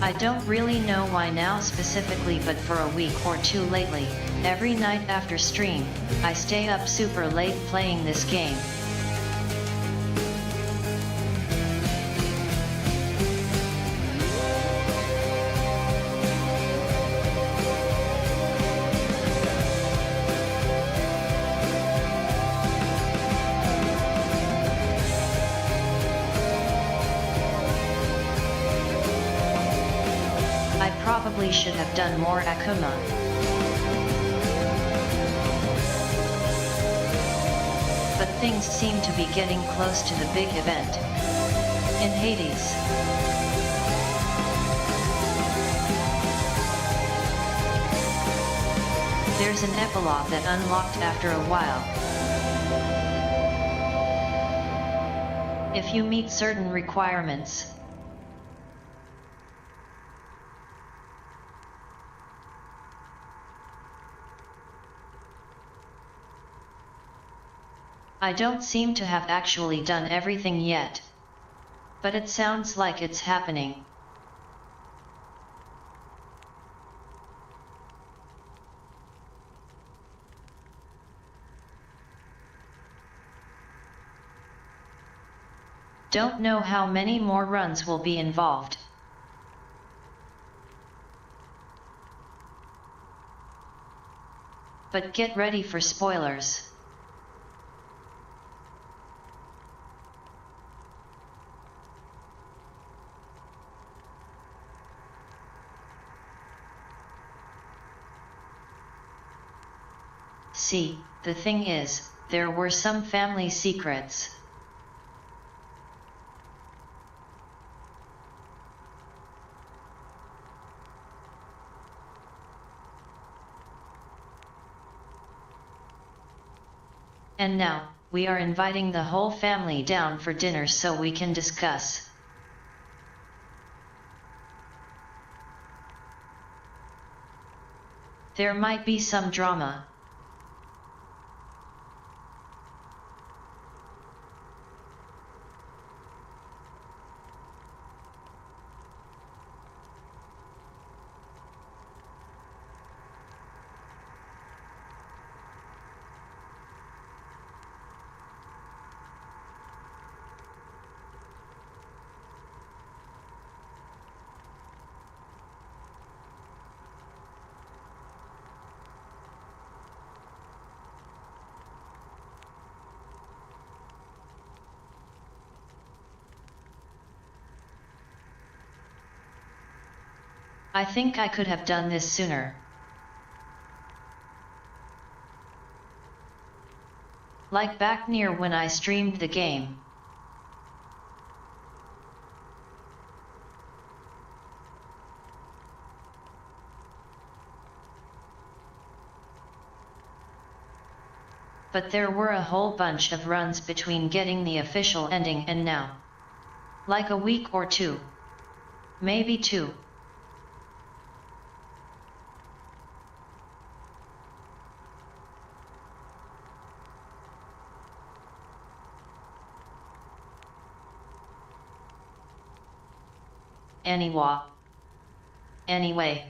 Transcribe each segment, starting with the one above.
I don't really know why now specifically, but for a week or two lately, every night after stream, I stay up super late playing this game. I probably should have done more Akuma. But things seem to be getting close to the big event in Hades. There's an epilogue that unlocked after a while. If you meet certain requirements. I don't seem to have actually done everything yet. But it sounds like it's happening. Don't know how many more runs will be involved. But get ready for spoilers. See, the thing is, there were some family secrets. And now, we are inviting the whole family down for dinner so we can discuss. There might be some drama. I think I could have done this sooner. Like back near when I streamed the game. But there were a whole bunch of runs between getting the official ending and now. Like a week or two. Maybe two. Anyway.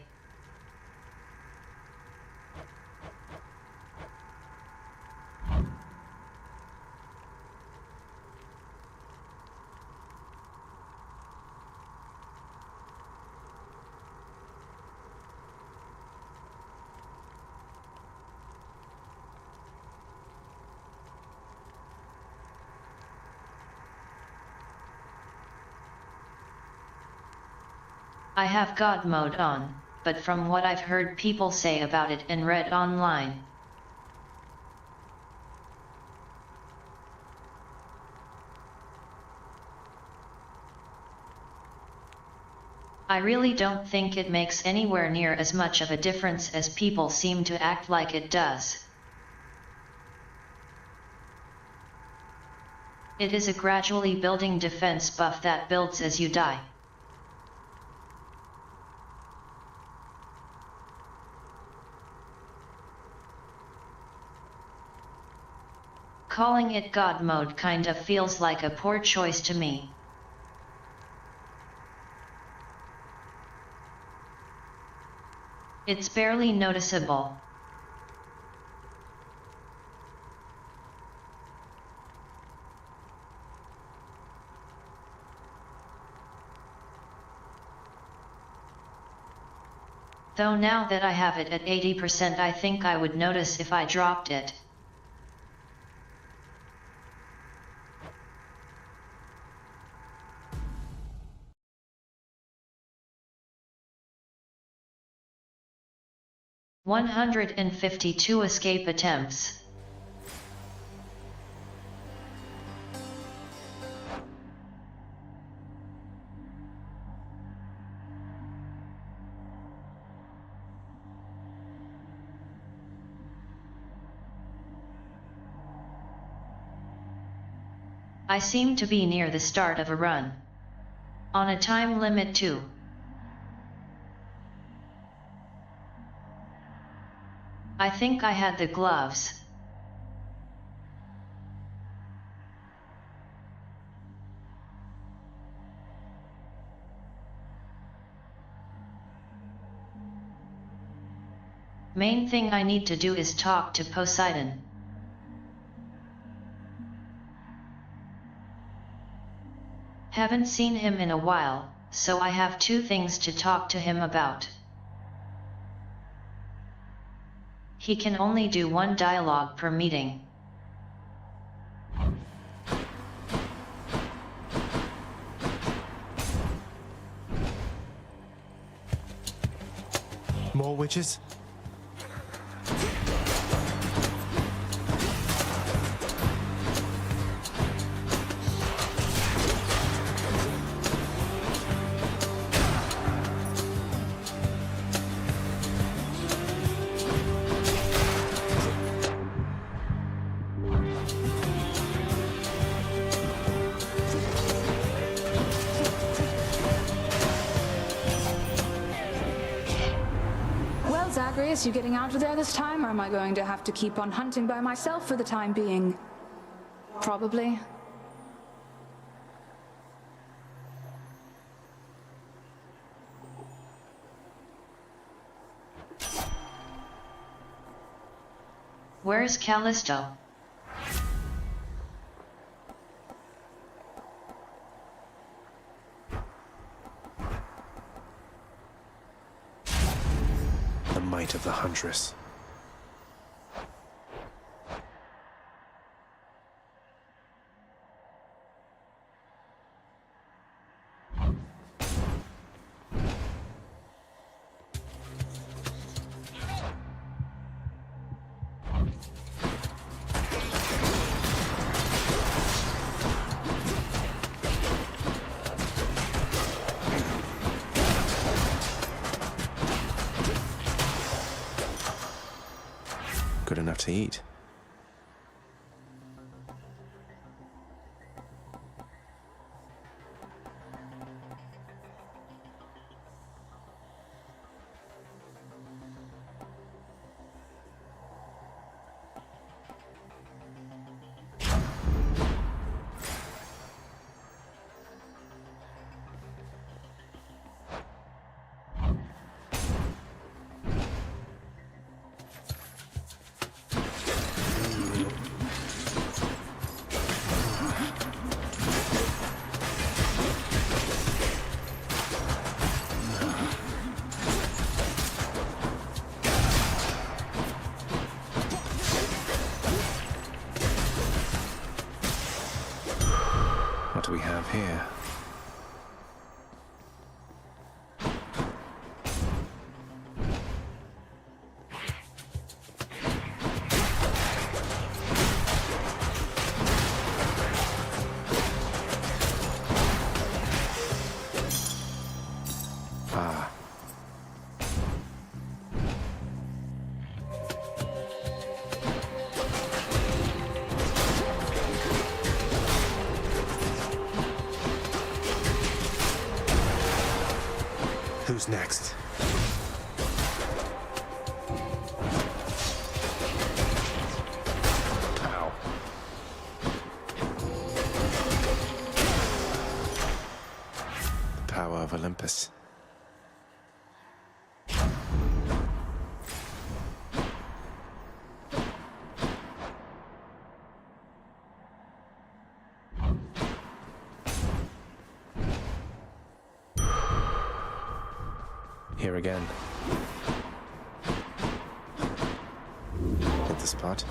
I have God mode on, but from what I've heard people say about it and read online, I really don't think it makes anywhere near as much of a difference as people seem to act like it does. It is a gradually building defense buff that builds as you die. Calling it God mode kind of feels like a poor choice to me. It's barely noticeable. Though now that I have it at 80%, I think I would notice if I dropped it. $152 escape attempts. I seem to be near the start of a run. On a time limit too. I think I had the gloves. Main thing I need to do is talk to Poseidon. Haven't seen him in a while, so I have 2 things to talk to him about. He can only do 1 dialogue per meeting. More witches? Zagreus, you getting out of there this time, or am I going to have to keep on hunting by myself for the time being? Probably. Where's Callisto? The might of the Huntress. Good enough to eat. What do we have here? Ah. Who's next? Pow. The power of Olympus. here again. Hit the spot.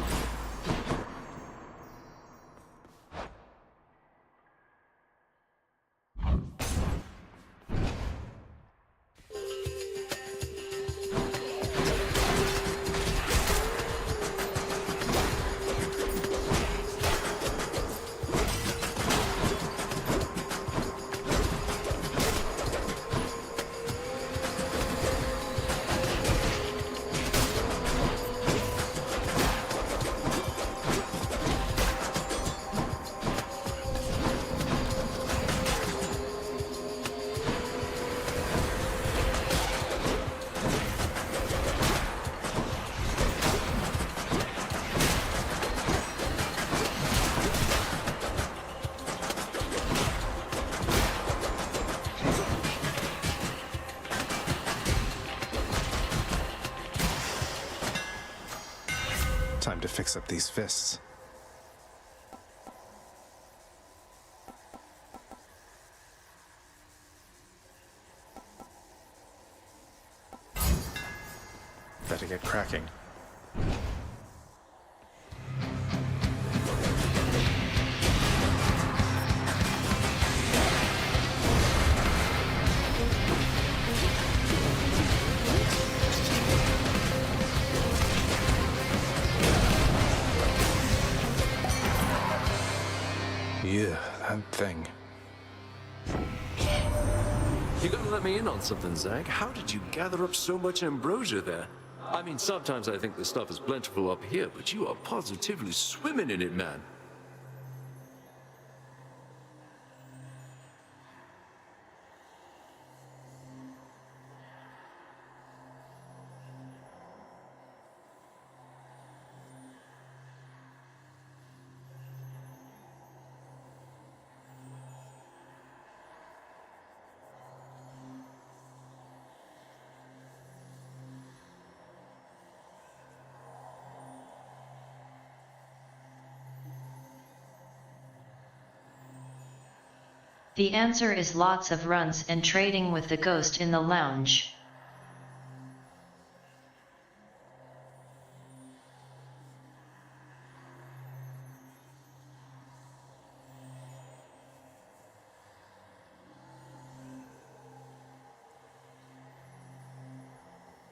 Time to fix up these fists. Better get cracking. Yeah, that thing. You gotta let me in on something, Zach. How did you gather up so much ambrosia there? I mean, sometimes I think the stuff is plentiful up here, but you are positively swimming in it, man. The answer is lots of runs and trading with the ghost in the lounge.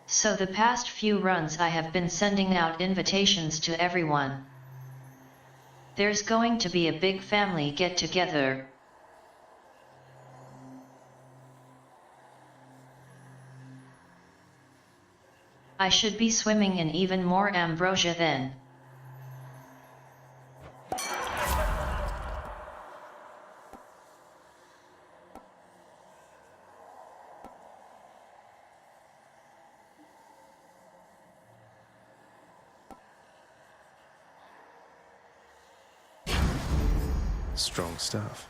So the past few runs I have been sending out invitations to everyone. There's going to be a big family get-together. I should be swimming in even more ambrosia then. Strong stuff.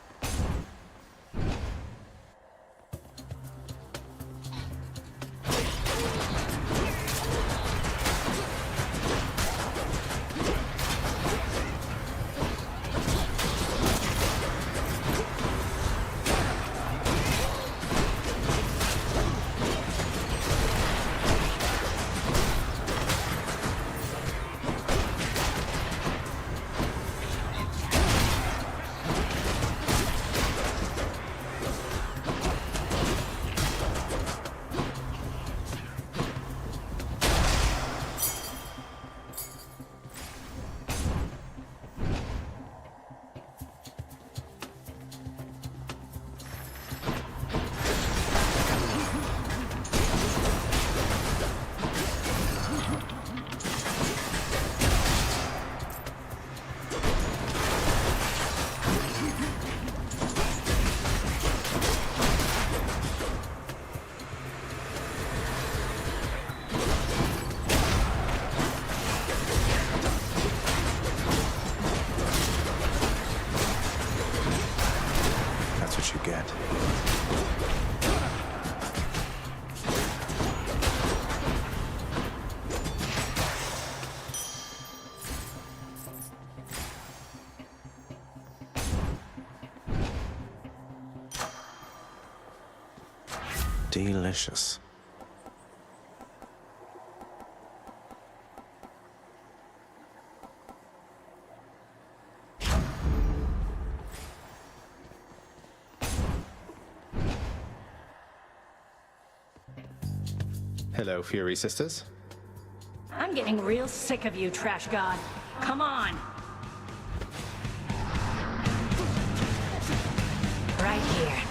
What you get. Delicious. Hello, Fury Sisters. I'm getting real sick of you, Trash God. Come on! Right here.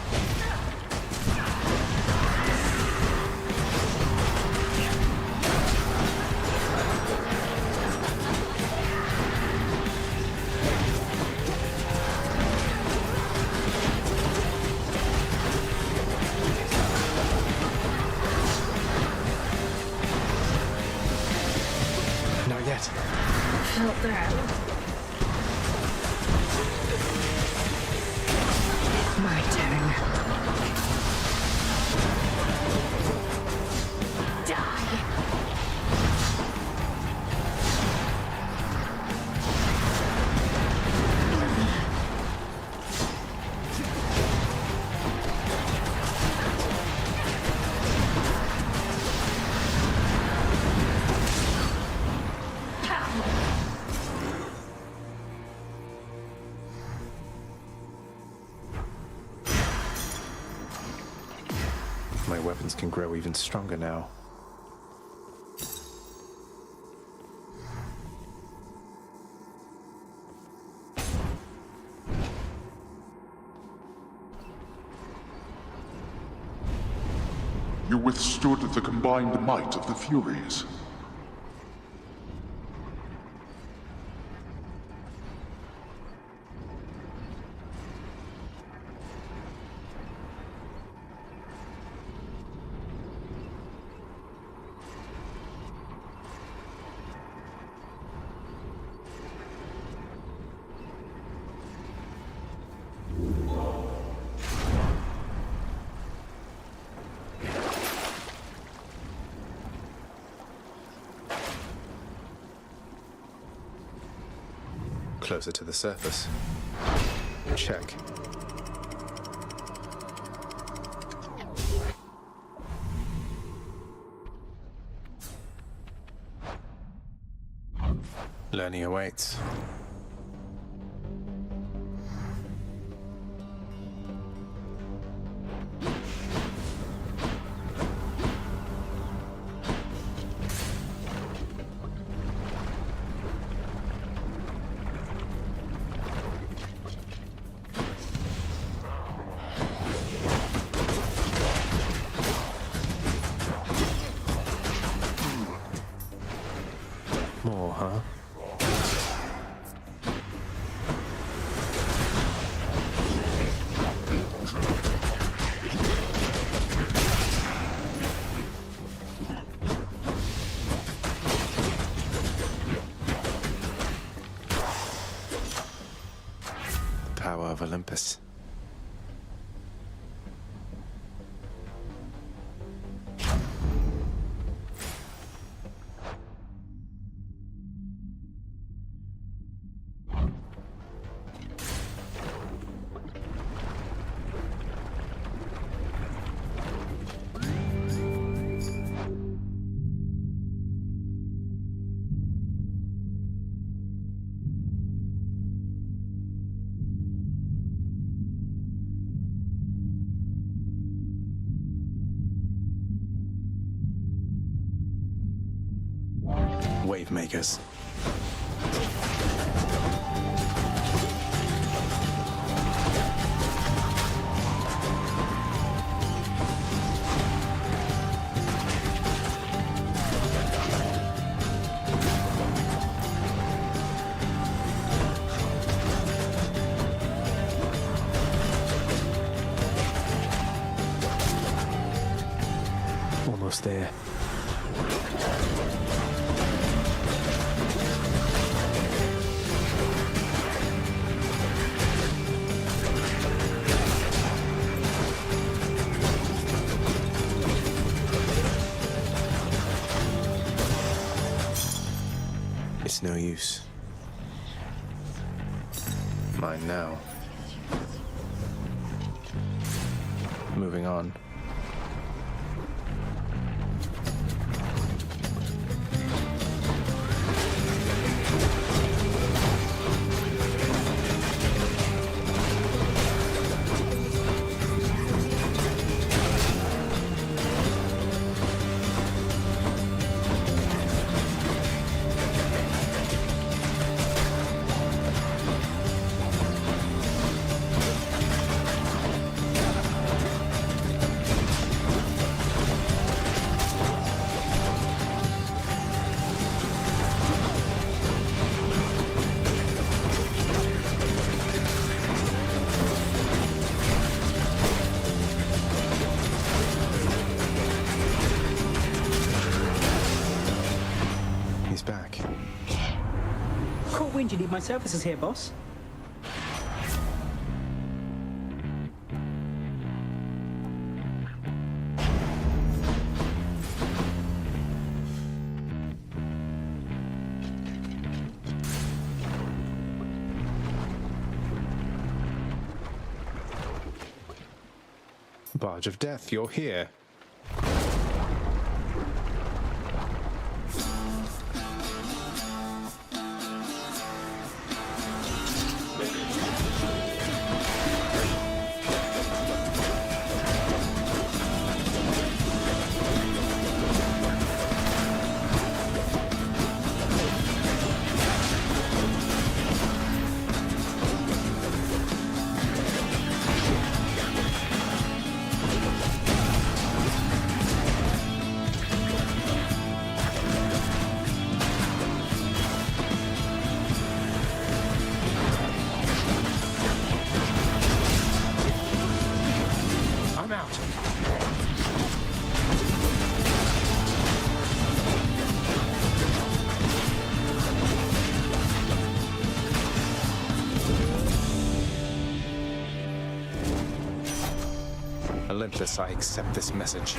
Not yet. Felt that. My turn. Die! My weapons can grow even stronger now. You withstood the combined might of the Furies. Closer to the surface. Check. Learning awaits. More, huh? The power of Olympus. Wave makers. Almost there. It's no use. Mine now. Moving on. you need my services here, boss? Barge of Death, you're here. I'm out. Relentless, I accept this message.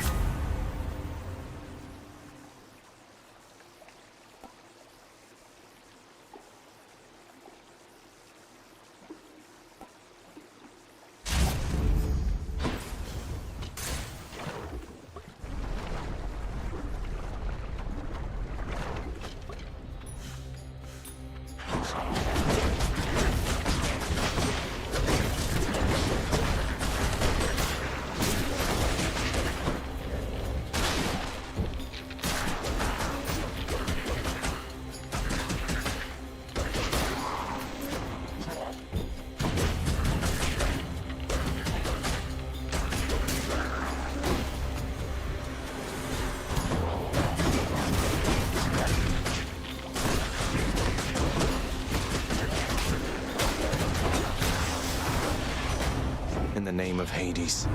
In the name of Hades.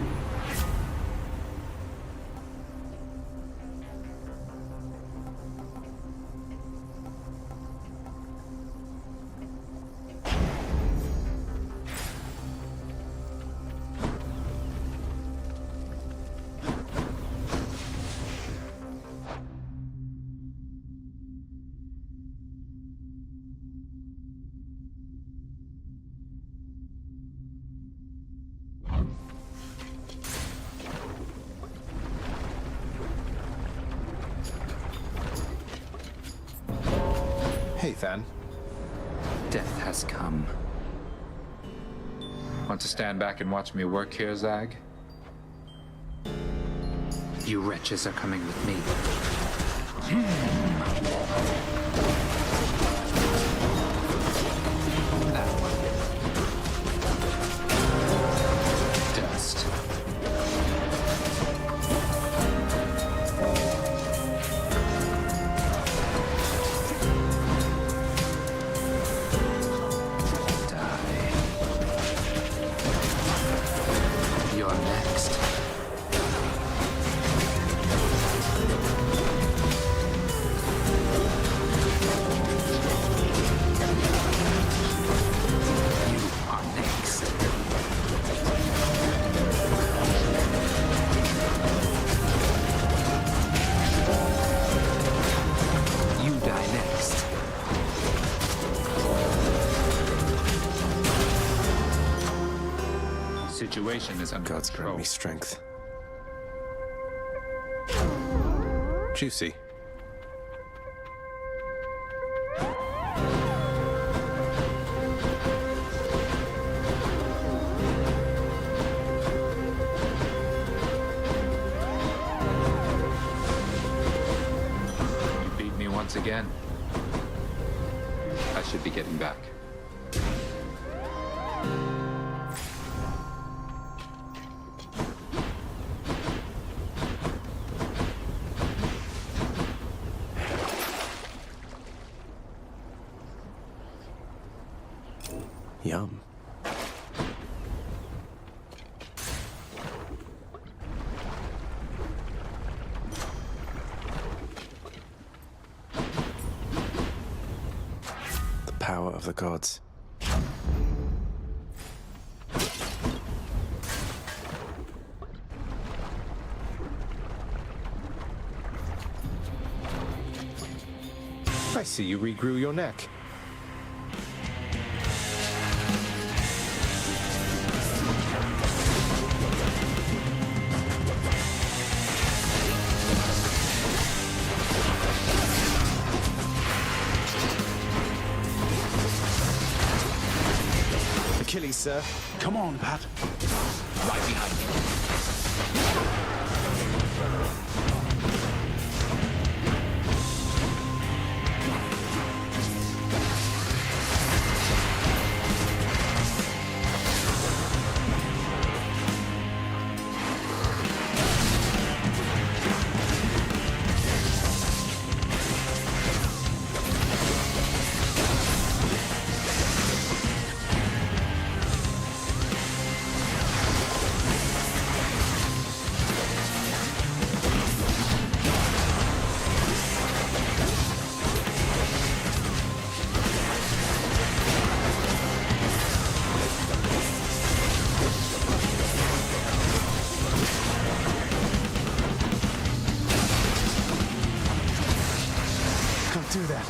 Hey, Than. Death has come. Want to stand back and watch me work here, Zag? You wretches are coming with me. That one. Dust. You're next. You are next. You die next. Situation is under God's control. grant me strength. Juicy. You beat me once again. I should be getting back. Yum. power of the gods. I see you regrew your neck. Achilles, sir. Come on, Pat. Right behind you. Don't do that.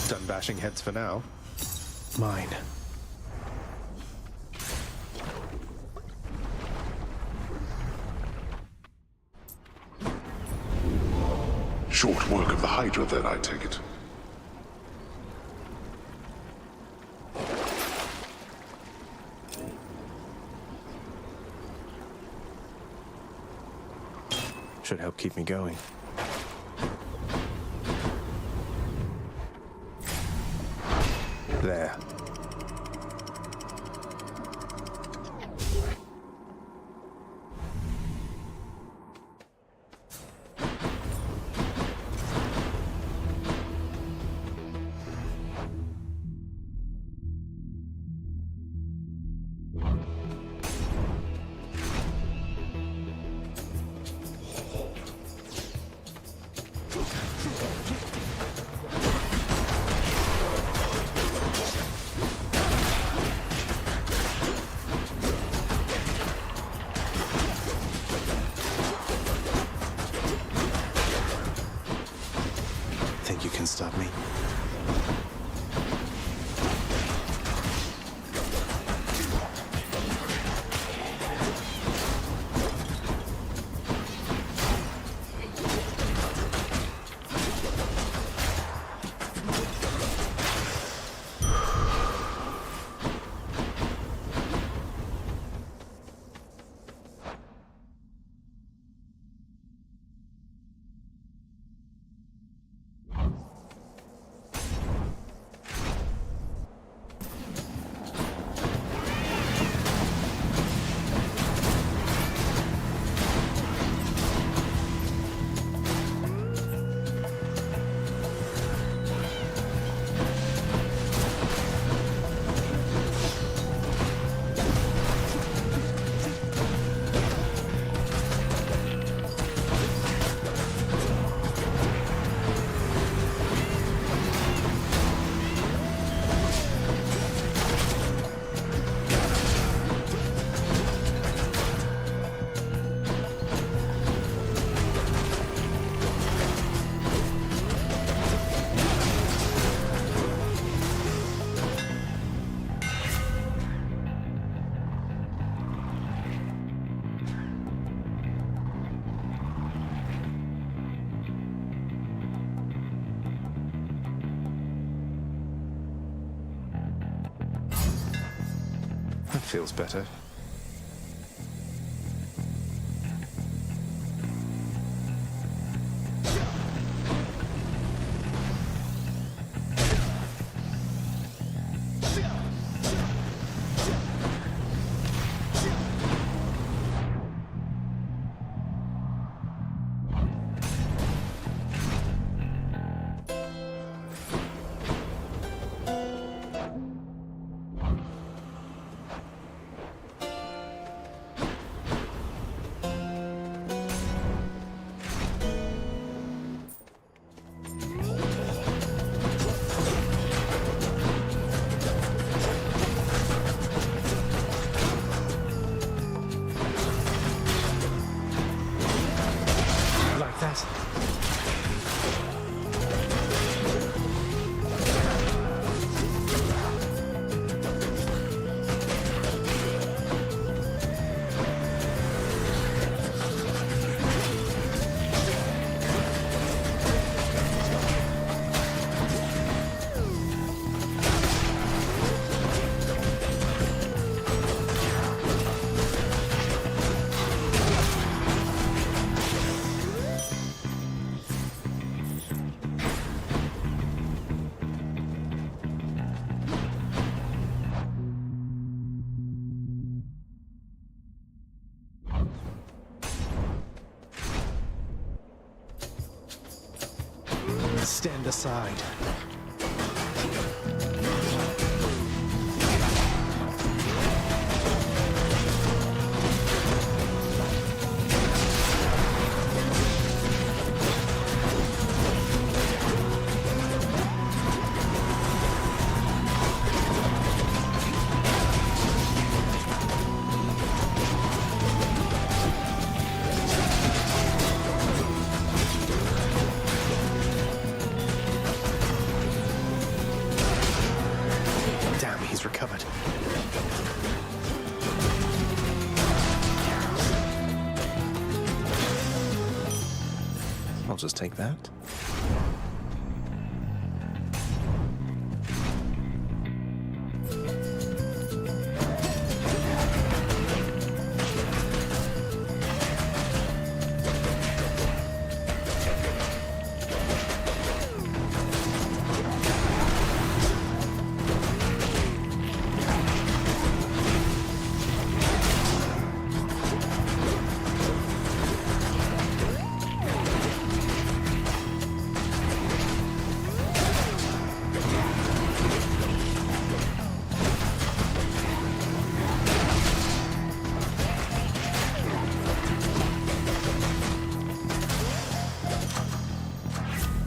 Done bashing heads for now. Mine. Short work of the Hydra, then, I take it. Should help keep me going. There. Think you can stop me? That feels better. stand aside. He's recovered. I'll just take that.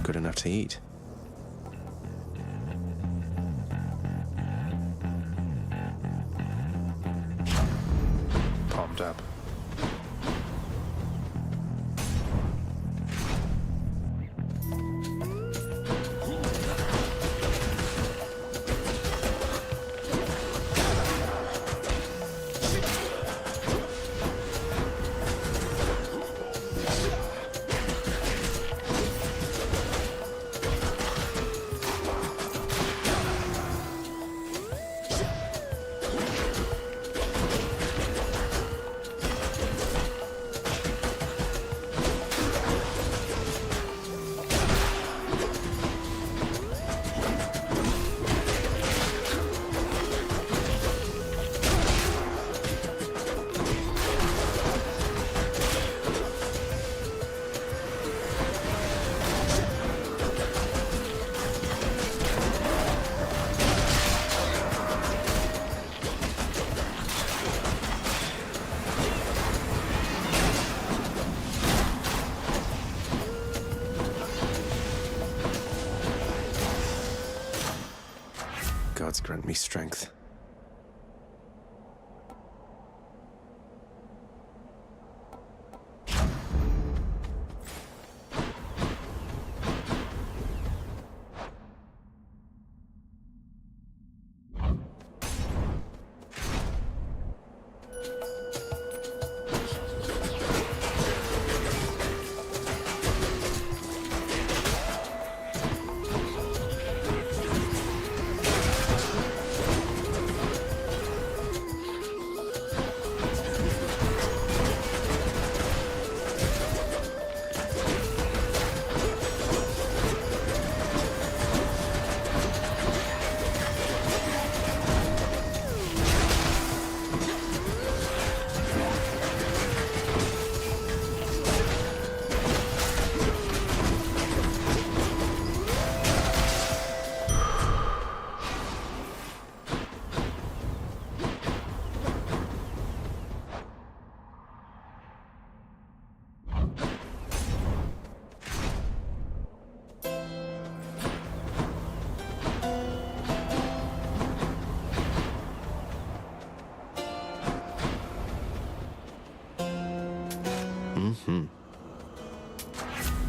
Good enough to eat. Palmed up. Gods grant me strength.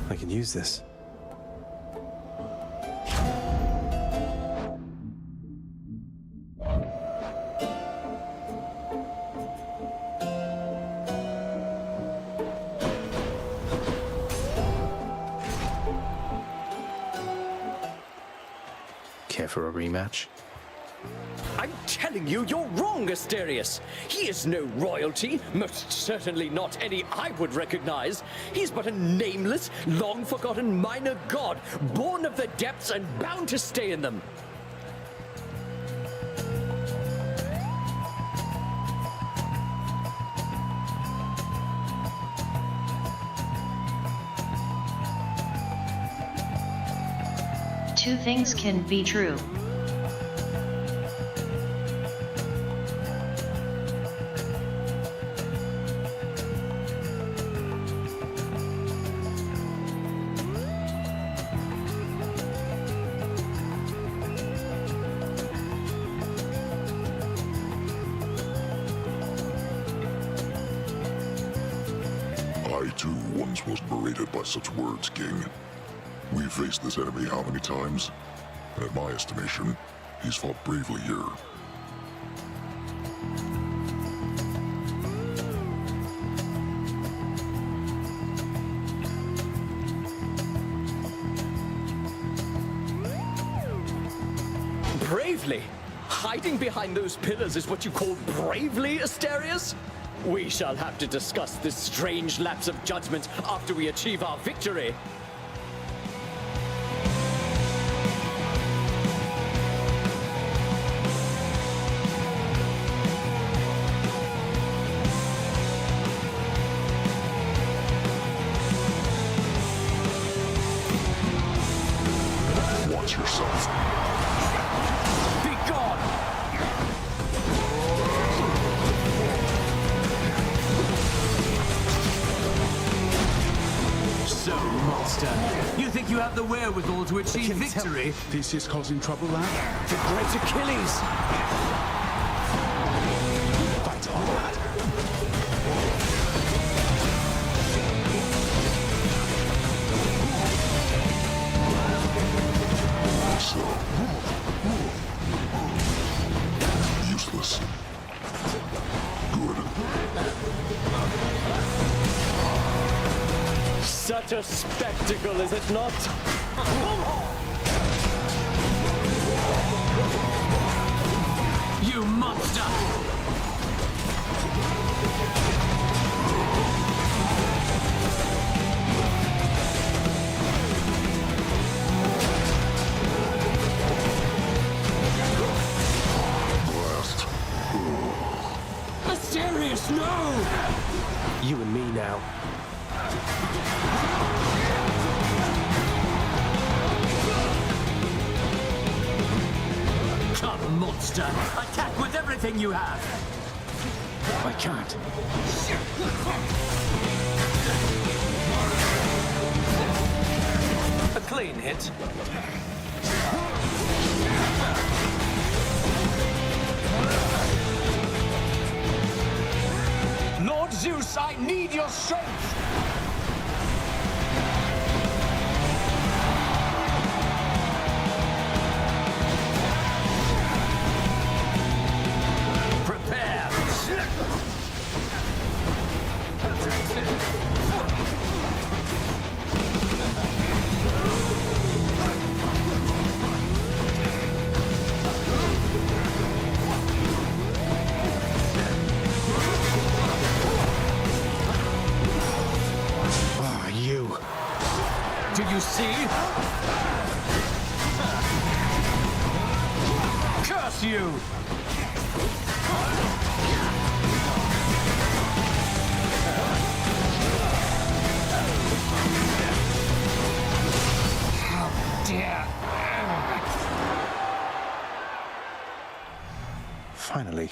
I can use this. Care for a rematch? I'm telling you, you're wrong, Asterius. He is no royalty, most certainly not any I would recognize. He's but a nameless, long-forgotten minor god, born of the depths and bound to stay in them. two things can be true. I too once was berated by such words, King. We've faced this enemy how many times? And in my estimation, he's fought bravely here. Bravely? Hiding behind those pillars is what you call bravely, Asterius? We shall have to discuss this strange lapse of judgment after we achieve our victory. Watch yourself. Be gone! So, monster, you think you have the wherewithal to achieve victory? Theseus causing trouble now? The great Achilles! Fight on, lad. Useless. Good. Such a spectacle, is it not? You monster! Blast. Asterius, no! You and me now. Come, monster! Attack with everything you have! I can't. A clean hit. Lord Zeus, I need your strength! Prepare! Ah, you. Did you see? Curse you! Finally.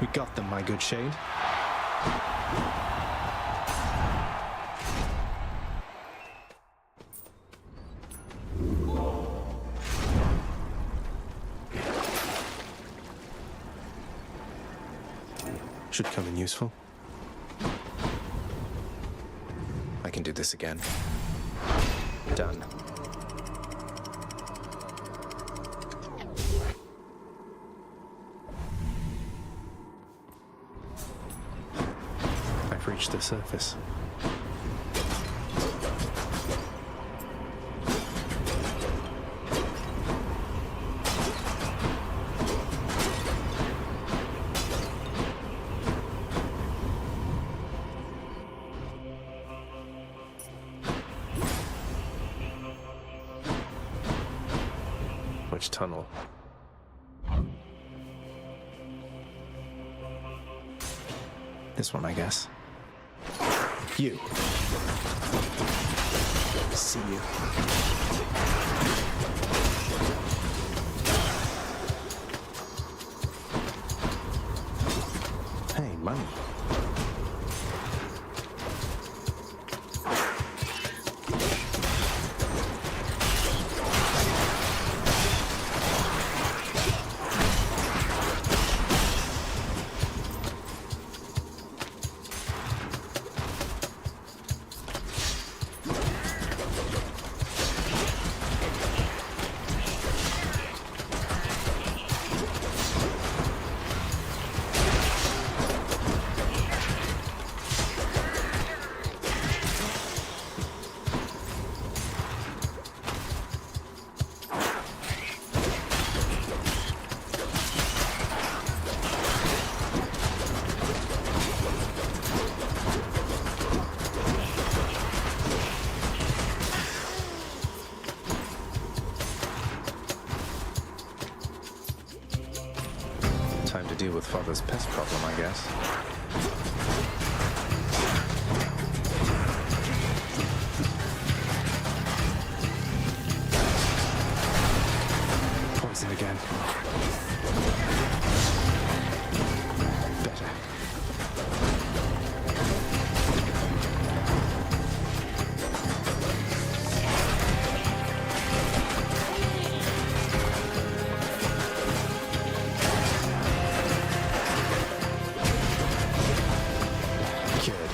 We got them, my good Shade. Should come in useful. I can do this again. Done. I've reached the surface. Which tunnel? This one, I guess. You. See you. Hey, money. Time to deal with Father's pest problem, I guess. Poison again. Better. Cured.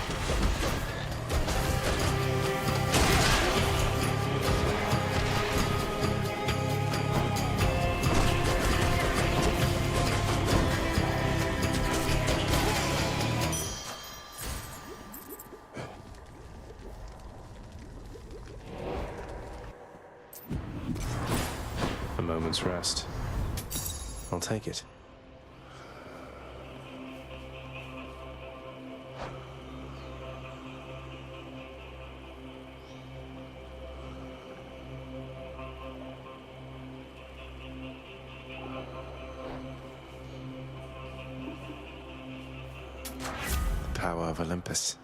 A moment's rest. I'll take it. The power of Olympus.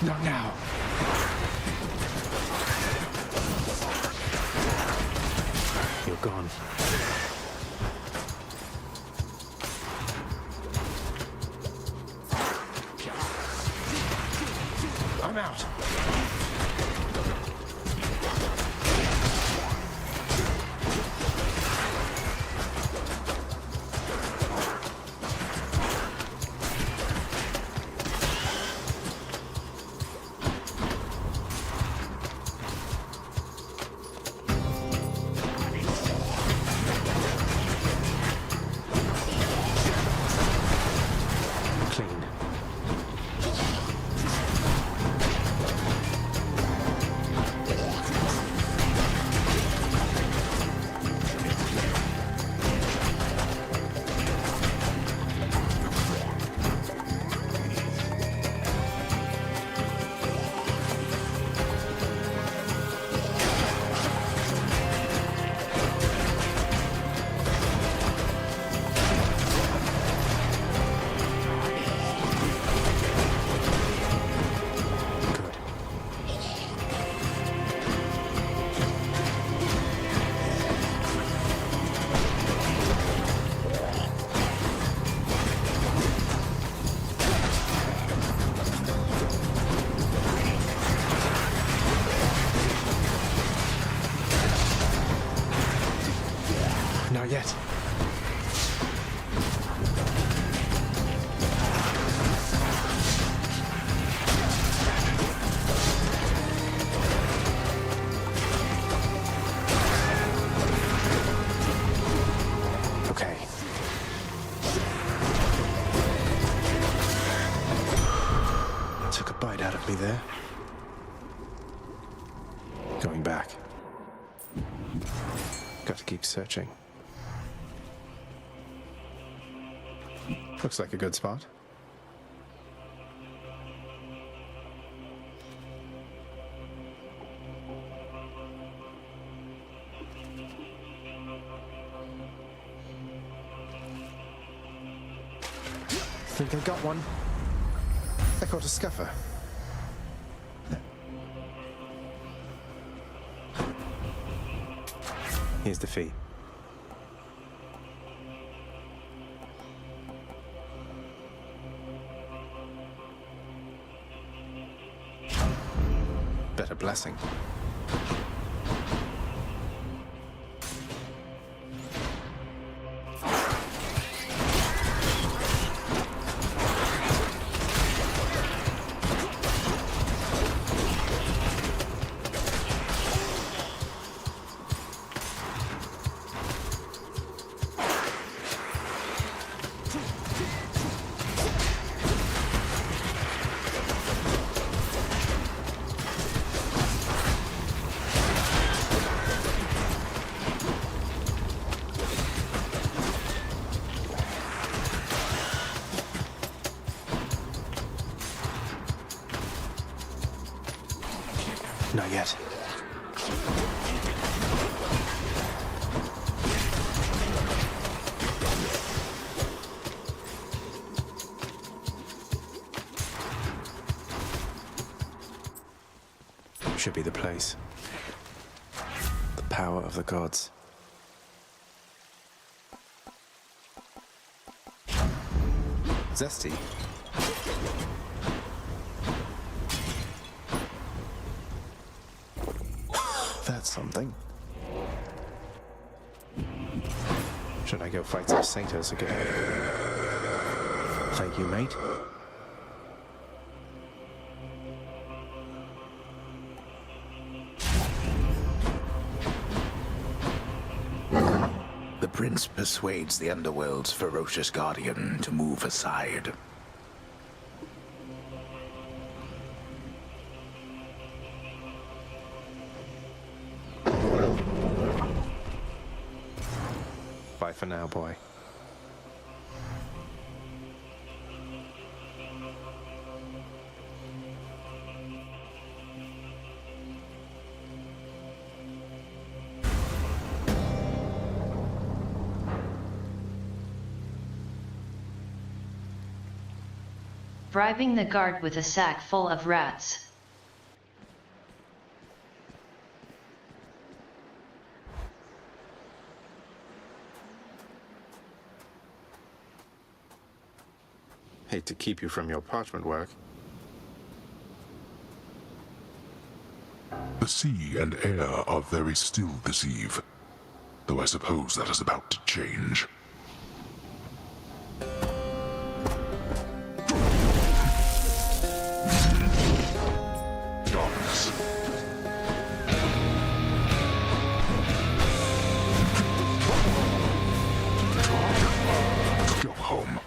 Not now. You're gone. I'm out. Clean. bite out of me there. Going back. Got to keep searching. Looks like a good spot. Think I got one. I caught a scuffer. Here's the fee. Better blessing. Not yet. Should be the place. The power of the gods. Zesty. That's something. Should I go fight some satyrs again? Thank you, mate. The prince persuades the underworld's ferocious guardian to move aside. Bye for now, boy. Bribing the guard with a sack full of rats. Hate to keep you from your parchment work. The sea and air are very still this eve, though I suppose that is about to change. Darkness. Go home.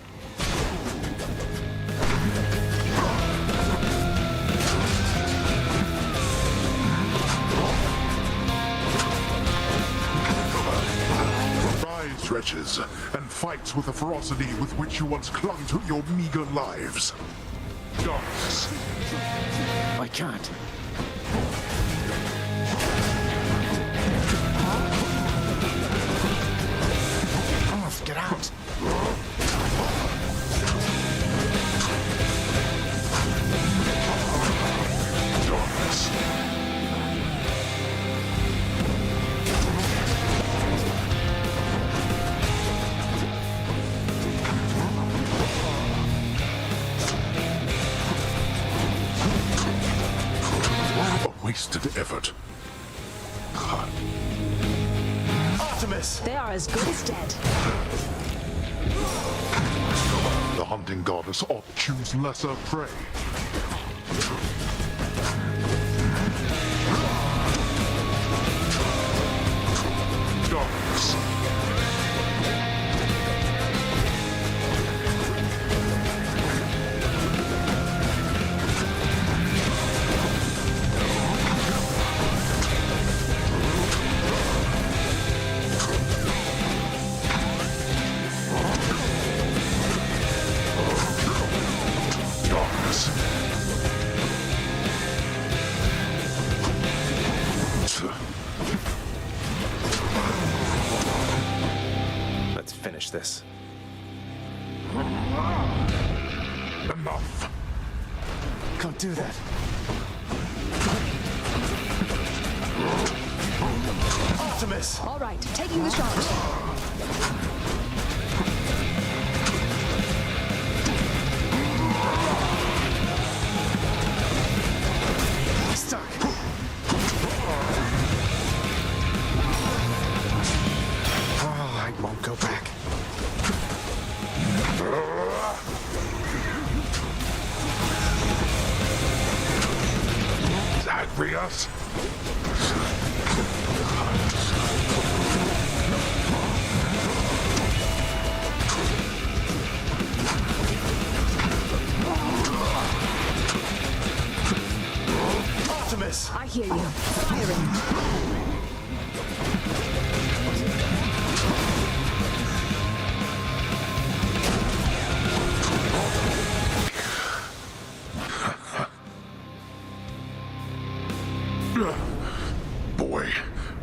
Rise, wretches, and fight with the ferocity with which you once clung to your meager lives. Darkness. I can't. Off, get out! Darkness. A wasted effort. Artemis! They are as good as dead. The hunting goddess ought choose lesser prey. Darkness. finish this. Enough! Can't do that. Optimus! All right, taking the shot. Stuck! Oh, I won't go back. Zagreus? Optimus! I hear you. Firing. Boy,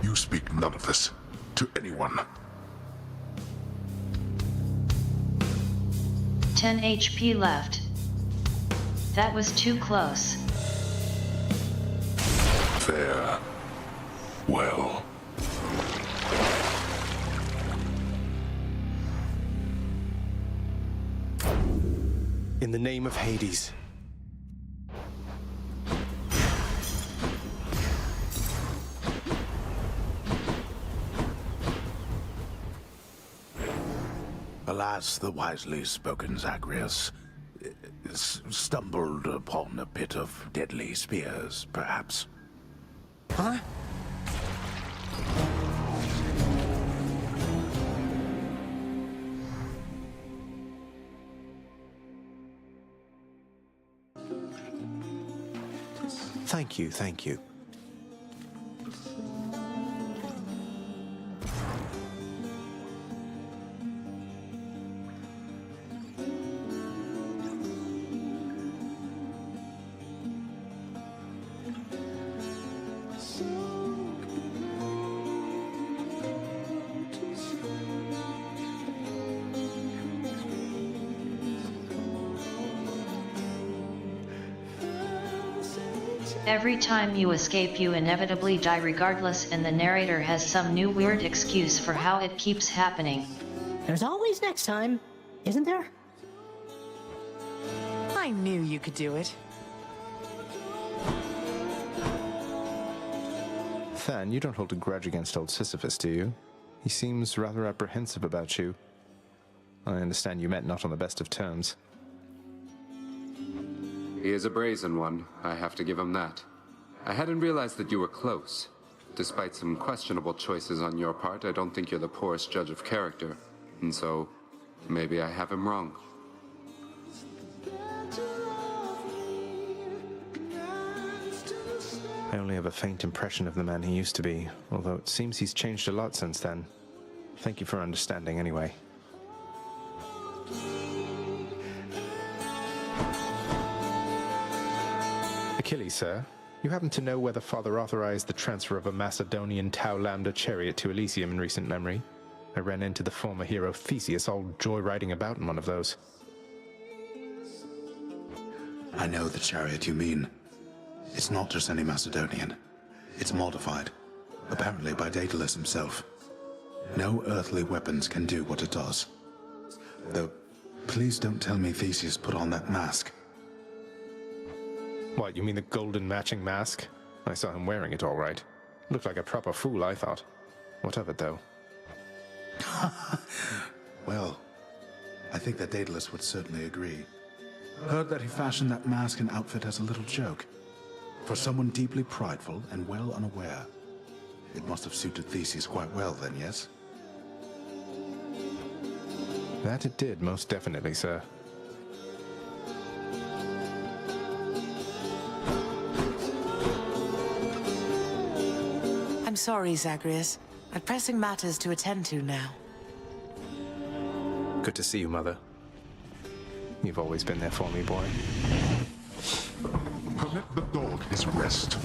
you speak none of this to anyone. 10 HP left. That was too close. Fair. Well. In the name of Hades. Alas, the wisely spoken Zagreus stumbled upon a pit of deadly spears, perhaps. Huh? Thank you, thank you. Every time you escape you inevitably die regardless, and the narrator has some new weird excuse for how it keeps happening. There's always next time, isn't there? I knew you could do it. Than, you don't hold a grudge against old Sisyphus, do you? He seems rather apprehensive about you. I understand you met not on the best of terms. He is a brazen one, I have to give him that. I hadn't realized that you were close. Despite some questionable choices on your part, I don't think you're the poorest judge of character. And so, maybe I have him wrong. I only have a faint impression of the man he used to be, although it seems he's changed a lot since then. Thank you for understanding anyway. Achilles, sir, you happen to know whether Father authorized the transfer of a Macedonian Tau Lambda chariot to Elysium in recent memory? I ran into the former hero Theseus all joyriding about in one of those. I know the chariot you mean. It's not just any Macedonian. It's modified, apparently by Daedalus himself. No earthly weapons can do what it does. Though, please don't tell me Theseus put on that mask. What, you mean the golden matching mask? I saw him wearing it all right. Looked like a proper fool, I thought. What of it, though? Well, I think that Daedalus would certainly agree. Heard that he fashioned that mask and outfit as a little joke. For someone deeply prideful and well unaware. It must have suited Theseus quite well then, yes? That it did, most definitely, sir. I'm sorry, Zagreus. I've pressing matters to attend to now. Good to see you, Mother. You've always been there for me, boy. Permit the dog his rest.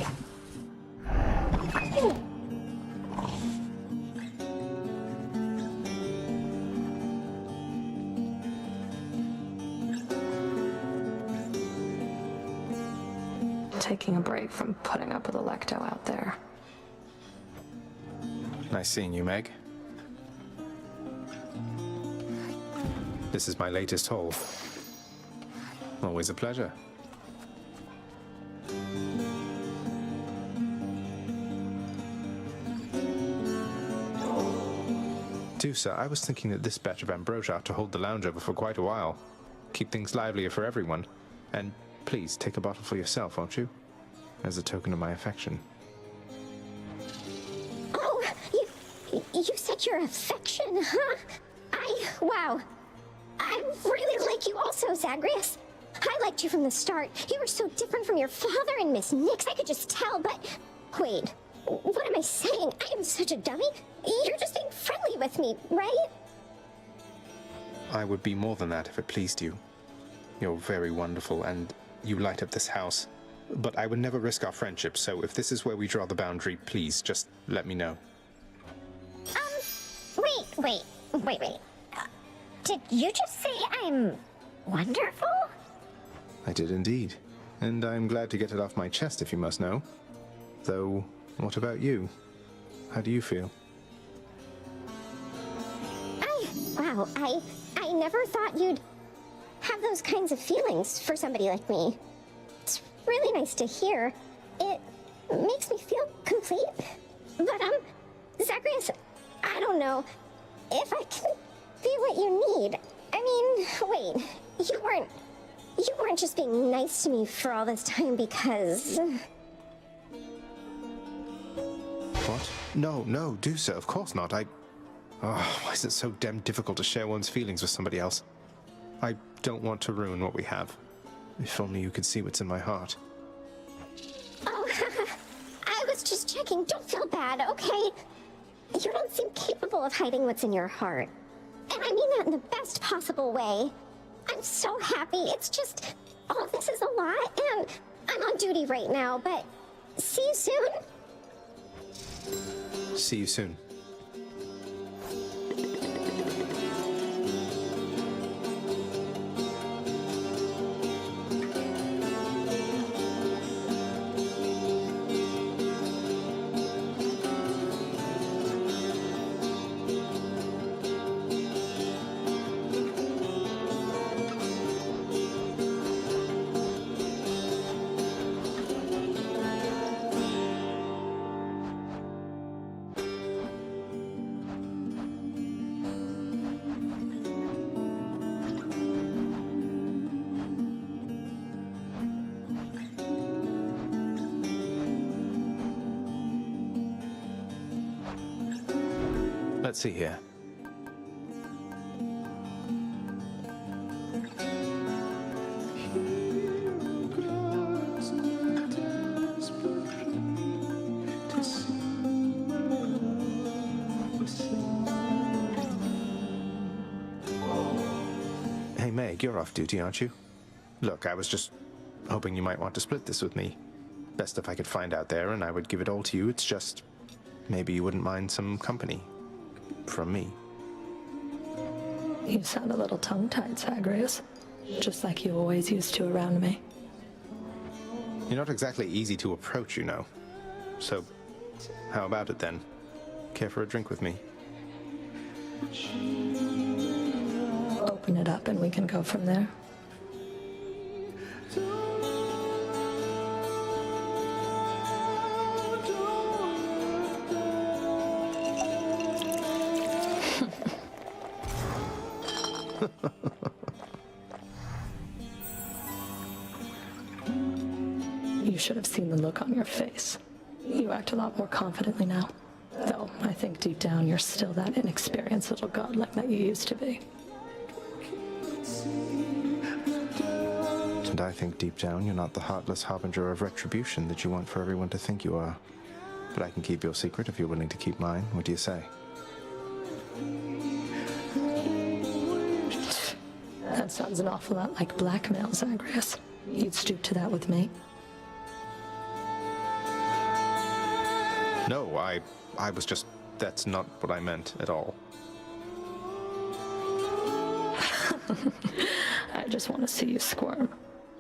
taking a break from putting up with Electo out there. Nice seeing you, Meg. This is my latest haul. Always a pleasure. Dusa, I was thinking that this batch of ambrosia ought to hold the lounge over for quite a while. Keep things livelier for everyone. And please, take a bottle for yourself, won't you? As a token of my affection. Oh, you said your affection, huh? Wow. I really like you also, Zagreus. I liked you from the start. You were so different from your father and Miss Nix, I could just tell, but... Wait, what am I saying? I am such a dummy. You're just being friendly with me, right? I would be more than that if it pleased you. You're very wonderful, and you light up this house. But I would never risk our friendship, so if this is where we draw the boundary, please, just let me know. Wait. Did you just say I'm wonderful? I did indeed. And I'm glad to get it off my chest, if you must know. Though, what about you? How do you feel? I never thought you'd have those kinds of feelings for somebody like me. It's really nice to hear. It makes me feel complete. But, Zagreus, I don't know if I can be what you need. I mean, wait, you weren't just being nice to me for all this time because... What? No, Dusa, of course not. Why is it so damn difficult to share one's feelings with somebody else? I don't want to ruin what we have. If only you could see what's in my heart. Oh, I was just checking. Don't feel bad, okay? You don't seem capable of hiding what's in your heart. And I mean that in the best possible way. I'm so happy. It's just, all this is a lot, and I'm on duty right now, but see you soon. See you soon. Let's see here. Hey Meg, you're off duty, aren't you? Look, I was just hoping you might want to split this with me. Best if I could find out there and I would give it all to you. It's just, maybe you wouldn't mind some company. From me. You sound a little tongue-tied, Zagreus. Just like you always used to around me. You're not exactly easy to approach, you know. So, how about it then? Care for a drink with me? Open it up and we can go from there. You should have seen the look on your face. You act a lot more confidently now. Though, I think deep down you're still that inexperienced little godling that you used to be. And I think deep down you're not the heartless harbinger of retribution that you want for everyone to think you are. But I can keep your secret if you're willing to keep mine. What do you say? That sounds an awful lot like blackmail, Zagreus. You'd stoop to that with me? No, I was just... That's not what I meant at all. I just want to see you squirm.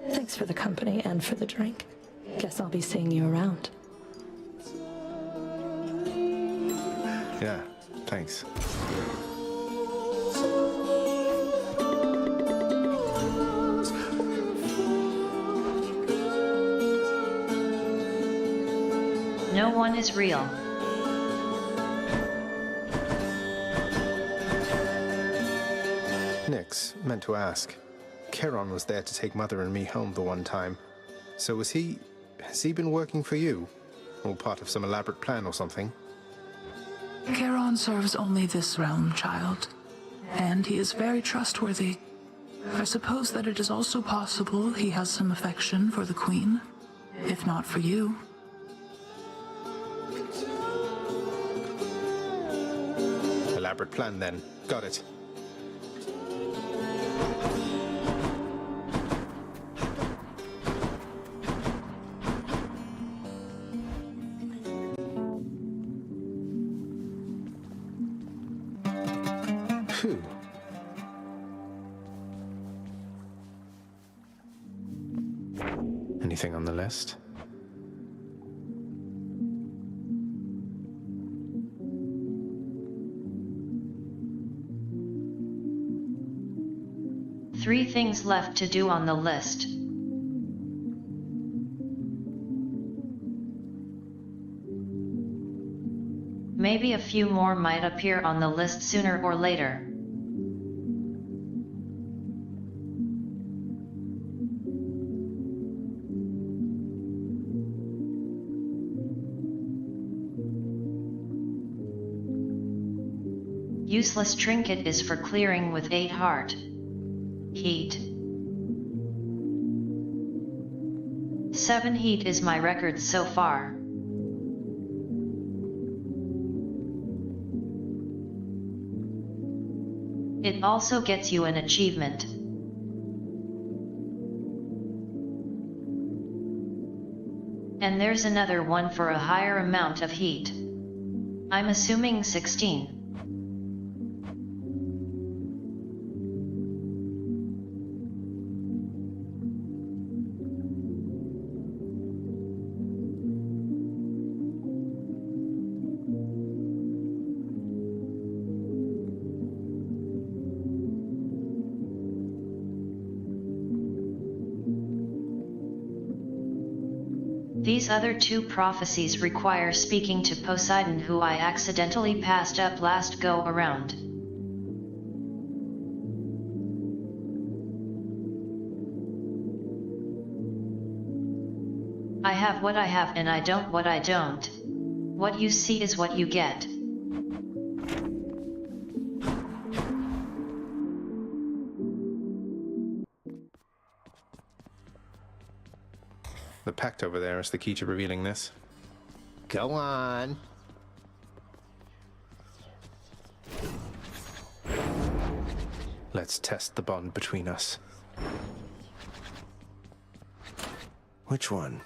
Thanks for the company and for the drink. Guess I'll be seeing you around. Yeah, thanks. No one is real. Nix, meant to ask. Charon was there to take Mother and me home the one time. So has he been working for you? Or part of some elaborate plan or something? Charon serves only this realm, child. And he is very trustworthy. I suppose that it is also possible he has some affection for the Queen, if not for you. Elaborate plan, then. Got it. Phew. Anything on the list? Three things left to do on the list. Maybe a few more might appear on the list sooner or later. Useless trinket is for clearing with 8 heart. Heat. 7 heat is my record so far. It also gets you an achievement. And there's another one for a higher amount of heat. I'm assuming 16. These other 2 prophecies require speaking to Poseidon, who I accidentally passed up last go around. I have what I have and I don't what I don't. What you see is what you get. The pact over there is the key to revealing this. Go on. Let's test the bond between us. Which one?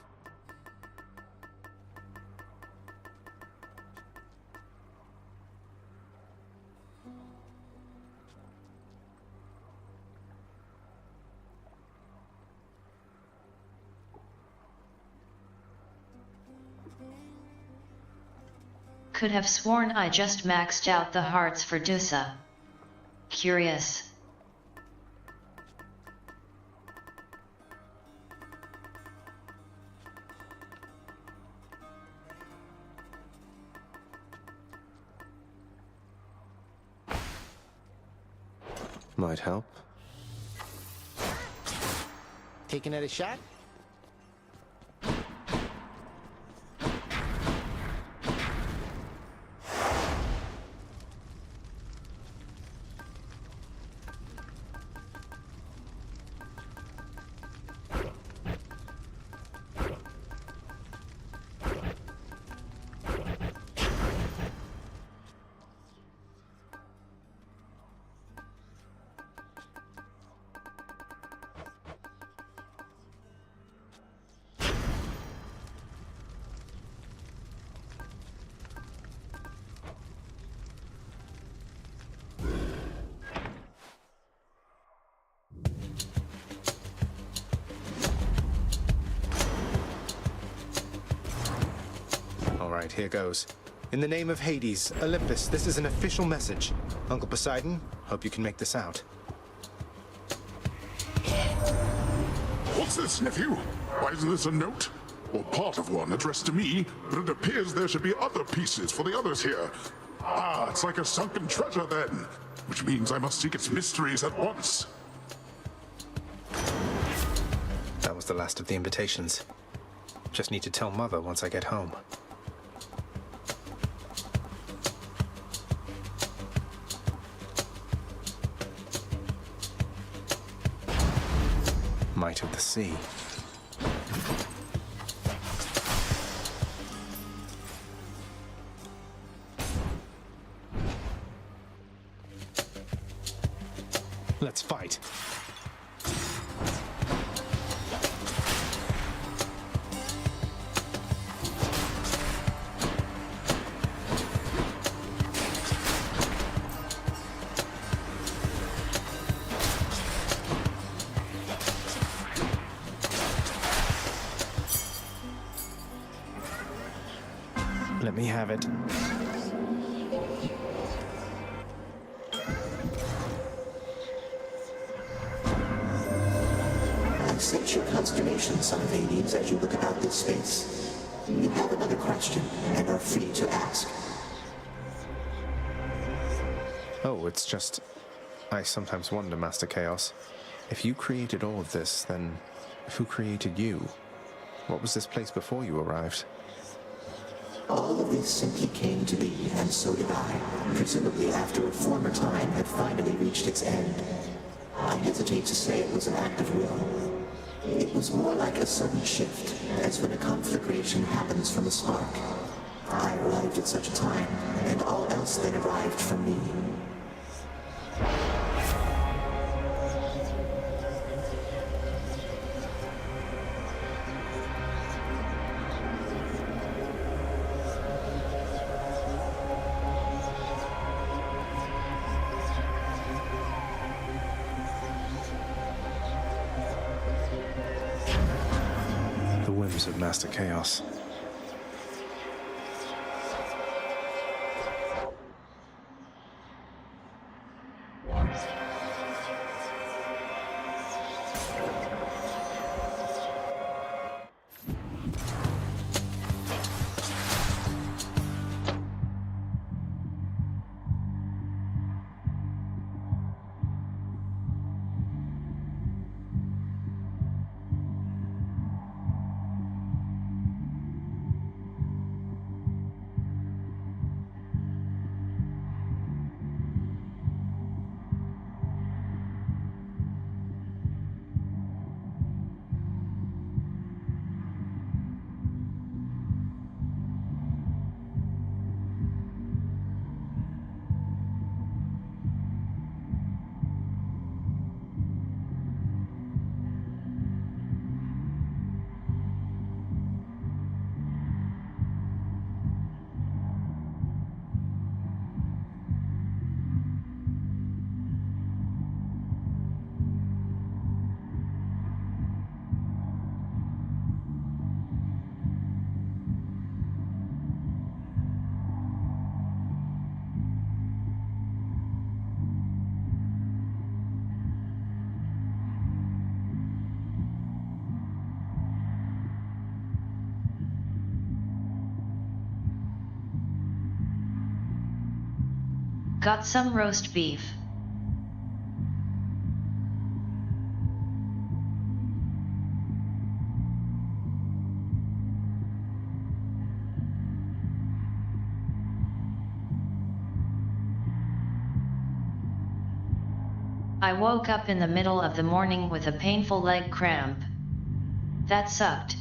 Could have sworn I just maxed out the hearts for Dusa. Curious. Might help. Taking another shot? Right, here goes. In the name of Hades, Olympus, this is an official message. Uncle Poseidon, hope you can make this out. What's this, nephew? Why isn't this a note? Or part of one addressed to me, but it appears there should be other pieces for the others here. Ah, it's like a sunken treasure then, which means I must seek its mysteries at once. That was the last of the invitations. Just need to tell Mother once I get home. Might of the sea. Let's fight. Let me have it. I sense your consternation, son of Hades, as you look about this space. You have another question, and are free to ask. Oh, it's just... I sometimes wonder, Master Chaos. If you created all of this, then who created you? What was this place before you arrived? All of this simply came to be, and so did I, presumably after a former time had finally reached its end. I hesitate to say it was an act of will. It was more like a sudden shift, as when a conflagration happens from a spark. I arrived at such a time, and all else then arrived from me. Of Master Chaos. Got some roast beef. I woke up in the middle of the morning with a painful leg cramp. That sucked.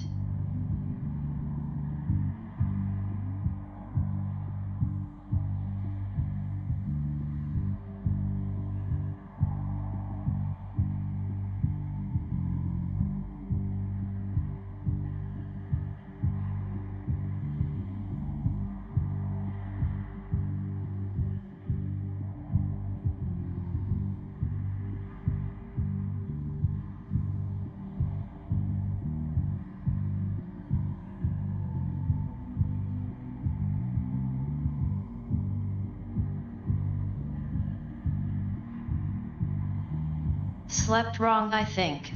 slept wrong, I think.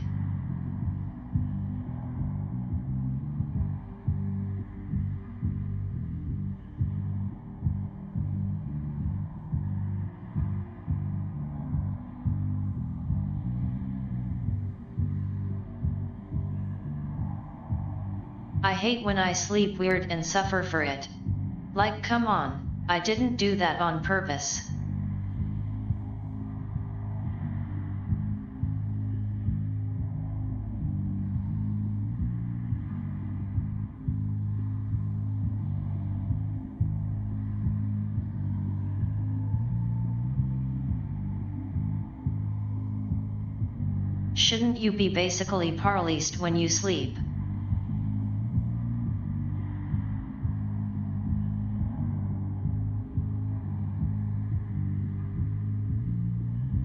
I hate when I sleep weird and suffer for it. Like, come on, I didn't do that on purpose. Shouldn't you be basically paralyzed when you sleep?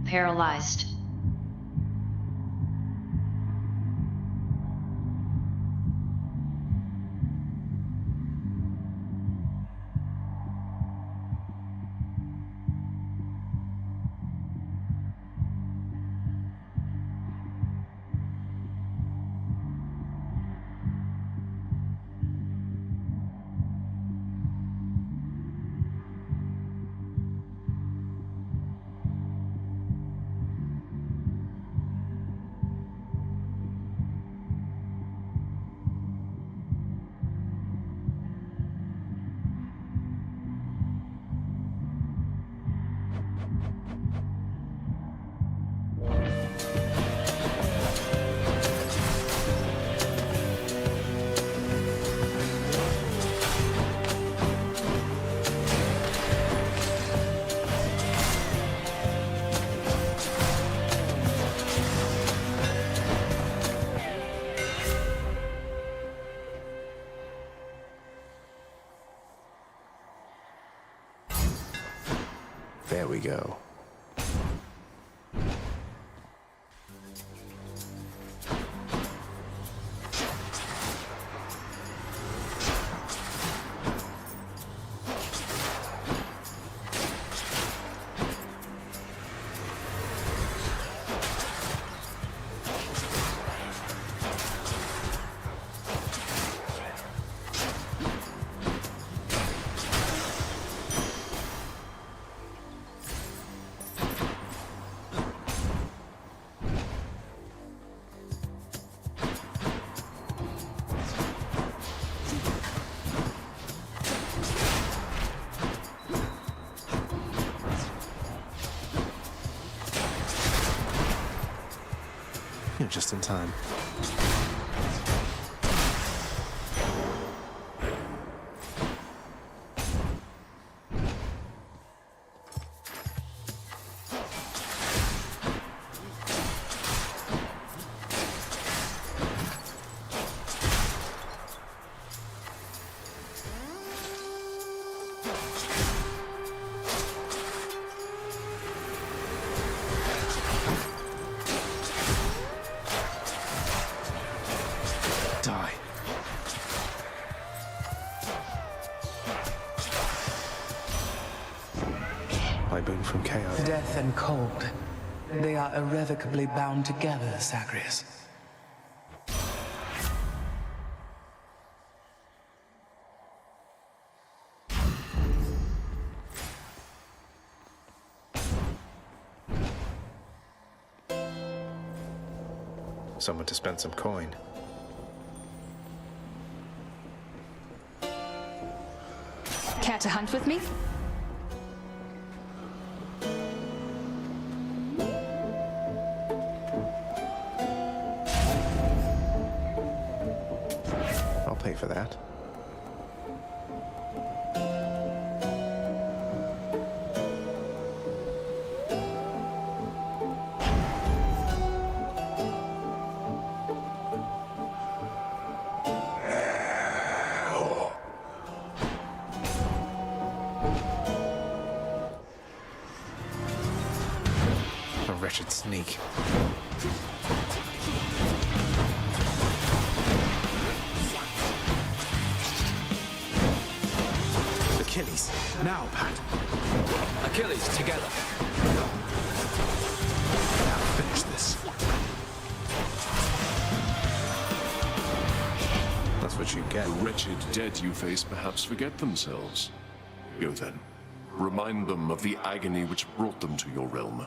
Paralyzed. There we go. You're just in time. Die. My boon from chaos. Death and cold. They are irrevocably bound together, Zagreus. Someone to spend some coin. Care to hunt with me? I'll pay for that. A wretched sneak. Achilles. Now, Pat. Achilles, together. Now finish this. That's what you get. The wretched dead you face perhaps forget themselves. Go then. Remind them of the agony which brought them to your realm.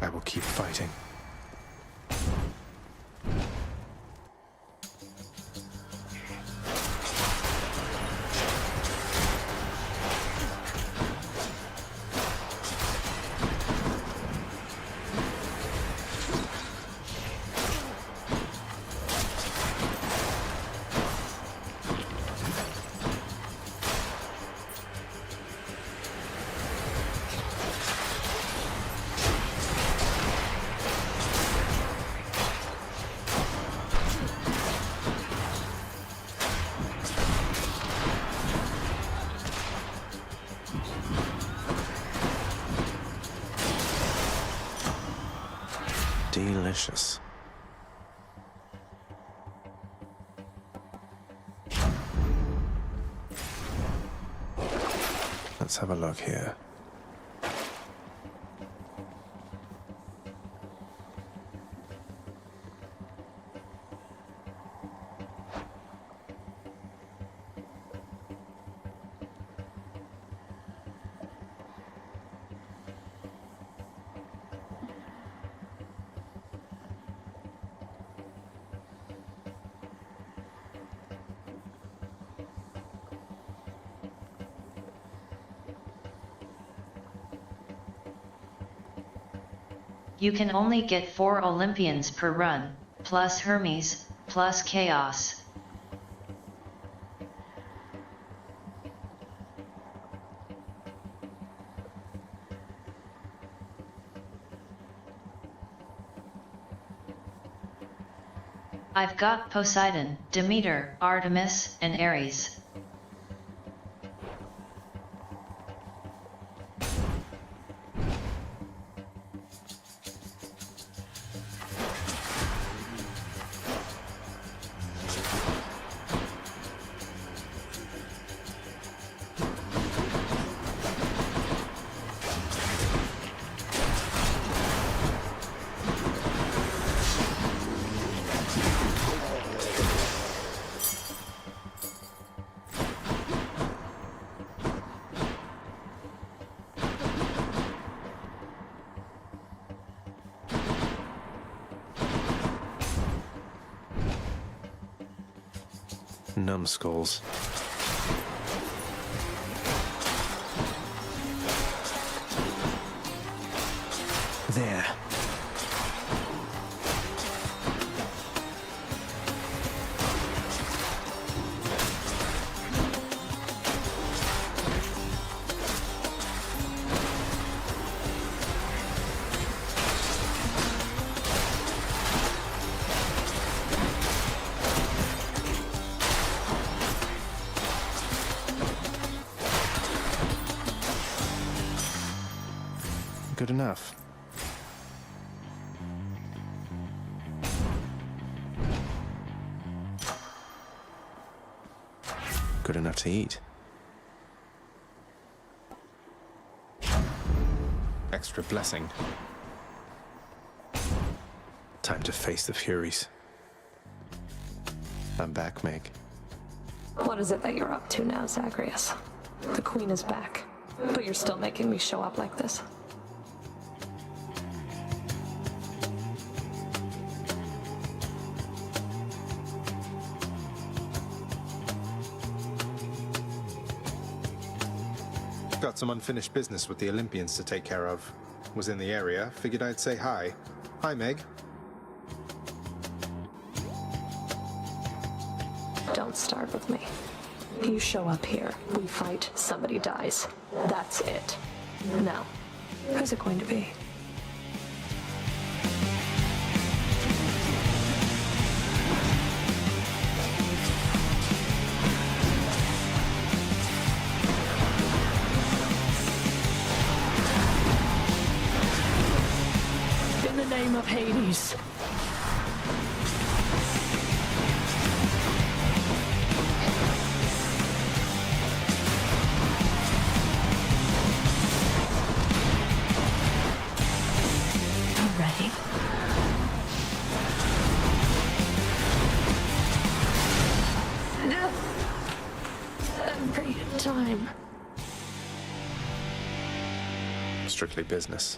I will keep fighting. Delicious. Let's have a look here. You can only get 4 Olympians per run, plus Hermes, plus Chaos. I've got Poseidon, Demeter, Artemis, and Ares. Numbskulls. There. Good enough. Good enough to eat. Extra blessing. Time to face the Furies. I'm back, Meg. What is it that you're up to now, Zagreus? The Queen is back, but you're still making me show up like this. Got some unfinished business with the Olympians to take care of. Was in the area, figured I'd say hi. Hi, Meg. Don't start with me. You show up here, we fight, somebody dies. That's it. Now, who's it going to be? In the name of Hades. time. Strictly business.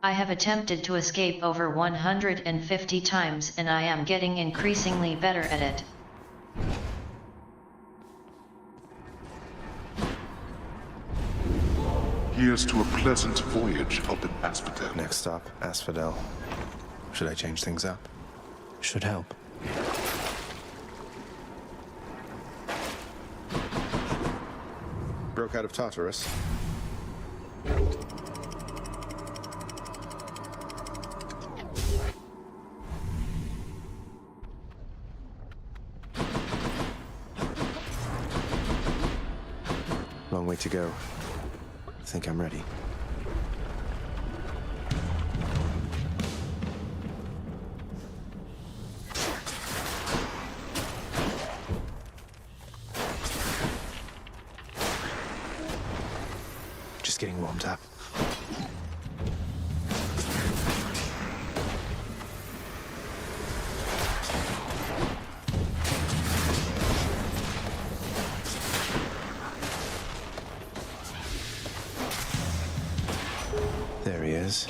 I have attempted to escape over 150 times and I am getting increasingly better at it. Here's to a pleasant voyage up in Asphodel. Next stop, Asphodel. Should I change things up? Should help. Broke out of Tartarus. Long way to go. I think I'm ready. Just getting warmed up. There he is.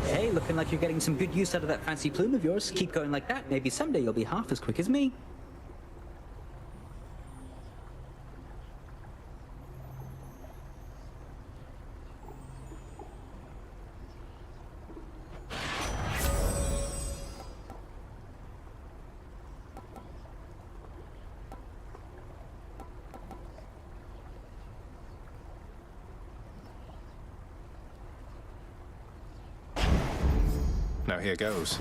Hey, looking like you're getting some good use out of that fancy plume of yours. Keep going like that. Maybe someday you'll be half as quick as me. Now here goes.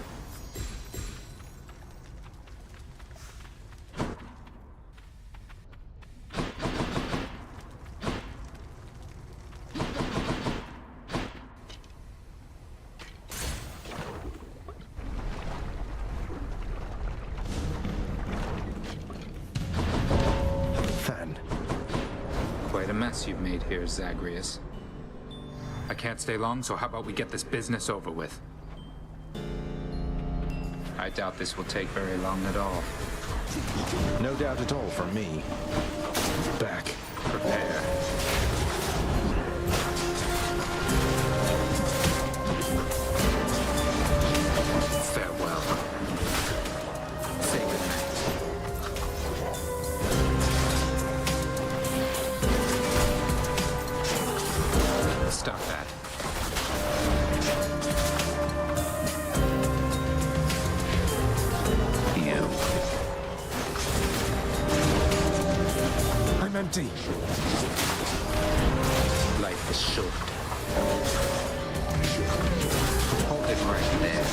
Fan. Quite a mess you've made here, Zagreus. I can't stay long, so how about we get this business over with? I doubt this will take very long at all. No doubt at all from me. Back. Prepare. Farewell. Say goodnight. Stop that. I'm empty. Life is short. Hold it right there.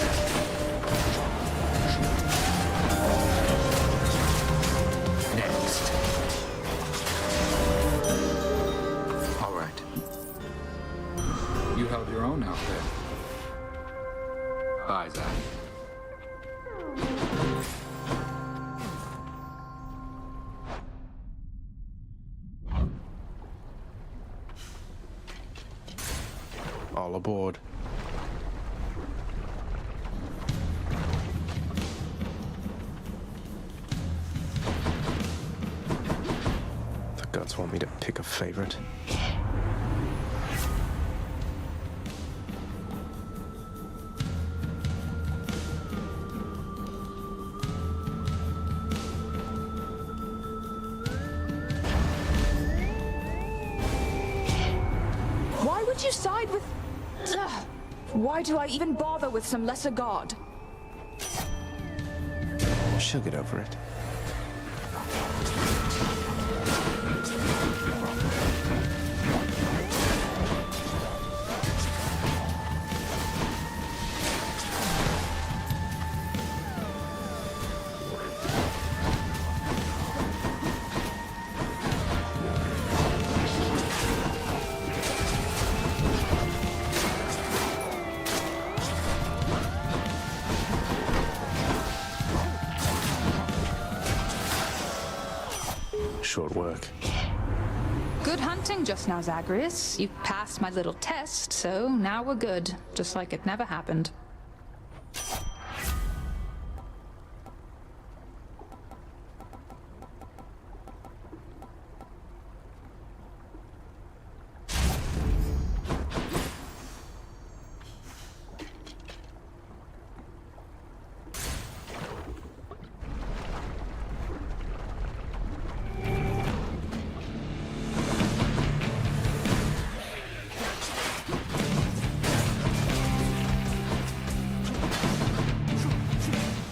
Next. All right. You held your own out there. Bye, Zach. All aboard. The gods want me to pick a favorite. Why would you side with... Ugh. Why do I even bother with some lesser god? She'll get over it. short work. Good hunting just now, Zagreus. You passed my little test, so now we're good. Just like it never happened.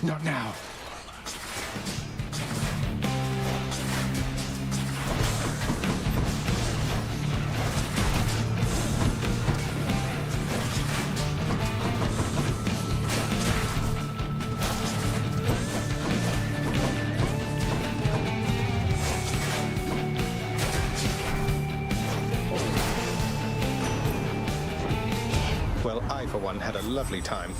Not now. Well, I, for one, had a lovely time.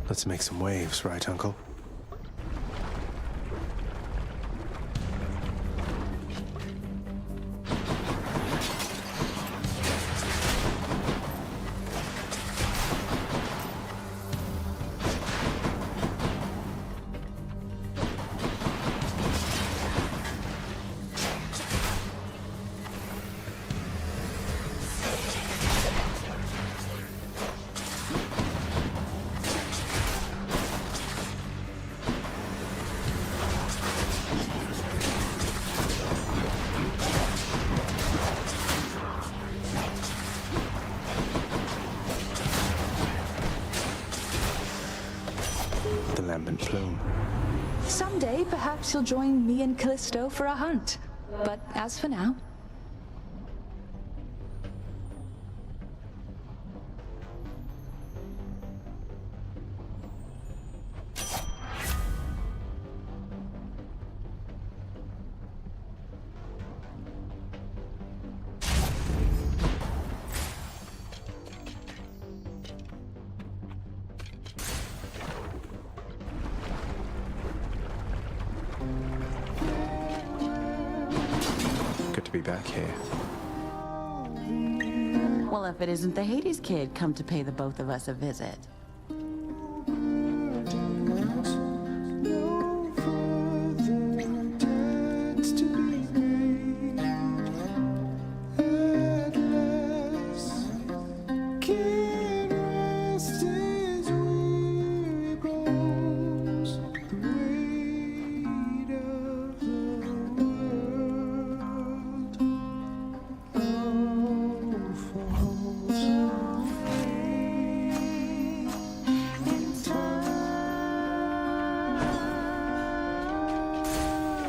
Let's make some waves, right, Uncle? The lambent plume. Someday, perhaps you'll join me and Callisto for a hunt. But as for now... Good to be back here. Well, if it isn't the Hades kid come to pay the both of us a visit.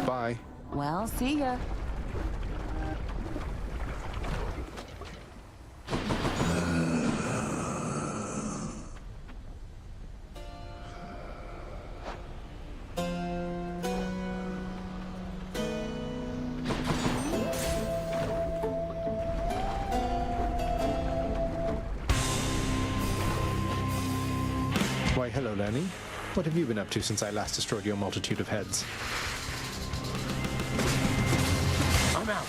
Bye. Well, see ya. Why, hello, Lenny. What have you been up to since I last destroyed your multitude of heads? I'm out.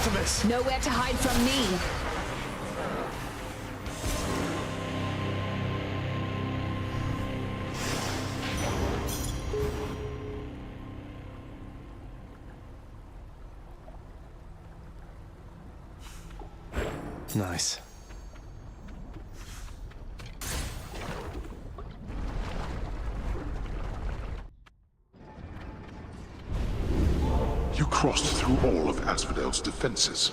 Artemis! Nowhere to hide from me. Nice. You crossed through all of Asphodel's defenses.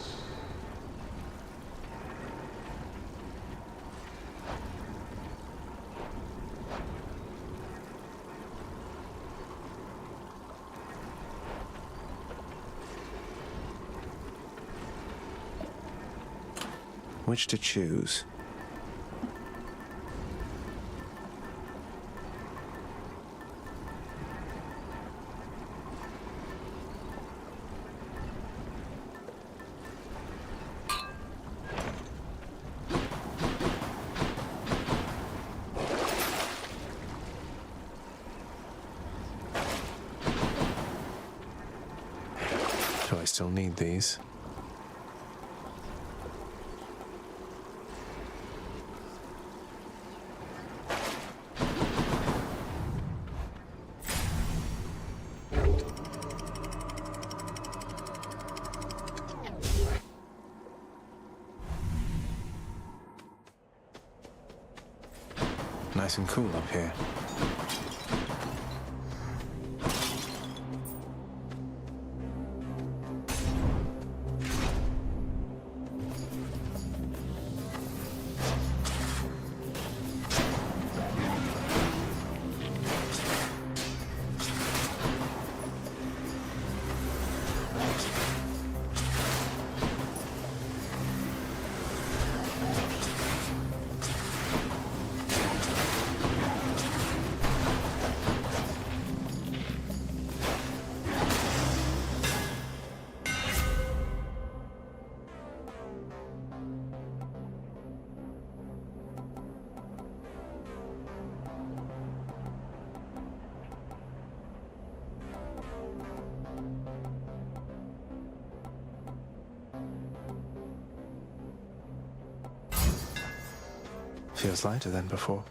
Which to choose? Do I still need these? Nice and cool up here. Feels lighter than before.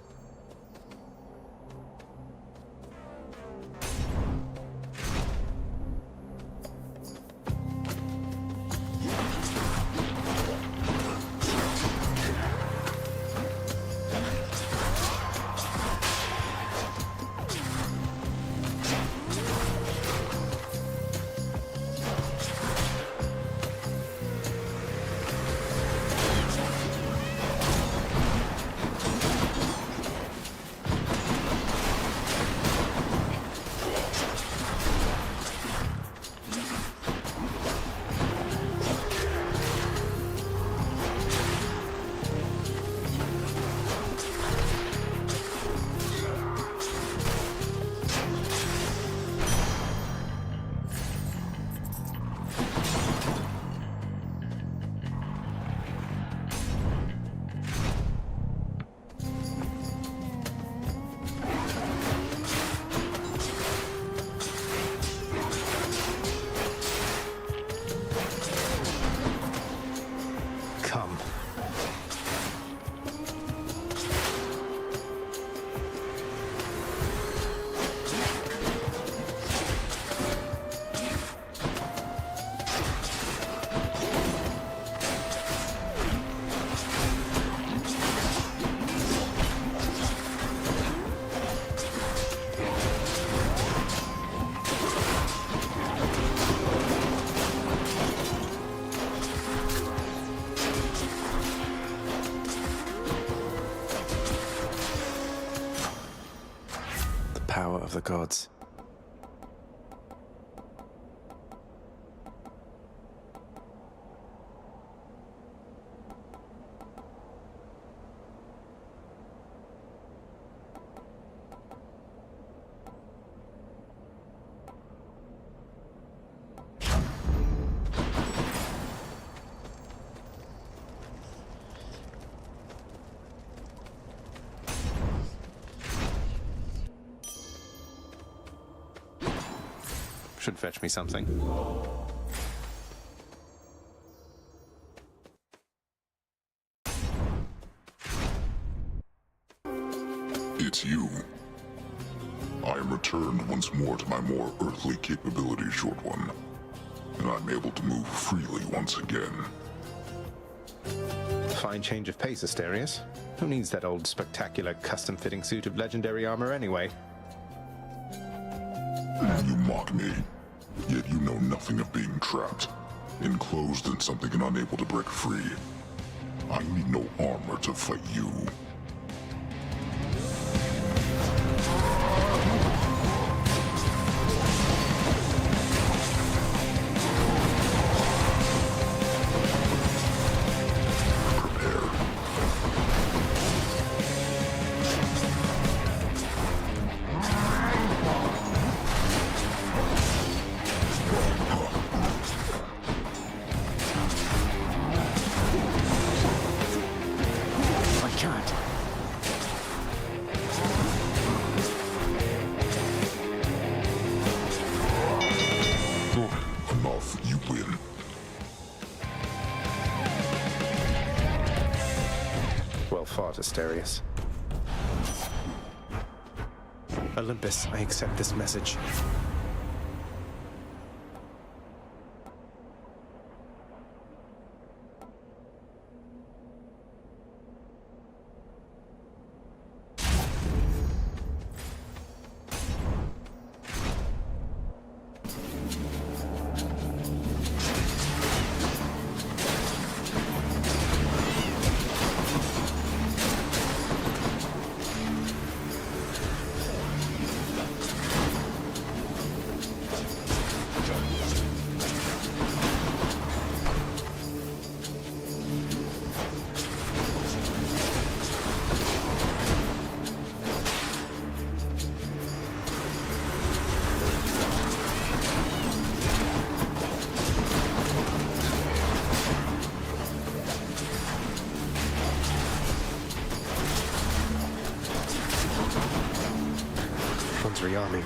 Power of the gods. Should fetch me something. it's you. I am returned once more to my more earthly capabilities, Short One, and I'm able to move freely once again. Fine change of pace, Asterius. Who needs that old spectacular custom-fitting suit of legendary armor anyway? You mock me, yet you know nothing of being trapped, enclosed in something and unable to break free. I need no armor to fight you. Asterius. Olympus, I accept this message. Army.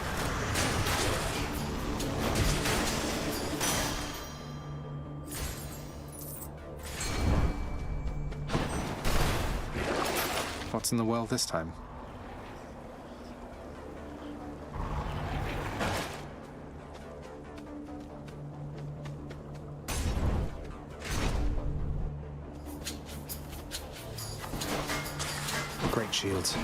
What's in the well this time? Great shields.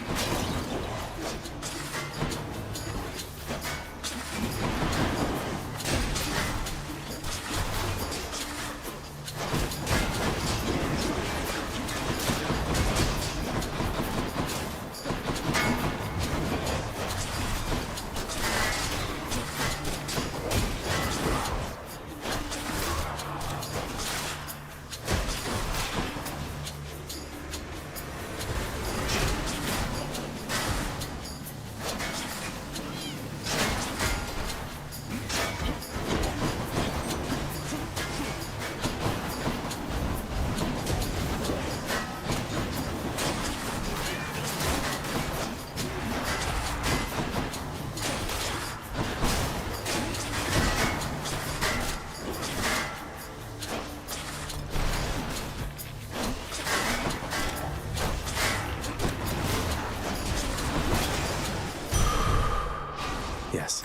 Yes.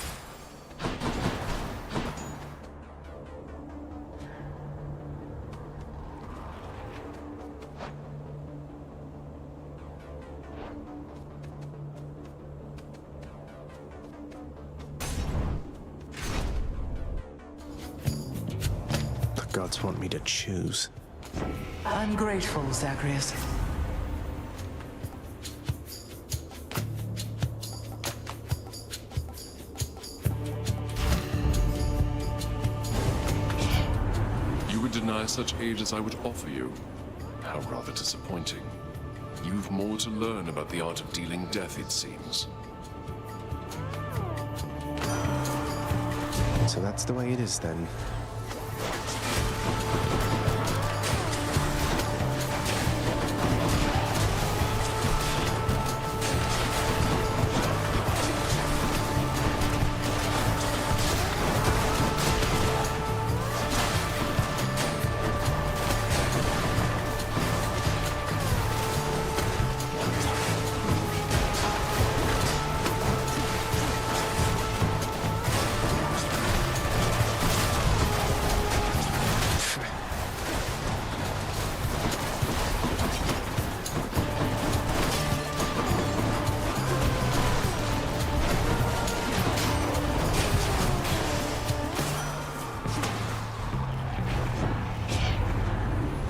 The gods want me to choose. I'm grateful, Zagreus. Deny such aid as I would offer you. How rather disappointing. You've more to learn about the art of dealing death, it seems. So that's the way it is then.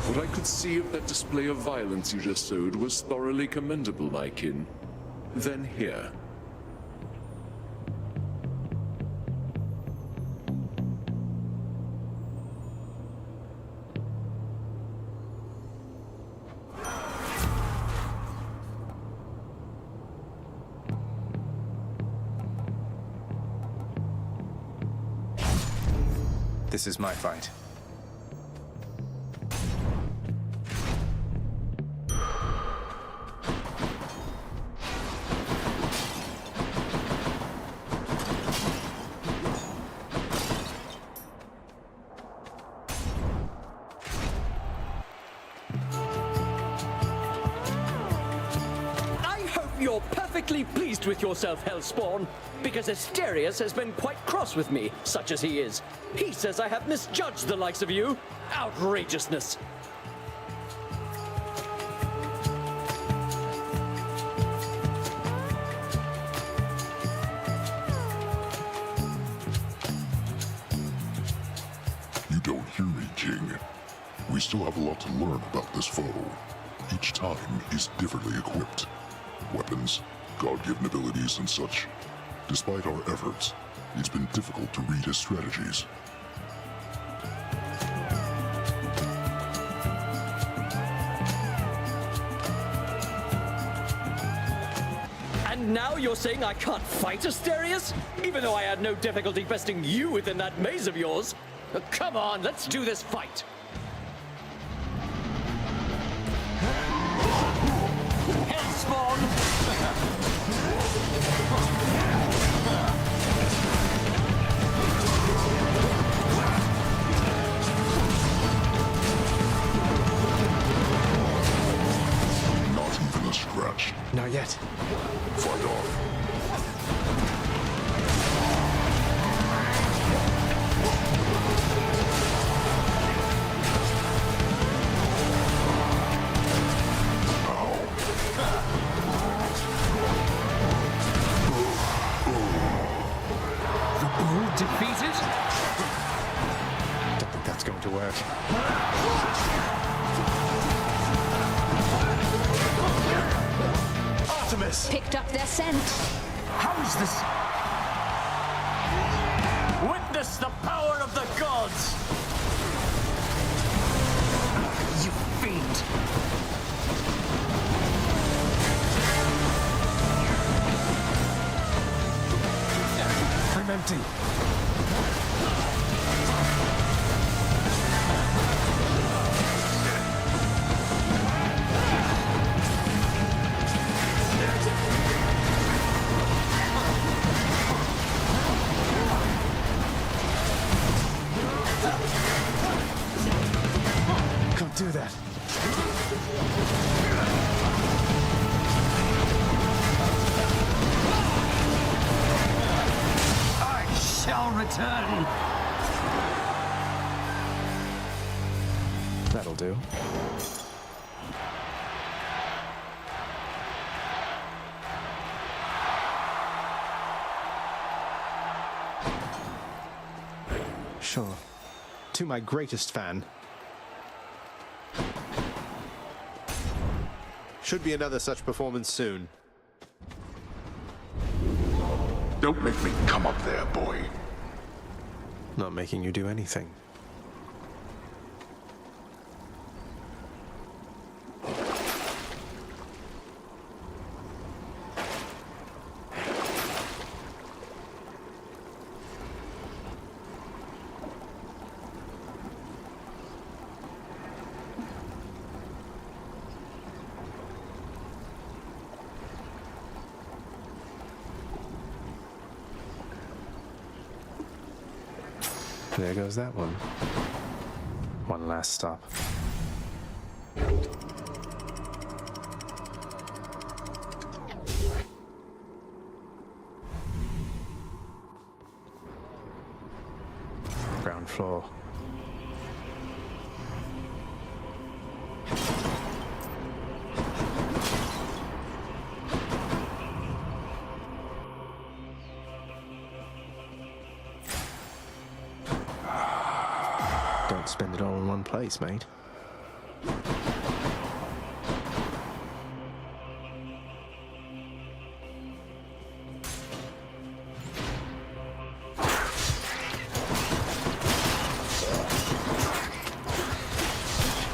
What I could see of that display of violence you just showed was thoroughly commendable, my kin. Then here. This is my fight. You're perfectly pleased with yourself, Hellspawn, because Asterius has been quite cross with me, such as he is. He says I have misjudged the likes of you. Outrageousness. You don't hear me, King. We still have a lot to learn about this foe. Each time, he's differently equipped. Weapons, God-given abilities, and such. Despite our efforts, it's been difficult to read his strategies. And now you're saying I can't fight Asterius? Even though I had no difficulty besting you within that maze of yours? Come on, let's do this fight! Hellspawn! Not even a scratch. Not yet. Fight on. Defeated? Don't think that's going to work. Artemis! Picked up their scent. How is this? Witness the power of the gods! You fiend! I'm empty. Can't do that. Shall return. That'll do. Sure. To my greatest fan. Should be another such performance soon. Don't make me come up there, boy. Not making you do anything. There goes that one. One last stop. Ground floor. Don't spend it all in one place, mate.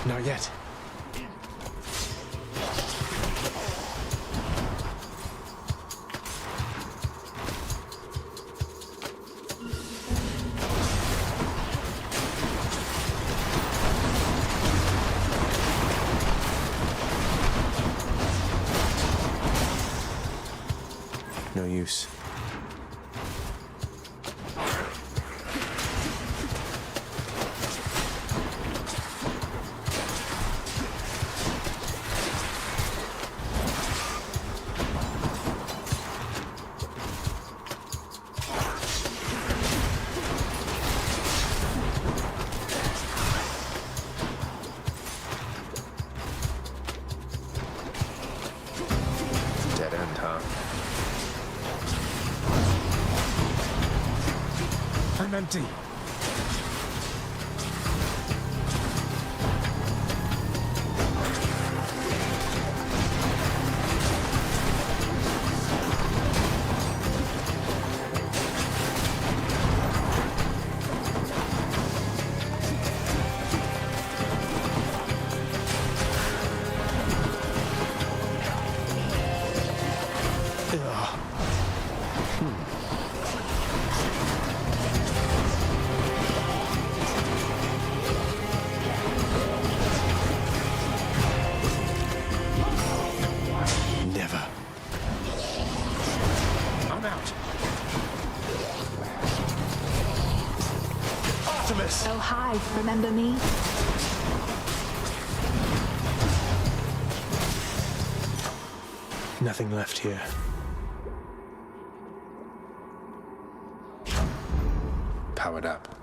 Not yet. No use. Dead end, huh? I'm empty. Never. I'm out. Artemis! Oh, hi. Remember me? Nothing left here. Powered up.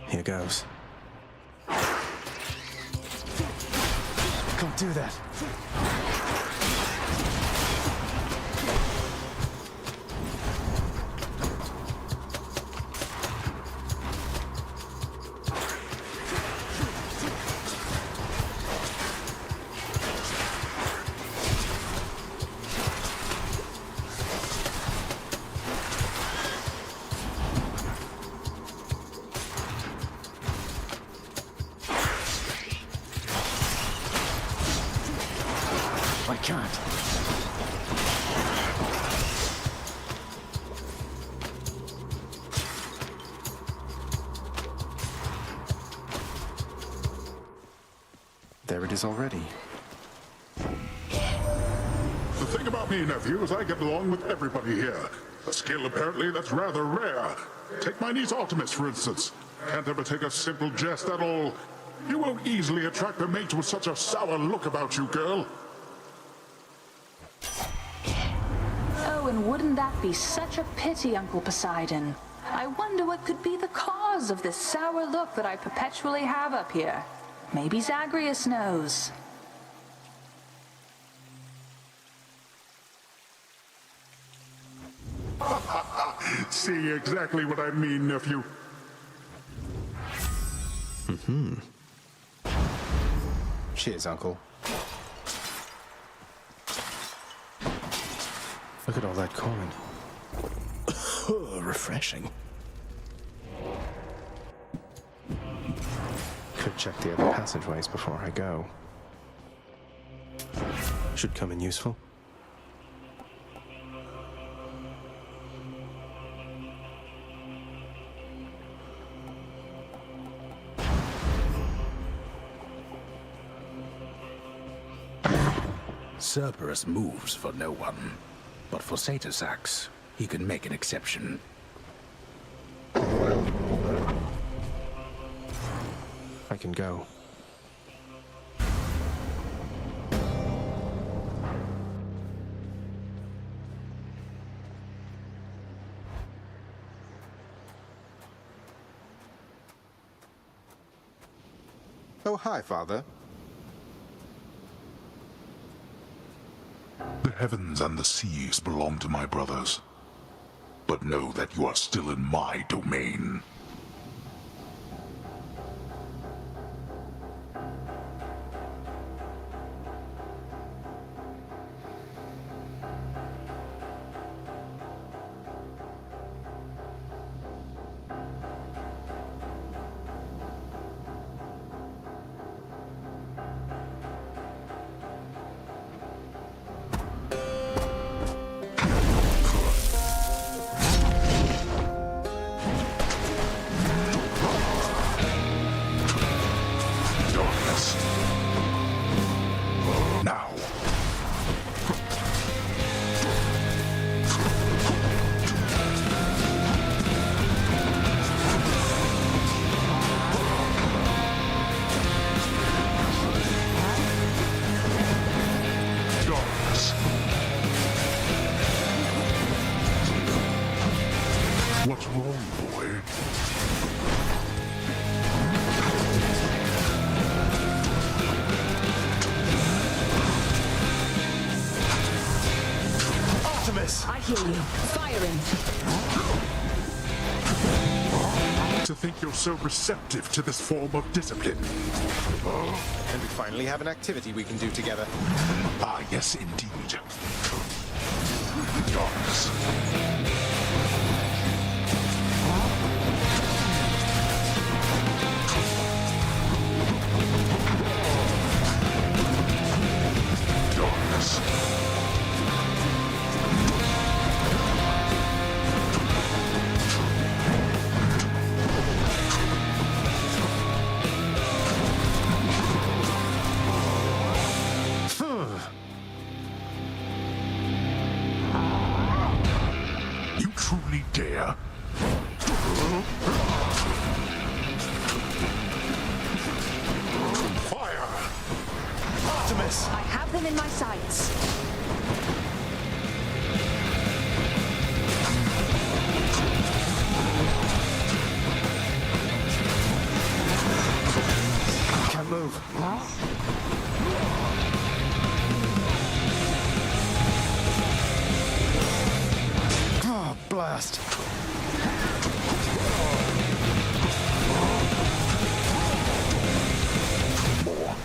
Here goes. Don't do that. I can't. There it is already. The thing about me, nephew, is I get along with everybody here. A skill, apparently, that's rather rare. Take my niece Artemis, for instance. Can't ever take a simple jest at all. You won't easily attract a mate with such a sour look about you, girl. Oh, and wouldn't that be such a pity, Uncle Poseidon? I wonder what could be the cause of this sour look that I perpetually have up here. Maybe Zagreus knows. See exactly what I mean, nephew. Mm-hmm. Cheers, Uncle. Look at all that coin. Refreshing. Could check the other passageways before I go. Should come in useful. Cerberus moves for no one, but for Satysax, he can make an exception. I can go. Oh, hi, Father. The heavens and the seas belong to my brothers. But know that you are still in my domain. What's wrong, boy? Artemis! I hear you. Firing. To think you're so receptive to this form of discipline. And we finally have an activity we can do together. Ah, yes, indeed. Darkness. You truly dare? Fire! Artemis! I have them in my sights. Can't move. Oh, blast. More.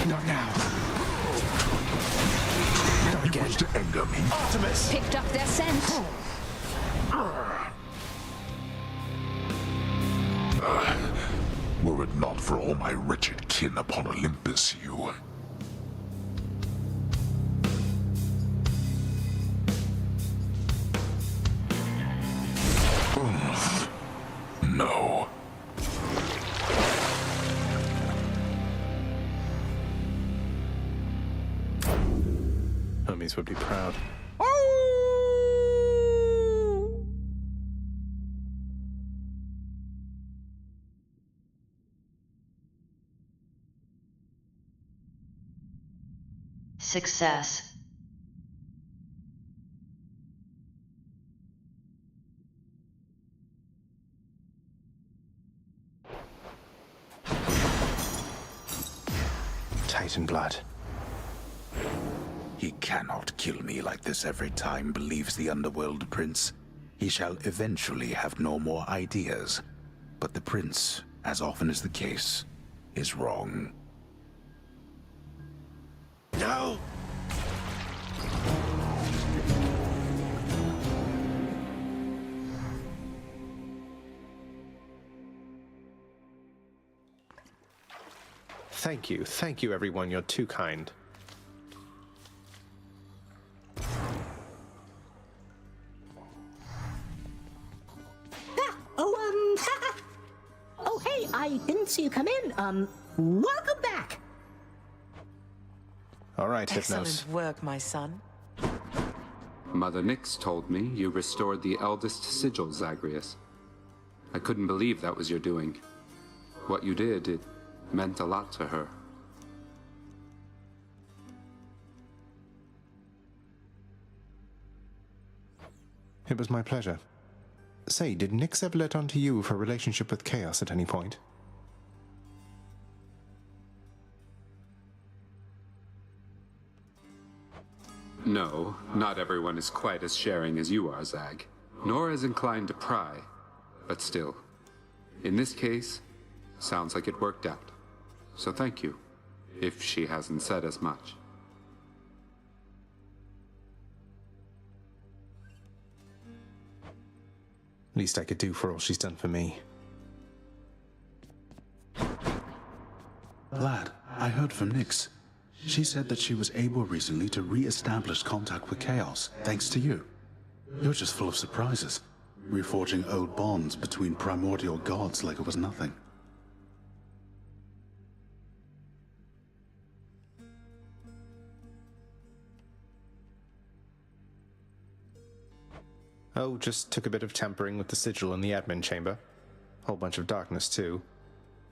Not now. Not You again. wish to anger me? Artemis! Picked up their scent. Were it not for all my wretched kin upon Olympus, you... No. Hermes would be proud. Success. Titan blood. He cannot kill me like this every time, believes the Underworld Prince. He shall eventually have no more ideas. But the Prince, as often is the case, is wrong. No! Thank you everyone, you're too kind. Oh, hey, I didn't see you come in. Welcome back. All right, Excellent Hypnos. work, my son. Mother Nyx told me you restored the eldest sigil, Zagreus. I couldn't believe that was your doing. What you did, it meant a lot to her. It was my pleasure. Say, did Nyx ever let on to you of her relationship with Chaos at any point? No, not everyone is quite as sharing as you are, Zag, nor as inclined to pry. But still, in this case, sounds like it worked out. So thank you, if she hasn't said as much. Least I could do for all she's done for me. Lad, I heard from Nyx. She said that she was able recently to re-establish contact with Chaos, thanks to you. You're just full of surprises, reforging old bonds between primordial gods like it was nothing. Oh, just took a bit of tampering with the sigil in the admin chamber. Whole bunch of darkness, too.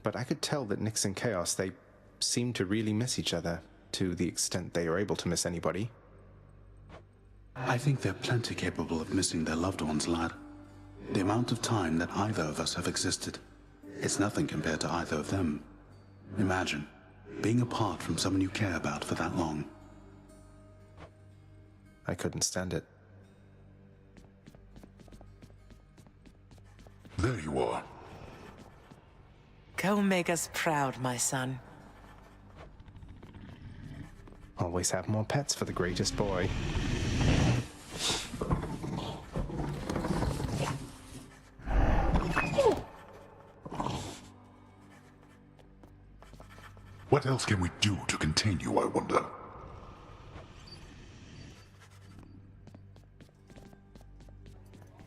But I could tell that Nyx and Chaos, they seemed to really miss each other, to the extent they are able to miss anybody. I think they're plenty capable of missing their loved ones, lad. The amount of time that either of us have existed, it's nothing compared to either of them. Imagine being apart from someone you care about for that long. I couldn't stand it. There you are. Go make us proud, my son. Always have more pets for the greatest boy. What else can we do to contain you, I wonder?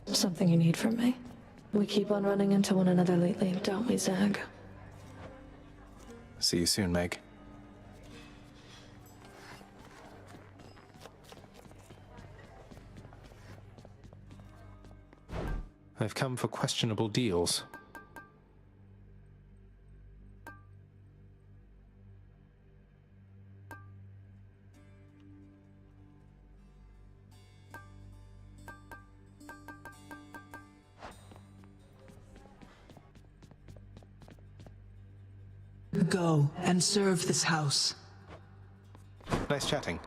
Something you need from me? We keep on running into one another lately, don't we, Zag? See you soon, Meg. I've come for questionable deals. Go and serve this house. Nice chatting.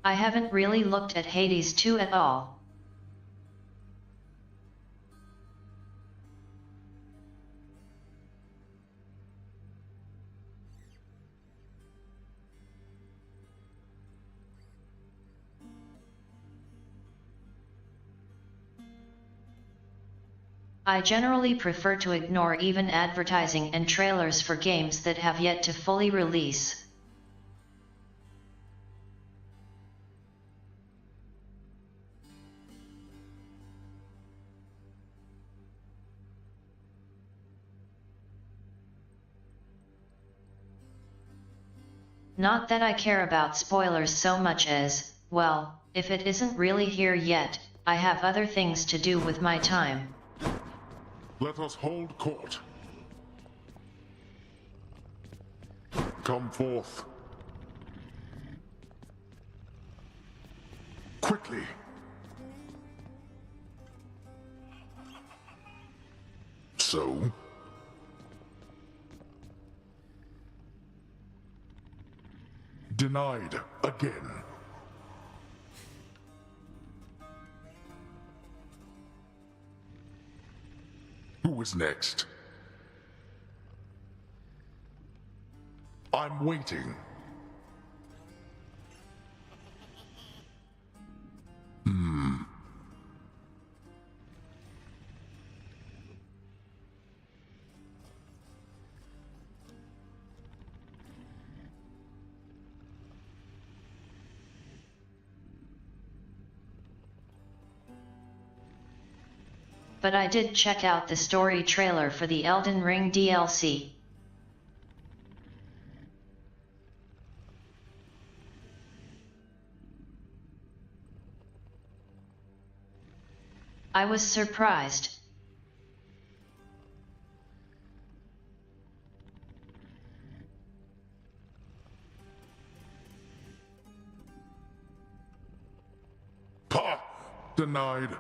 I haven't really looked at Hades 2 at all. I generally prefer to ignore even advertising and trailers for games that have yet to fully release. Not that I care about spoilers so much as, well, if it isn't really here yet, I have other things to do with my time. Let us hold court. Come forth. Quickly. So? Denied again. Who is next? I'm waiting. but I did check out the story trailer for the Elden Ring DLC. I was surprised. Pah! Denied.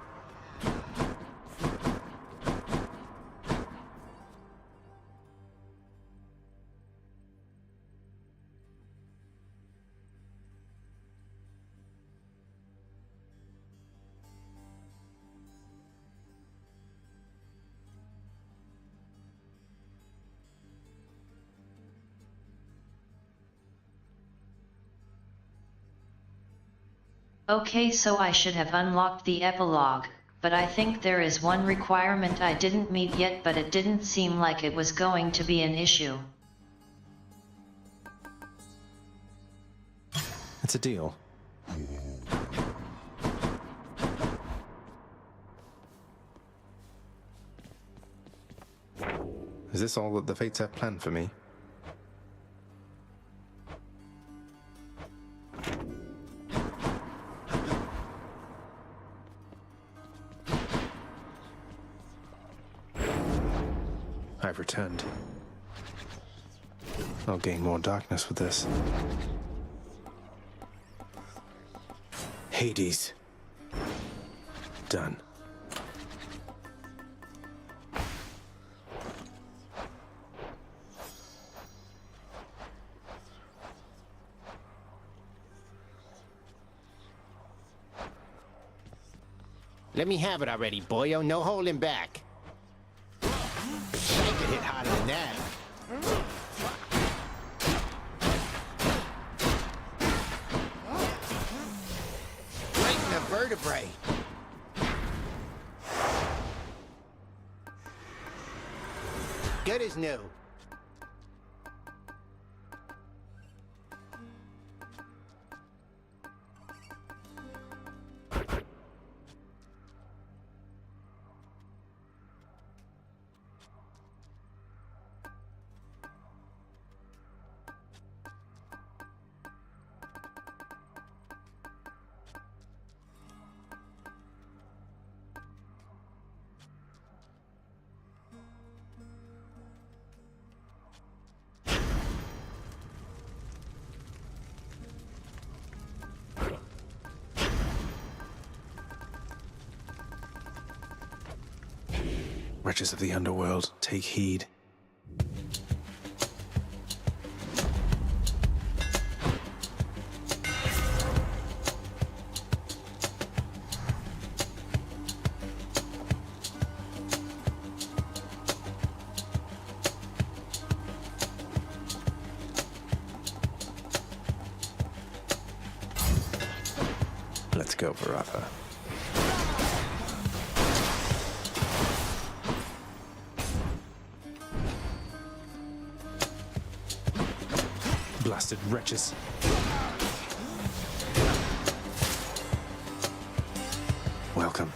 Okay, so I should have unlocked the epilogue, but I think there is one requirement I didn't meet yet, but it didn't seem like it was going to be an issue. It's a deal. Is this all that the Fates have planned for me? I've returned. I'll gain more darkness with this. Hades. Done. Let me have it already, boyo. No holding back. I could hit harder than that. Right in the vertebrae. Good as new. Wretches of the underworld, take heed. Let's go, Varatha. Blasted wretches. Welcome.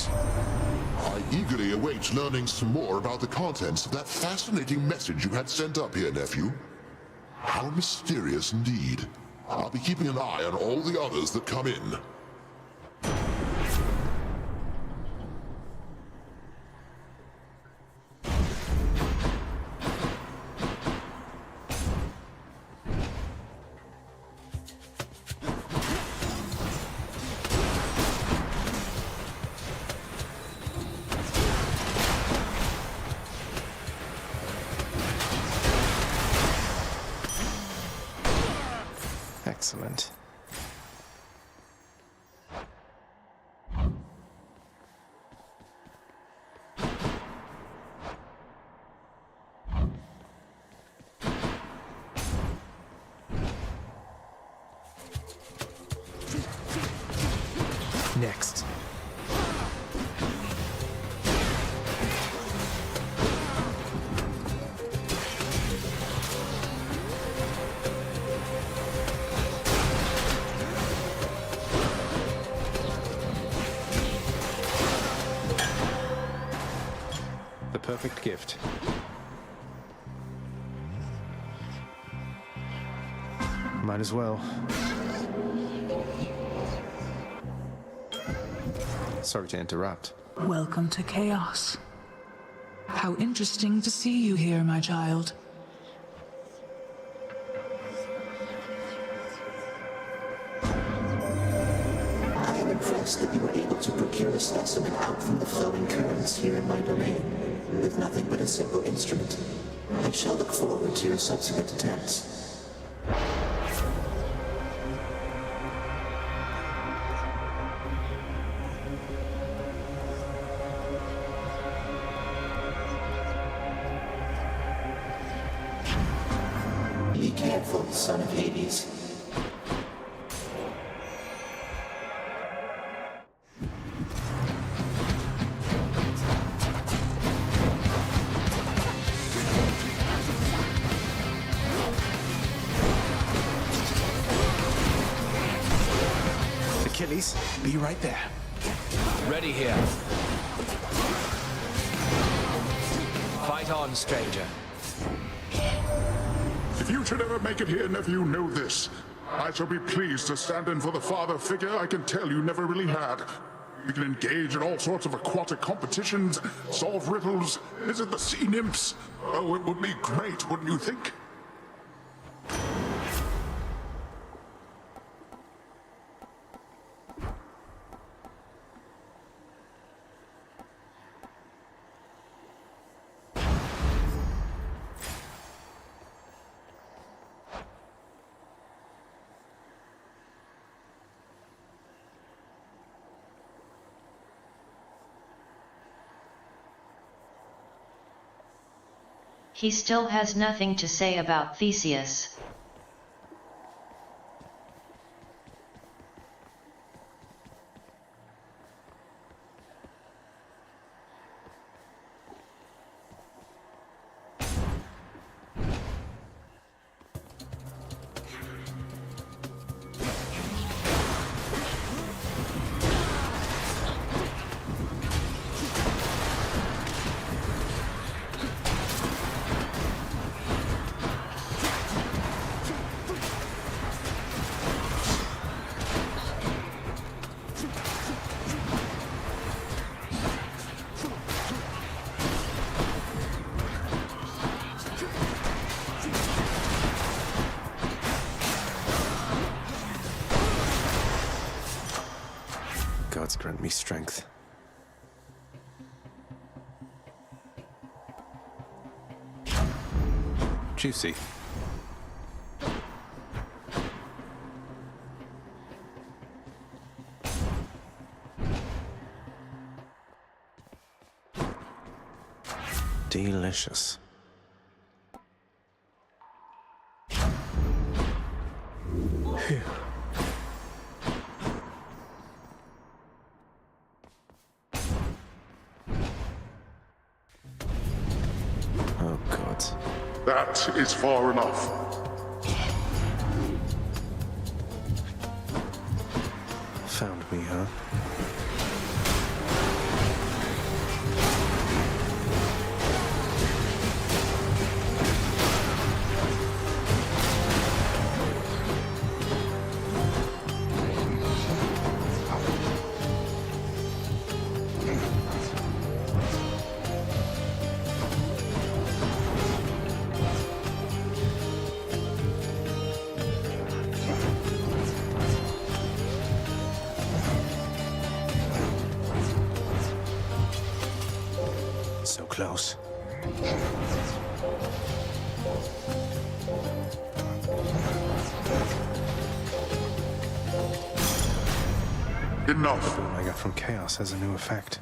Yes. I eagerly await learning some more about the contents of that fascinating message you had sent up here, nephew. How mysterious indeed. I'll be keeping an eye on all the others that come in. Excellent. Next. The perfect gift. Might as well. Sorry to interrupt. Welcome to Chaos. How interesting to see you here, my child. I am impressed that you were able to procure a specimen out from the flowing currents here in my domain, with nothing but a simple instrument. I shall look forward to your subsequent attempts. Be careful, son of Hades. Achilles, be right there. Ready here. Fight on, stranger. If you should ever make it here, nephew, know this. I shall be pleased to stand in for the father figure I can tell you never really had. You can engage in all sorts of aquatic competitions, solve riddles, visit the sea nymphs. Oh, it would be great, wouldn't you think? He still has nothing to say about Theseus. Gods grant me strength. Juicy. Delicious. Phew. Oh, God. That is far enough. Found me, huh? So close. Enough. The boon I got from Chaos has a new effect.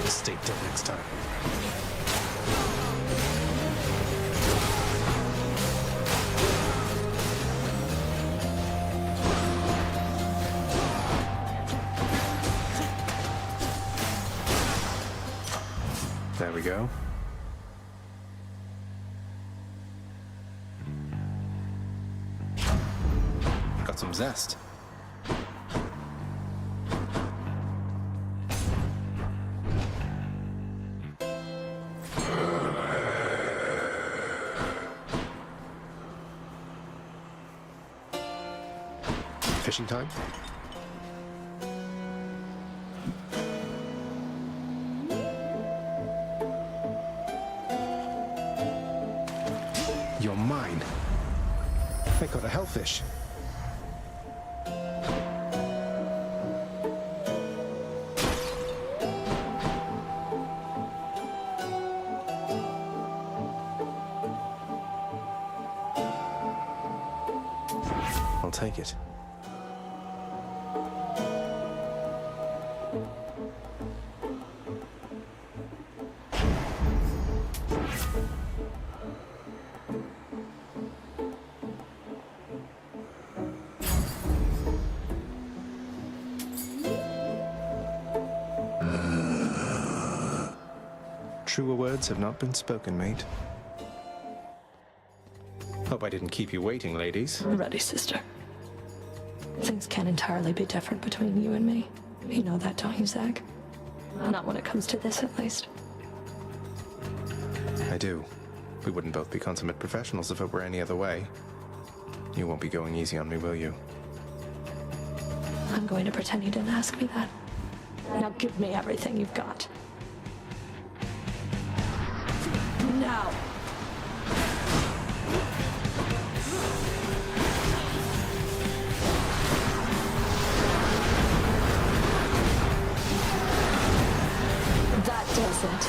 Stay till next time. There we go. Got some zest. Fishing time? You're mine. I got a hellfish. I'll take it. Truer words have not been spoken, mate. Hope I didn't keep you waiting, ladies. Ready, sister. Things can't entirely be different between you and me. You know that, don't you, Zach? Not when it comes to this, at least. I do. We wouldn't both be consummate professionals if it were any other way. You won't be going easy on me, will you? I'm going to pretend you didn't ask me that. Now give me everything you've got. Now! That does it.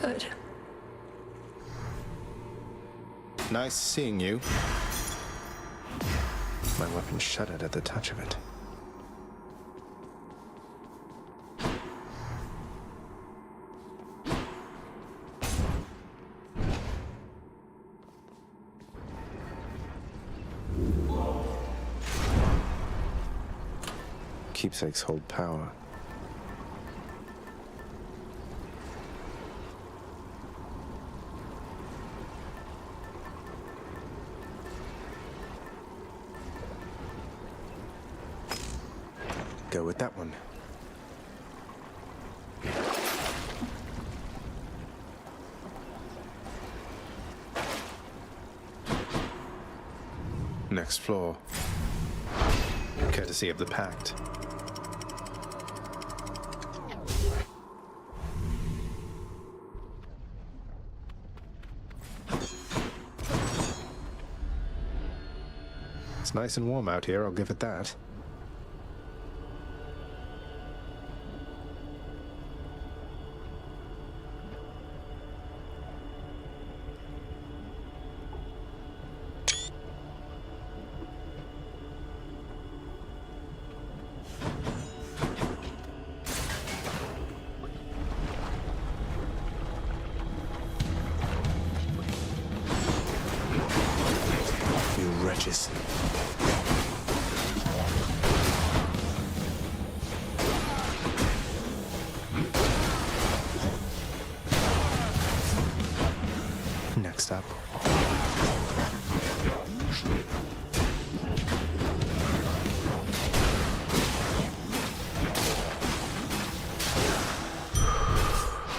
Good. Nice seeing you. My weapon shuddered at the touch of it. Keepsakes hold power. Go with that one. Next floor. Courtesy of the Pact. It's nice and warm out here, I'll give it that. is. Next up.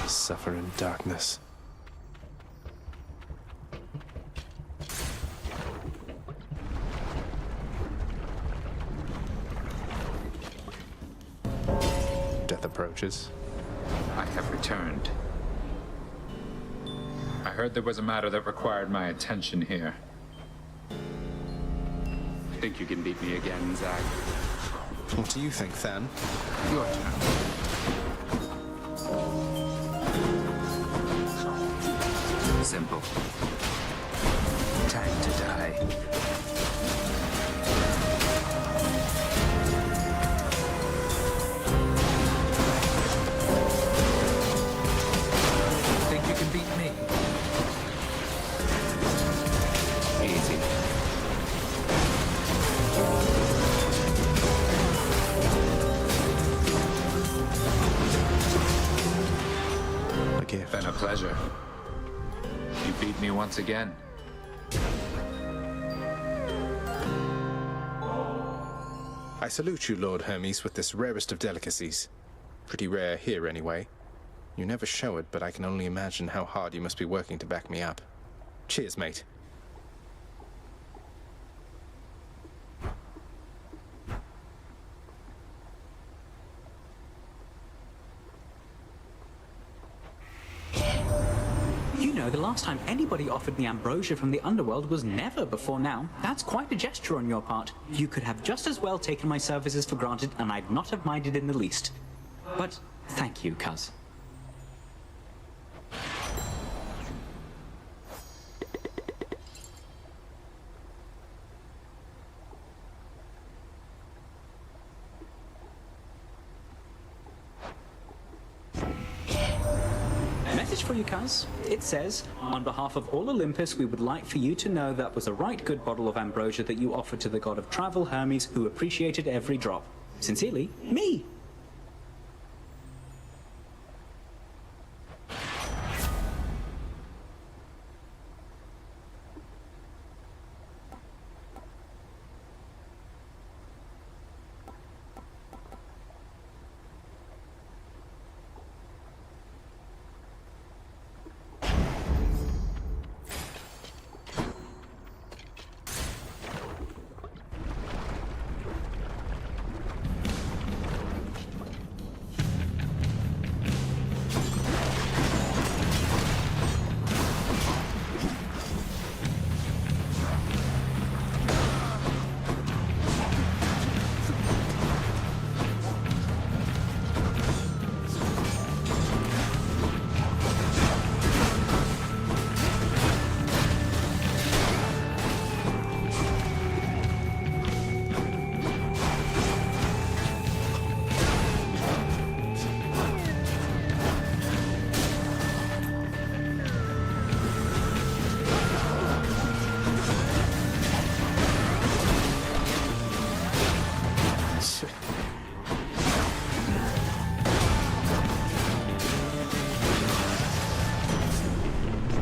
Suffer in darkness. Death approaches. I have returned. I heard there was a matter that required my attention here. Think you can beat me again, Zag? What do you think, Than? Your turn. Simple. Time to die. Think you can beat me? Easy. A gift. Been a pleasure. You beat me once again. I salute you, Lord Hermes, with this rarest of delicacies. Pretty rare here, anyway. You never show it, but I can only imagine how hard you must be working to back me up. Cheers, mate. You know, the last time anybody offered me ambrosia from the underworld was never before now. That's quite a gesture on your part. You could have just as well taken my services for granted, and I'd not have minded in the least. But thank you, cuz. Message for you, cuz. It says, on behalf of all Olympus, we would like for you to know that was a right good bottle of ambrosia that you offered to the god of travel, Hermes, who appreciated every drop. Sincerely, me.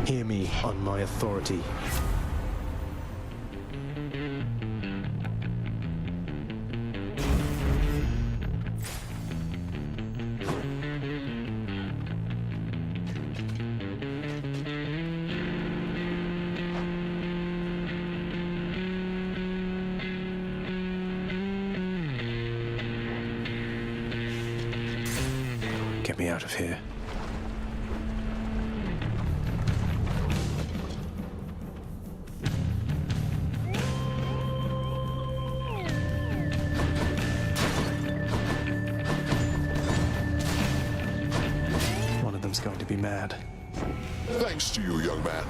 Hear me on my authority. Get me out of here. One of them's going to be mad. Thanks to you, young man.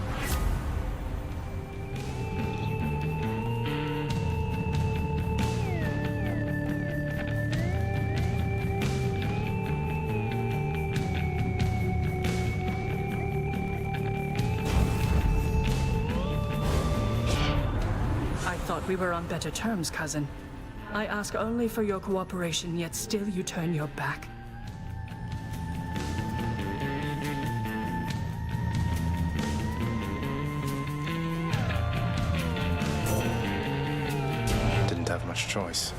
I thought we were on better terms, cousin. I ask only for your cooperation, yet still you turn your back. Didn't have much choice.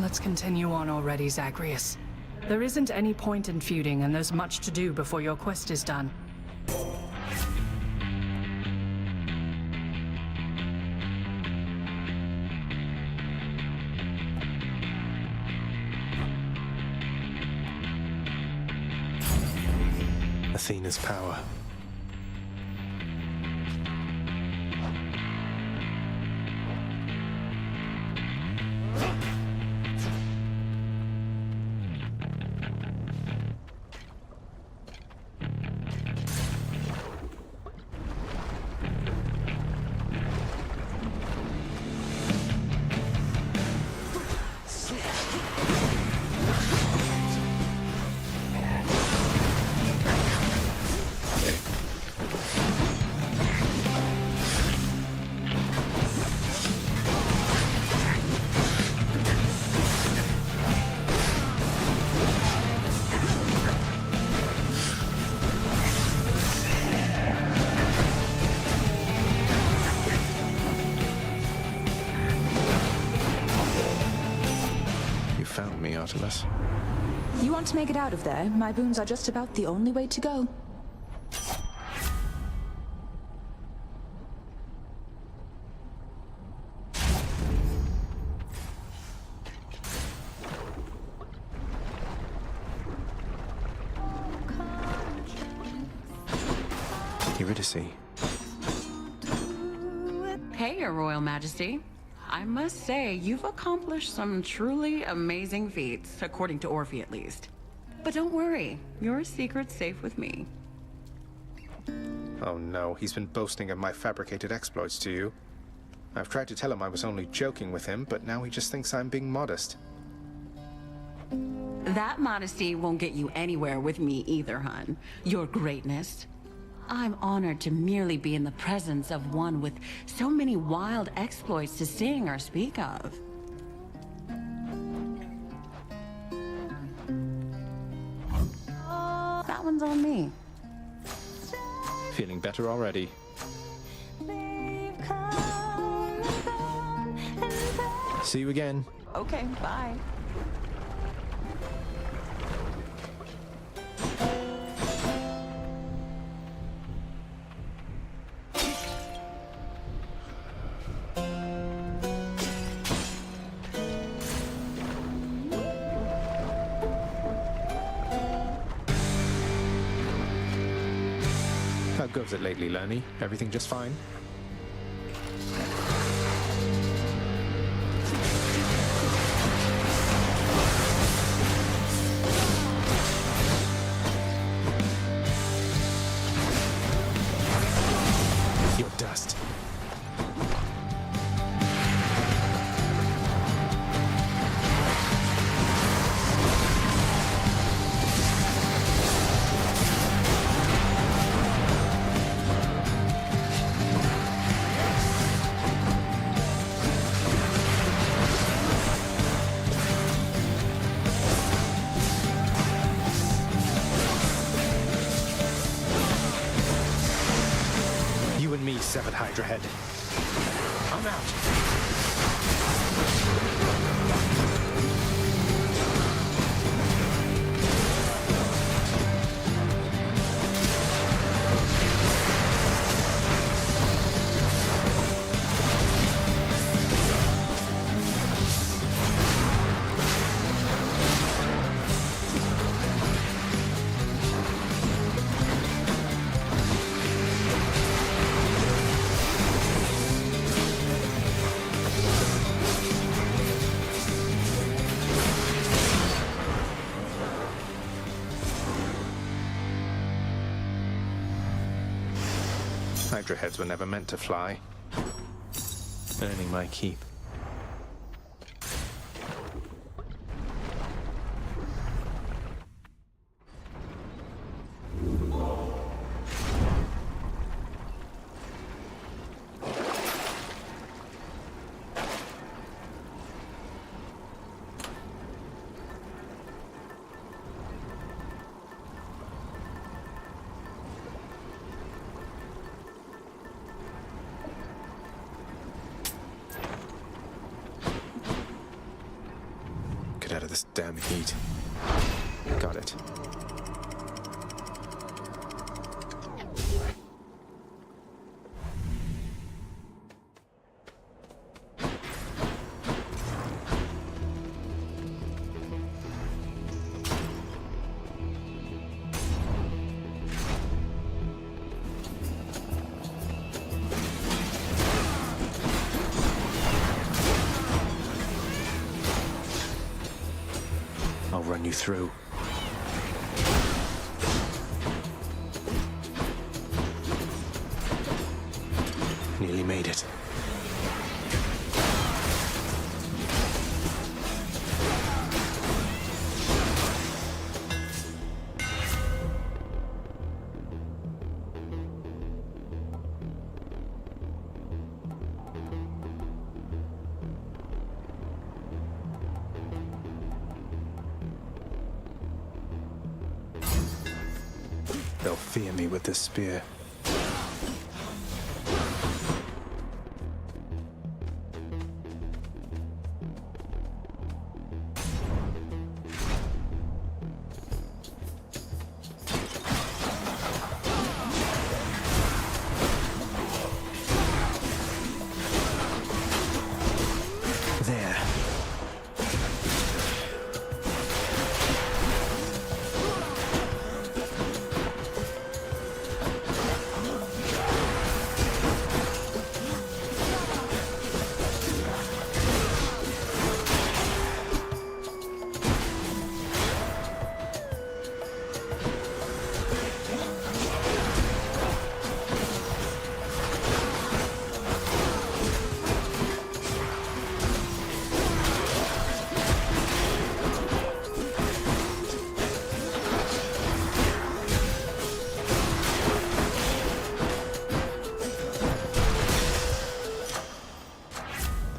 Let's continue on already, Zagreus. There isn't any point in feuding, and there's much to do before your quest is done. Athena's power. Found me, Artemis. You want to make it out of there? My boons are just about the only way to go. Eurydice. Hey, Your Royal Majesty. I must say, you've accomplished some truly amazing feats, according to Orphe at least. But don't worry, your secret's safe with me. Oh no, he's been boasting of my fabricated exploits to you. I've tried to tell him I was only joking with him, but now he just thinks I'm being modest. That modesty won't get you anywhere with me either, hun. Your greatness. I'm honored to merely be in the presence of one with so many wild exploits to sing or speak of. That one's on me. Feeling better already. See you again. Okay, bye. How goes it lately, Lernie? Everything just fine? You're dust. You and me, Severed Hydra Head. I'm out. Hydra heads were never meant to fly. Earning my keep. Get out of this damn heat. Got it. I'll run you through. Nearly made it. They'll fear me with this spear. There.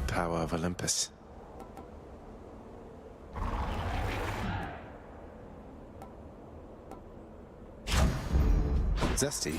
Power of Olympus. Zesty.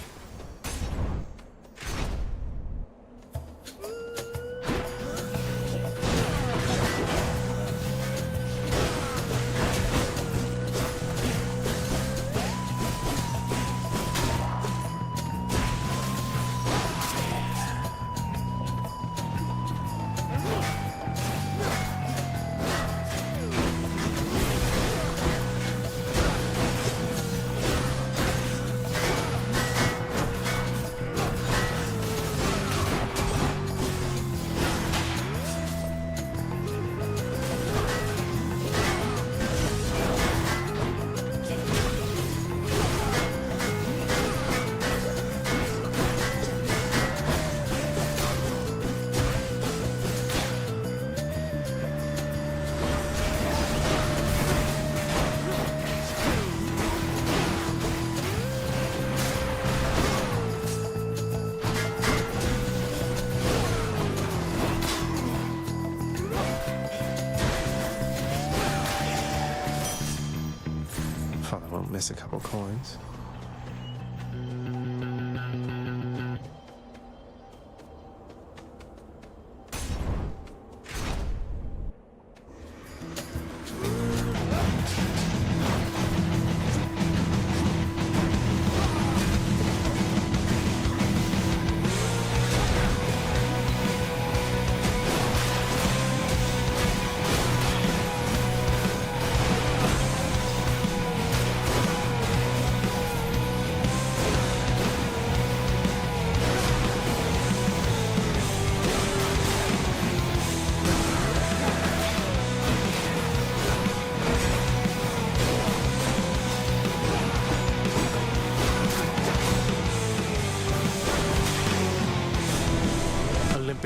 Father won't miss a couple coins.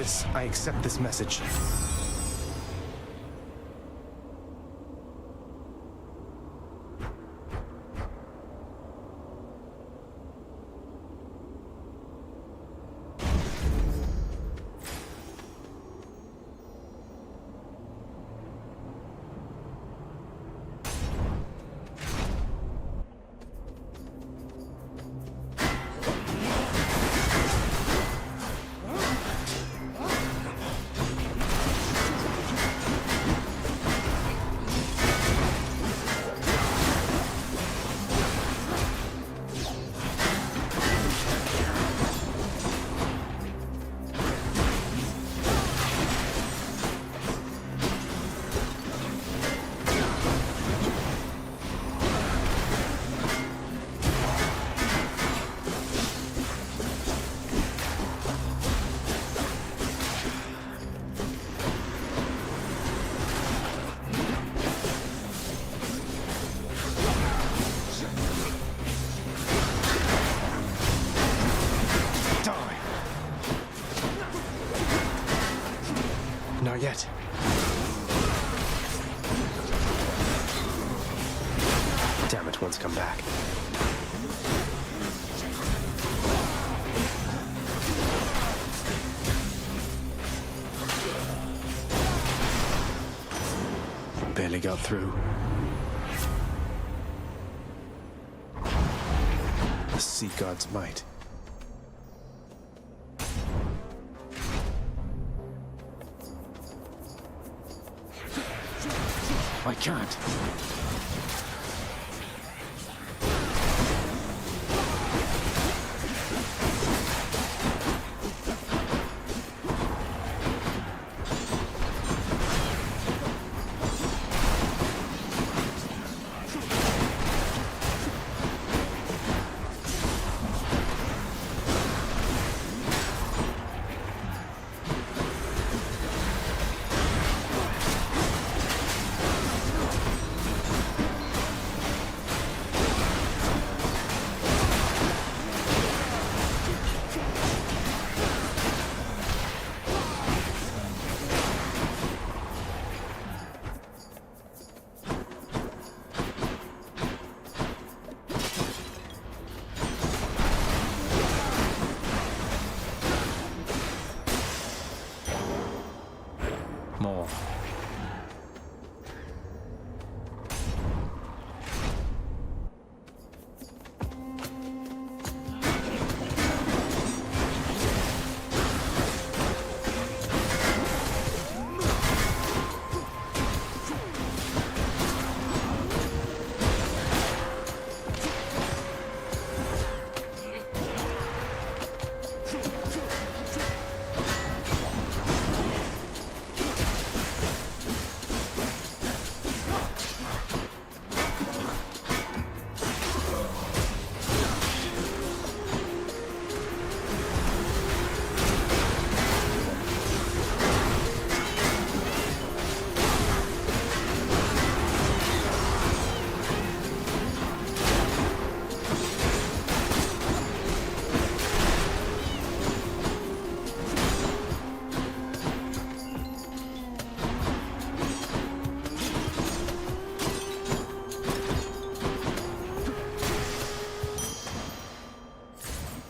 this. I accept this message. Not yet. Damn it, one's come back. Barely got through. The sea god's might. I can't. More.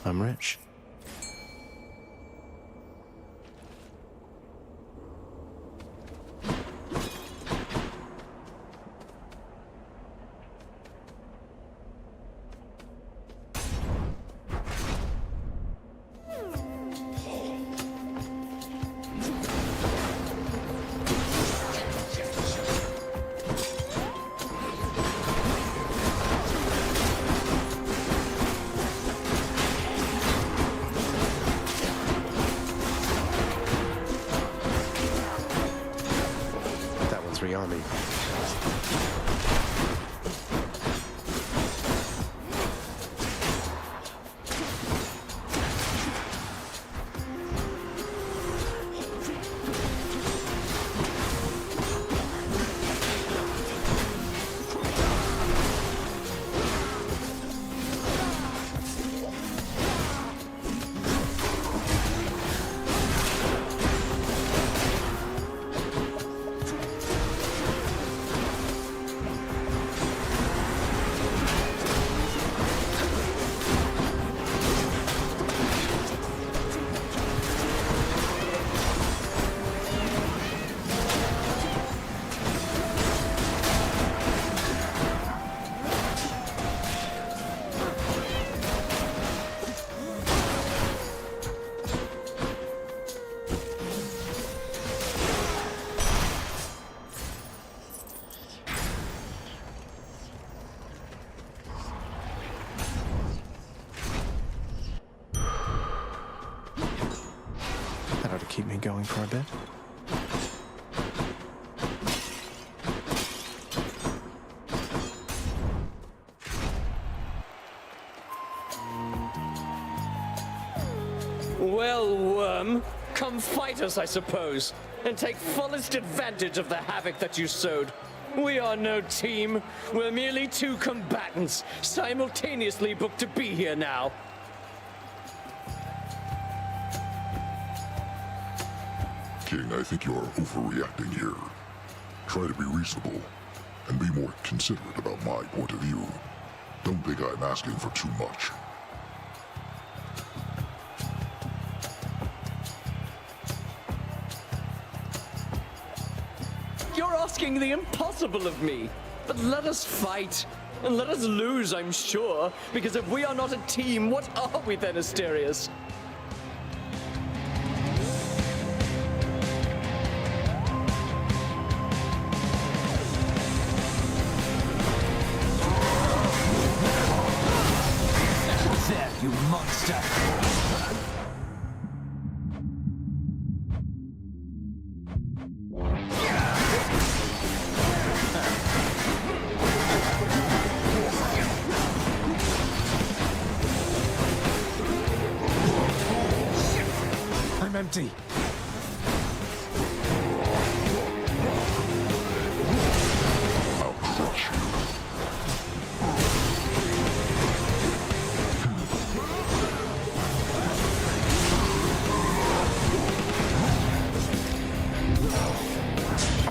I'm rich. Army. going for a bit? Well, worm, come fight us, I suppose, and take fullest advantage of the havoc that you sowed. We are no team. We're merely two combatants, simultaneously booked to be here now. King, I think you're overreacting here. Try to be reasonable, and be more considerate about my point of view. Don't think I'm asking for too much. You're asking the impossible of me. But let us fight. And let us lose, I'm sure. Because if we are not a team, what are we then, Asterius? There, you monster! I'm empty. I'll crush you.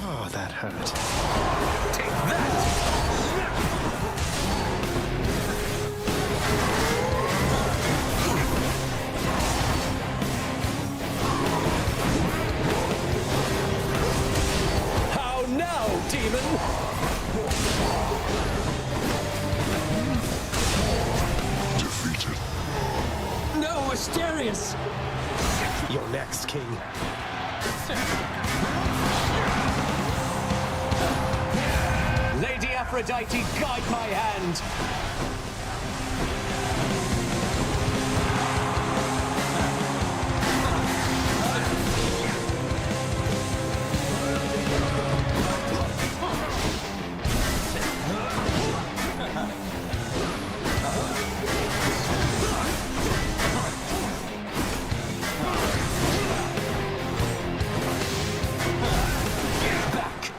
Oh, that hurt. Take that! How now, demon? Defeated. No, Asterius! You're next, King. Lady Aphrodite, guide my hand! Back!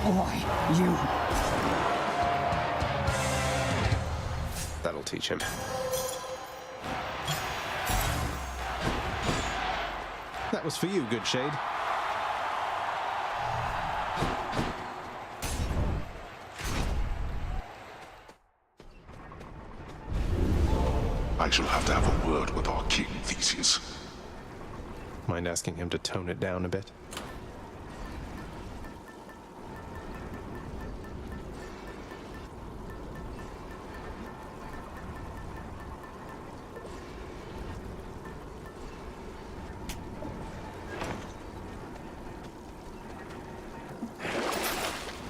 Why, you... That'll teach him. That was for you, good shade. I shall have to have a word with our king, Theseus. Mind asking him to tone it down a bit?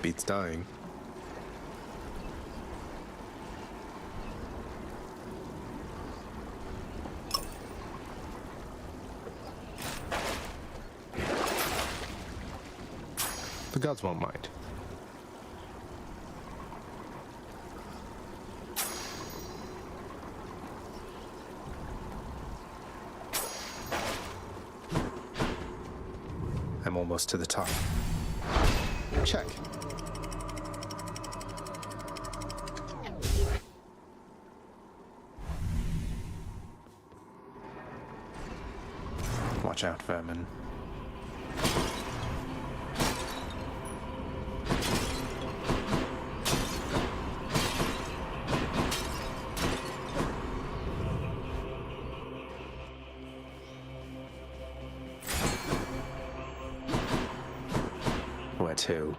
Beats dying. The gods won't mind. I'm almost to the top. Check. Watch out, vermin. Where to?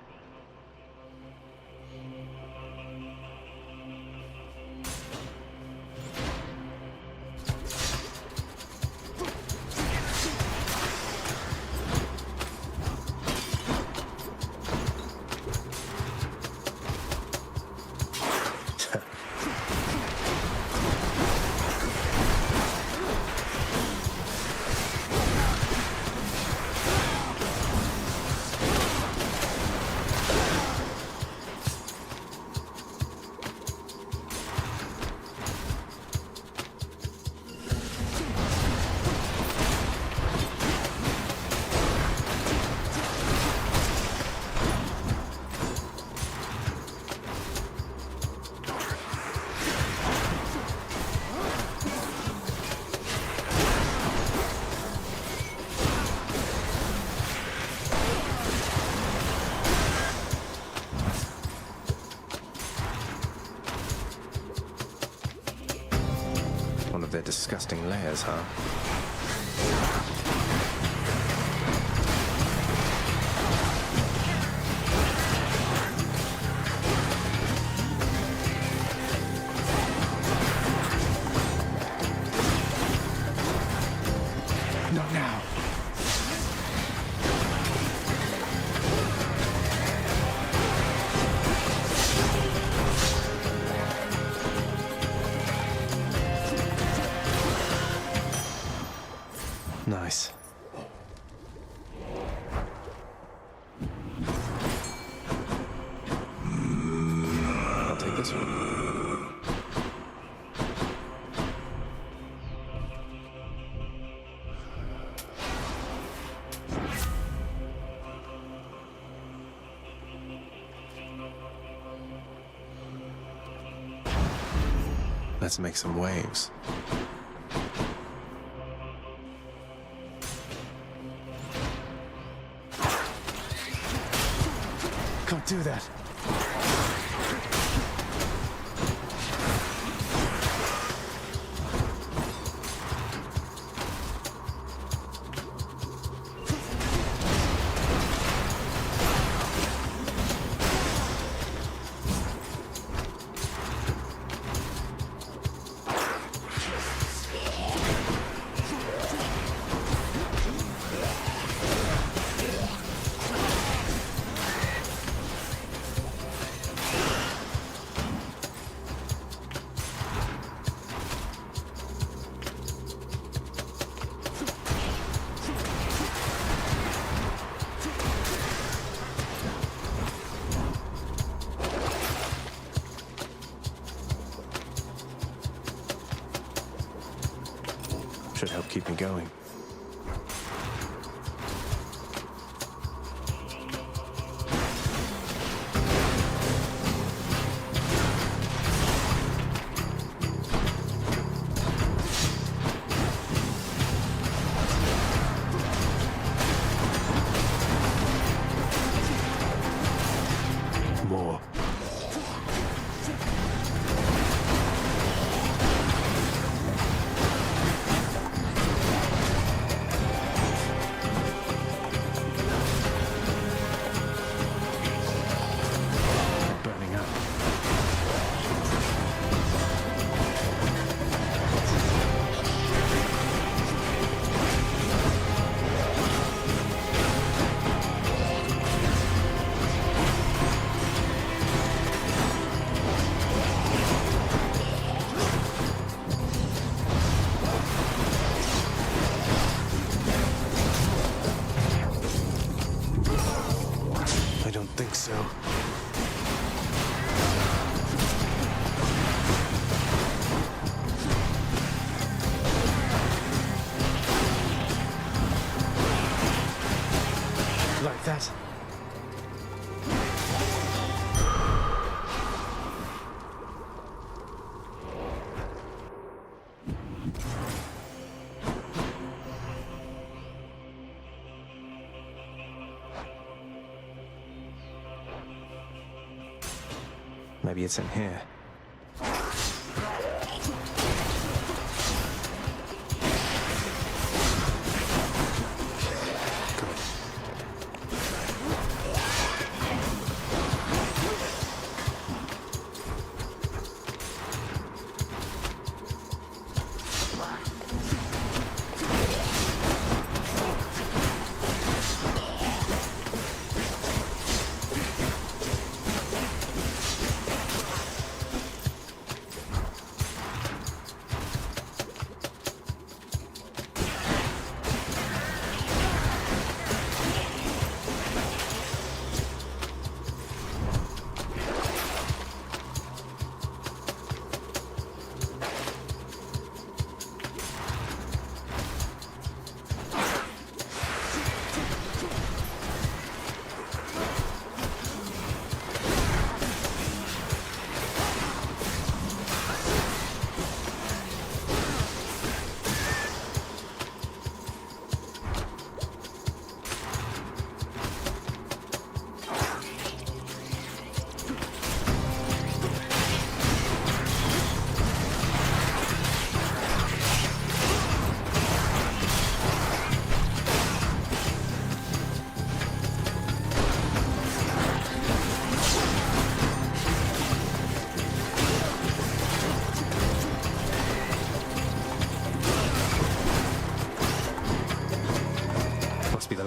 their disgusting layers, huh? Not now. Nice. I'll take this one. Let's make some waves. Can't do that. Should help keep me going. More. I don't think so. Like that. Maybe it's in here.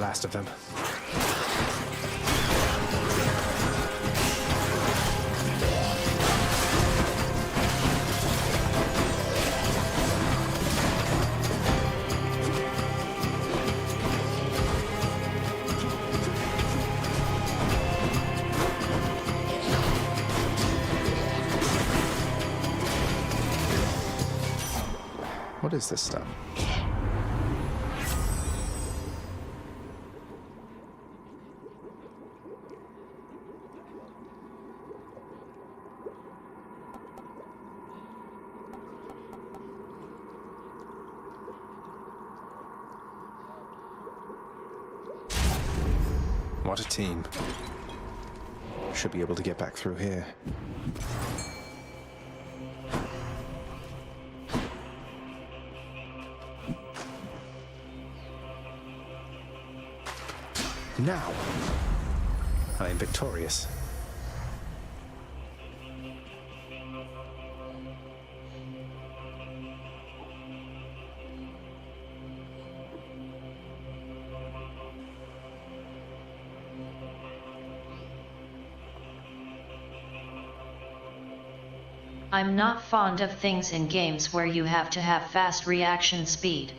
last of them. What is this stuff? What a team. Should be able to get back through here. Now, I am victorious. I'm not fond of things in games where you have to have fast reaction speed.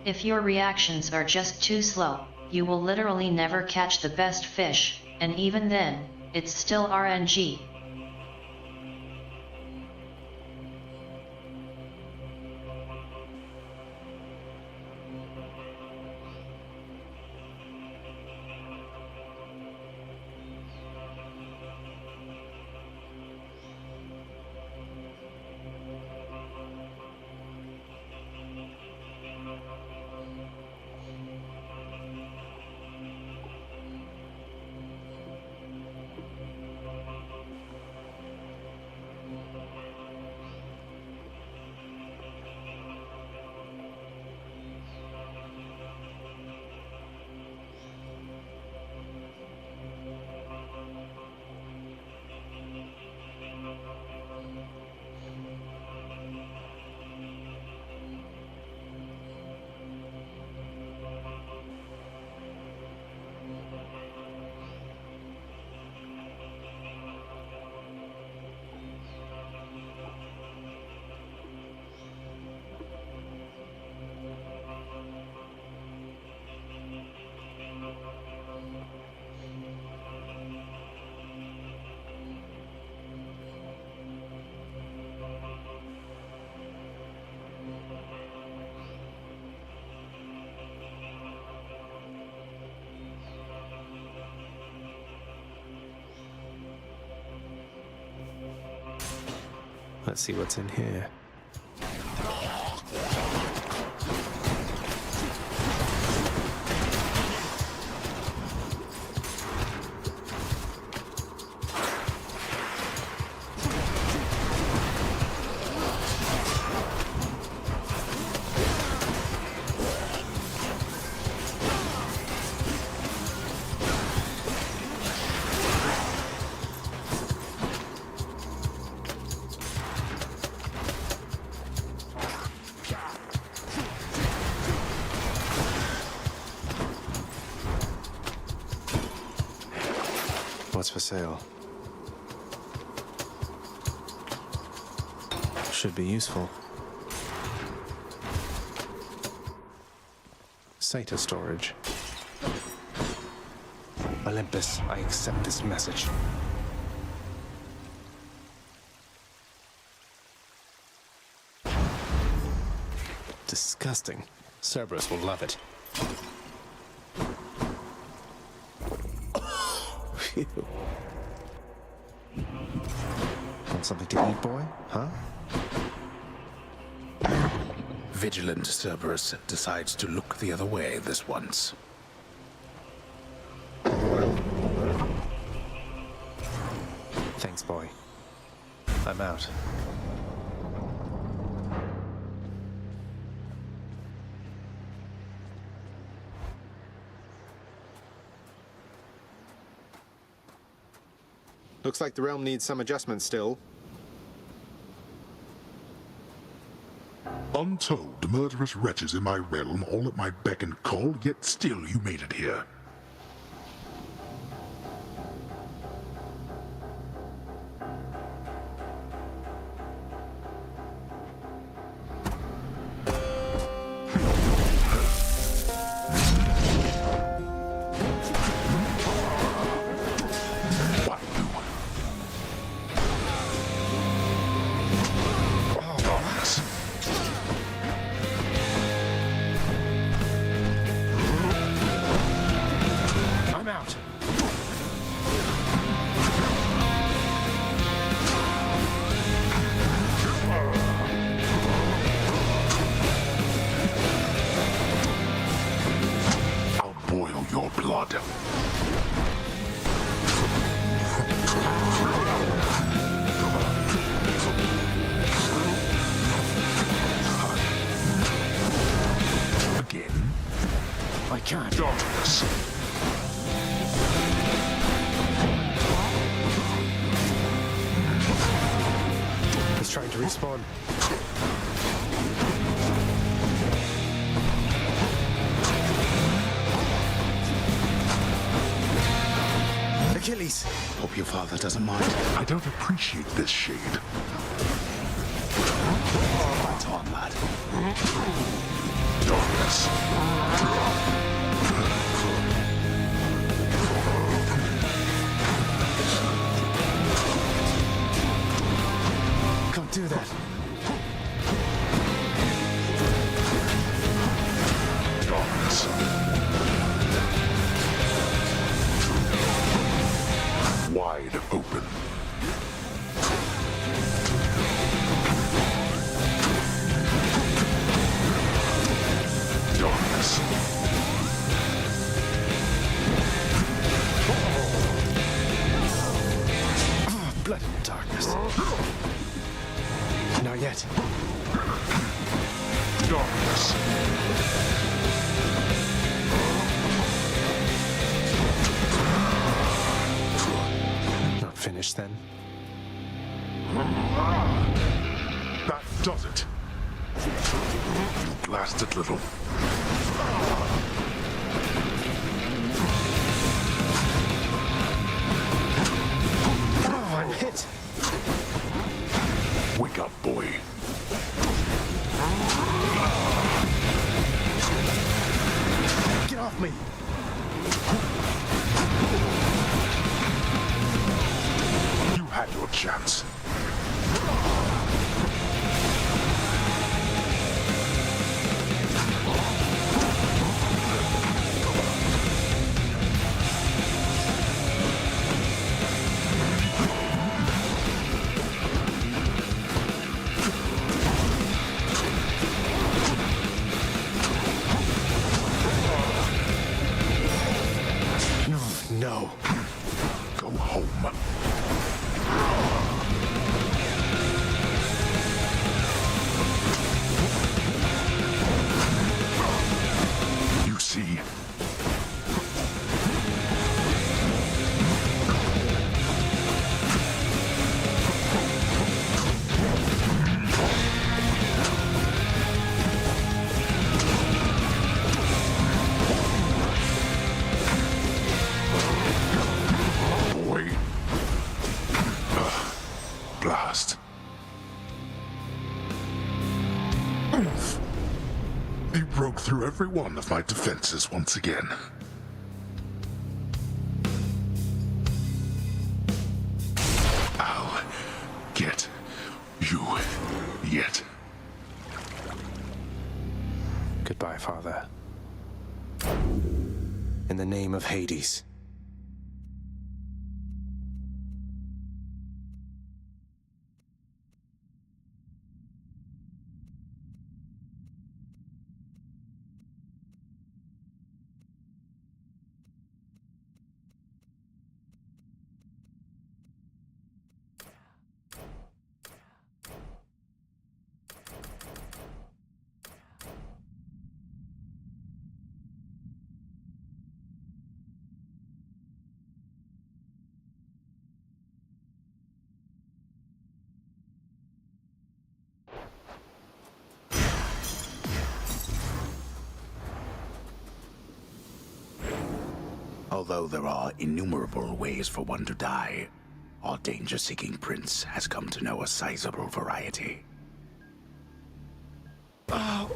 If your reactions are just too slow, you will literally never catch the best fish, and even then, it's still RNG. Let's see what's in here. What's for sale? Should be useful. Saito storage. Olympus, I accept this message. Disgusting. Cerberus will love it. Phew. Want something to eat, boy? Huh? Vigilant Cerberus decides to look the other way this once. Thanks, boy. I'm out. Looks like the realm needs some adjustment still. Untold murderous wretches in my realm, all at my beck and call, yet still you made it here. I'm out. I'll boil your blood. Again? I can't. Darkness. He's trying to respawn. Achilles! Hope your father doesn't mind. I don't appreciate this shade. Right on, lad. Darkness. Can't do that. Darkness. Wide open. Darkness. Oh, bloody darkness. Not yet. Darkness. Not finished then. That does it. You blasted little. Oh, I'm hit. Wake up, boy. Get off me. You had your chance. No. Go home. You see? Boy. Blast. Oof. You broke through every one of my defenses once again. I'll get you yet. Goodbye, Father. In the name of Hades. Although there are innumerable ways for one to die, our danger-seeking prince has come to know a sizable variety. Oh.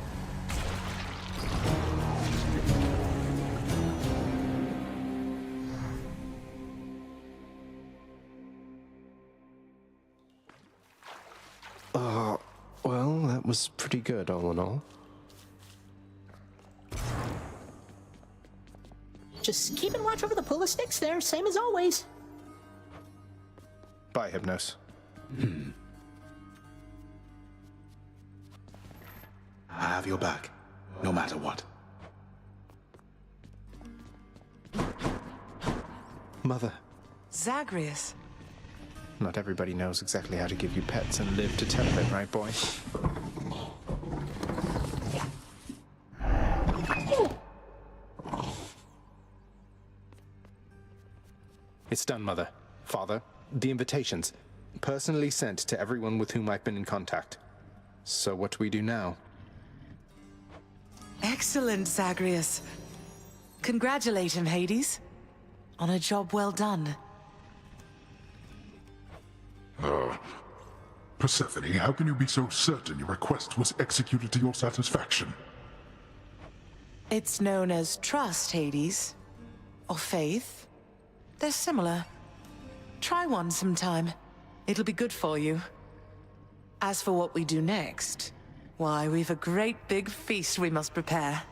Well, that was pretty good all in all. Just keeping watch over the pull of sticks there, same as always. Bye, Hypnos. I have your back, no matter what. Mother. Zagreus. Not everybody knows exactly how to give you pets and live to tell of it, right, boy? It's done, Mother. Father, the invitations. Personally sent to everyone with whom I've been in contact. So what do we do now? Excellent, Zagreus. Congratulate him, Hades. On a job well done. Persephone, how can you be so certain your request was executed to your satisfaction? It's known as trust, Hades. Or faith. They're similar. Try one sometime. It'll be good for you. As for what we do next, why, we've a great big feast we must prepare.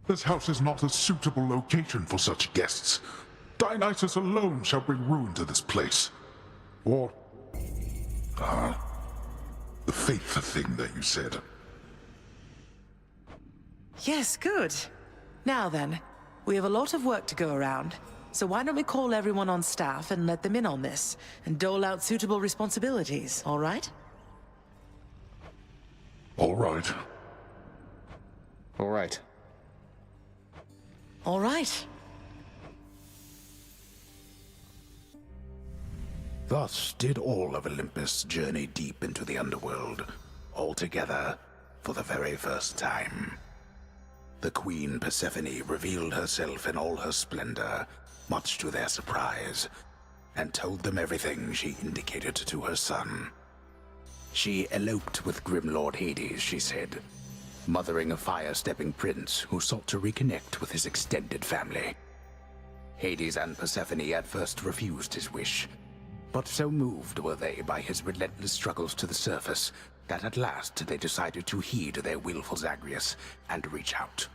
This house is not a suitable location for such guests. Dionysus alone shall bring ruin to this place. Or... the faith thing that you said. Yes, good. Now then, we have a lot of work to go around, so why don't we call everyone on staff and let them in on this, and dole out suitable responsibilities, all right? All right. All right. All right. Thus did all of Olympus journey deep into the underworld, all together for the very first time. The Queen Persephone revealed herself in all her splendor, much to their surprise, and told them everything she indicated to her son. She eloped with Grim Lord Hades, she said, mothering a fire-stepping prince who sought to reconnect with his extended family. Hades and Persephone at first refused his wish, but so moved were they by his relentless struggles to the surface that at last they decided to heed their willful Zagreus and reach out,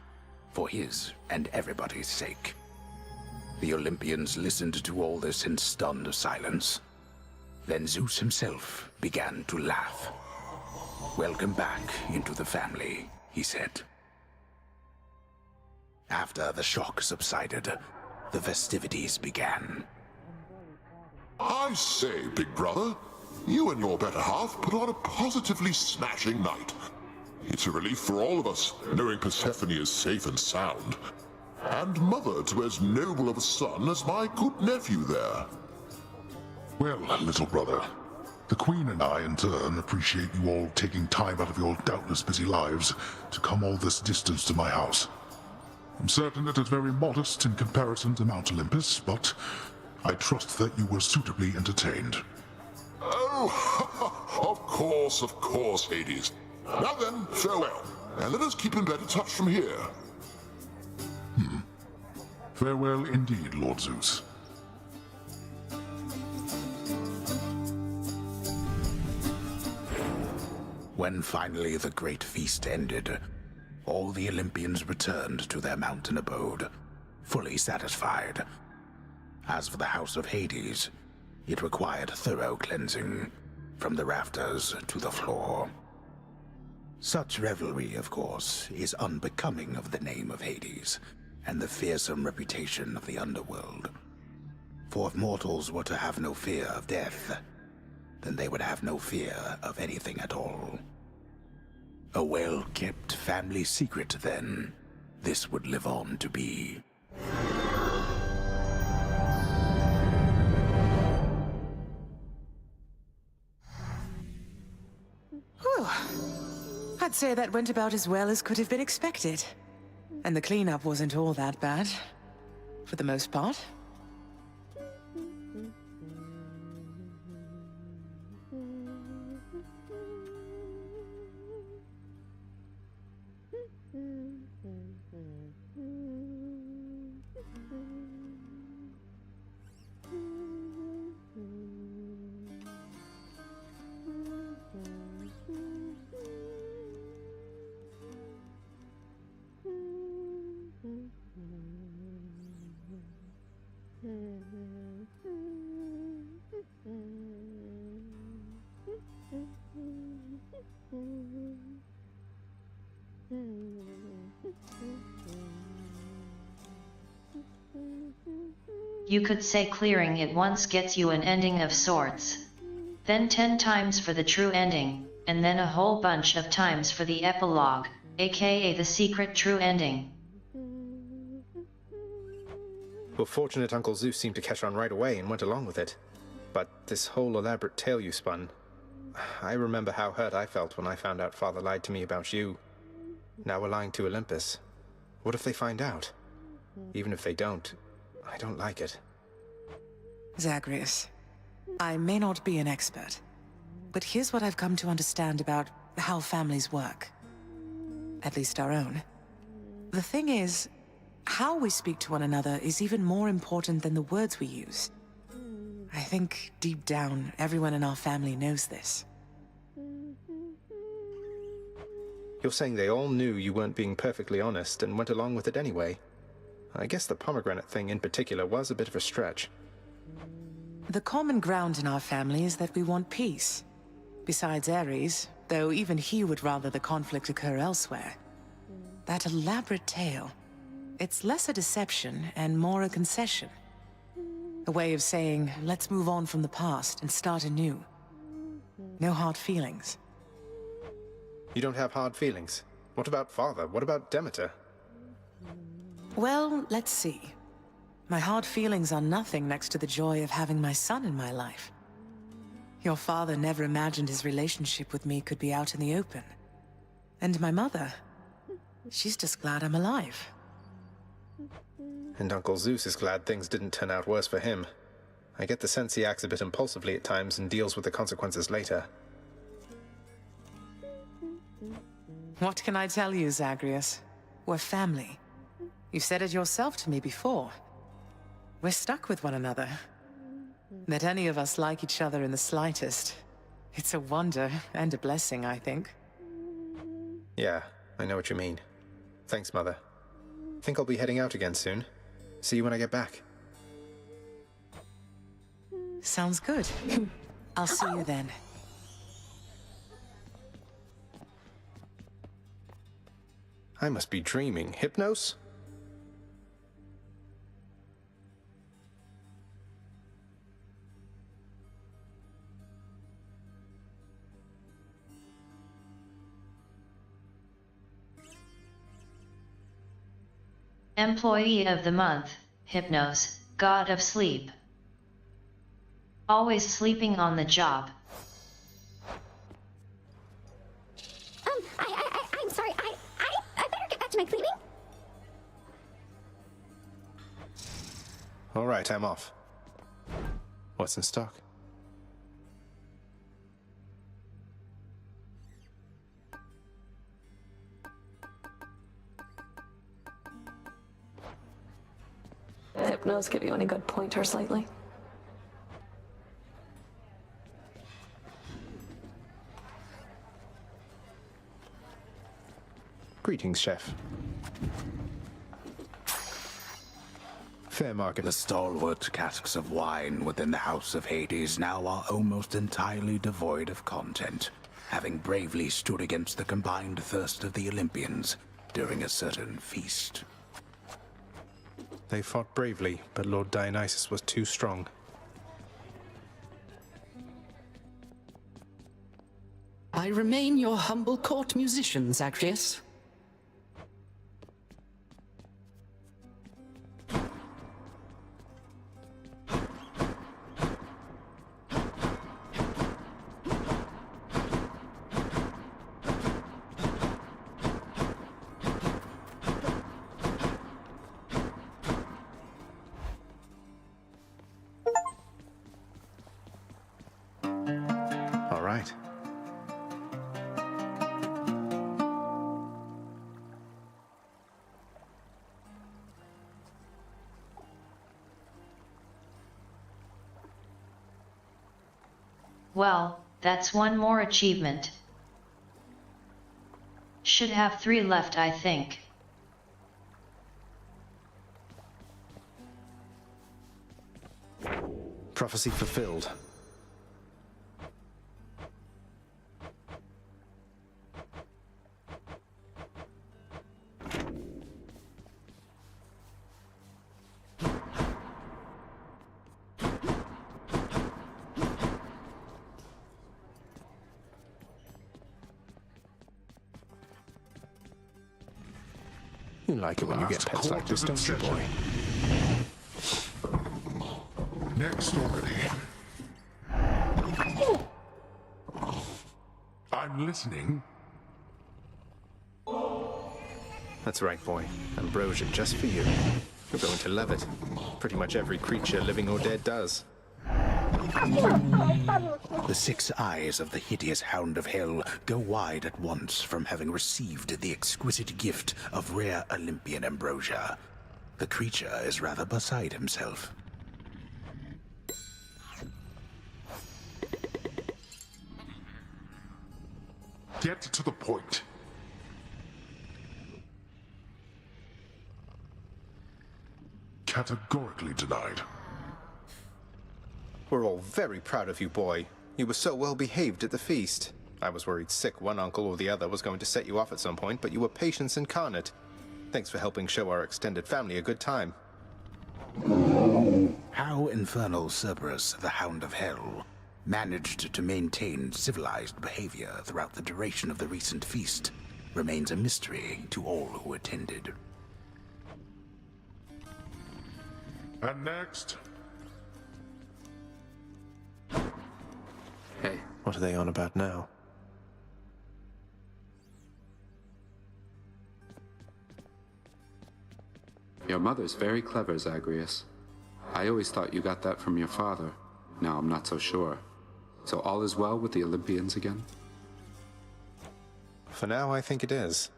for his and everybody's sake. The Olympians listened to all this in stunned silence. Then Zeus himself began to laugh. "Welcome back into the family," he said. After the shock subsided, the festivities began. I say, big brother, you and your better half put on a positively smashing night. It's a relief for all of us, knowing Persephone is safe and sound. And mother to as noble of a son as my good nephew there. Well, little brother, the Queen and I, in turn, appreciate you all taking time out of your doubtless busy lives to come all this distance to my house. I'm certain it is very modest in comparison to Mount Olympus, but I trust that you were suitably entertained. Oh, of course, Hades. Now then, farewell, and let us keep in better touch from here. Farewell indeed, Lord Zeus. When finally the great feast ended, all the Olympians returned to their mountain abode, fully satisfied. As for the house of Hades, it required thorough cleansing, from the rafters to the floor. Such revelry, of course, is unbecoming of the name of Hades, and the fearsome reputation of the underworld. For if mortals were to have no fear of death, then they would have no fear of anything at all. A well-kept family secret, then, this would live on to be. Whew. I'd say that went about as well as could have been expected. And the cleanup wasn't all that bad. for the most part. You could say clearing it once gets you an ending of sorts. Then 10 times for the true ending, and then a whole bunch of times for the epilogue, aka the secret true ending. Well, fortunate Uncle Zeus seemed to catch on right away and went along with it. But this whole elaborate tale you spun... I remember how hurt I felt when I found out Father lied to me about you. Now we're lying to Olympus. What if they find out? Even if they don't, I don't like it. Zagreus, I may not be an expert, but here's what I've come to understand about how families work. At least our own. The thing is, how we speak to one another is even more important than the words we use. I think, deep down, everyone in our family knows this. You're saying they all knew you weren't being perfectly honest and went along with it anyway? I guess the pomegranate thing in particular was a bit of a stretch. The common ground in our family is that we want peace. Besides Ares, though even he would rather the conflict occur elsewhere. That elaborate tale, it's less a deception and more a concession. A way of saying, let's move on from the past and start anew. No hard feelings. You don't have hard feelings? What about Father? What about Demeter? Well, let's see. My hard feelings are nothing next to the joy of having my son in my life. Your father never imagined his relationship with me could be out in the open. And my mother, she's just glad I'm alive. And Uncle Zeus is glad things didn't turn out worse for him. I get the sense he acts a bit impulsively at times and deals with the consequences later. What can I tell you, Zagreus? We're family. You've said it yourself to me before. We're stuck with one another. That any of us like each other in the slightest. It's a wonder and a blessing, I think. Yeah, I know what you mean. Thanks, Mother. Think I'll be heading out again soon. See you when I get back. Sounds good. I'll see you then. I must be dreaming. Hypnos? Employee of the month, Hypnos, god of sleep. Always sleeping on the job. I'm sorry, I better get back to my cleaning. All right, I'm off. What's in stock? Hypnos give you any good pointers lately? Greetings, Chef. Fair market. The stalwart casks of wine within the House of Hades now are almost entirely devoid of content, having bravely stood against the combined thirst of the Olympians during a certain feast. They fought bravely, but Lord Dionysus was too strong. I remain your humble court musician, Zagreus. right. Well, that's one more achievement. Should have 3 left, I think. Prophecy fulfilled. You like it when you get pets like this, don't you, boy? Next already. I'm listening. That's right, boy. Ambrosia just for you. You're going to love it. Pretty much every creature, living or dead, does. The 6 eyes of the hideous Hound of Hell go wide at once from having received the exquisite gift of rare Olympian ambrosia. The creature is rather beside himself. Get to the point. Categorically denied. We're all very proud of you, boy. You were so well behaved at the feast. I was worried sick one uncle or the other was going to set you off at some point, but you were patience incarnate. Thanks for helping show our extended family a good time. How infernal Cerberus, the Hound of Hell, managed to maintain civilized behavior throughout the duration of the recent feast remains a mystery to all who attended. And next. Hey. What are they on about now? Your mother's very clever, Zagreus. I always thought you got that from your father. Now I'm not so sure. So all is well with the Olympians again? For now, I think it is.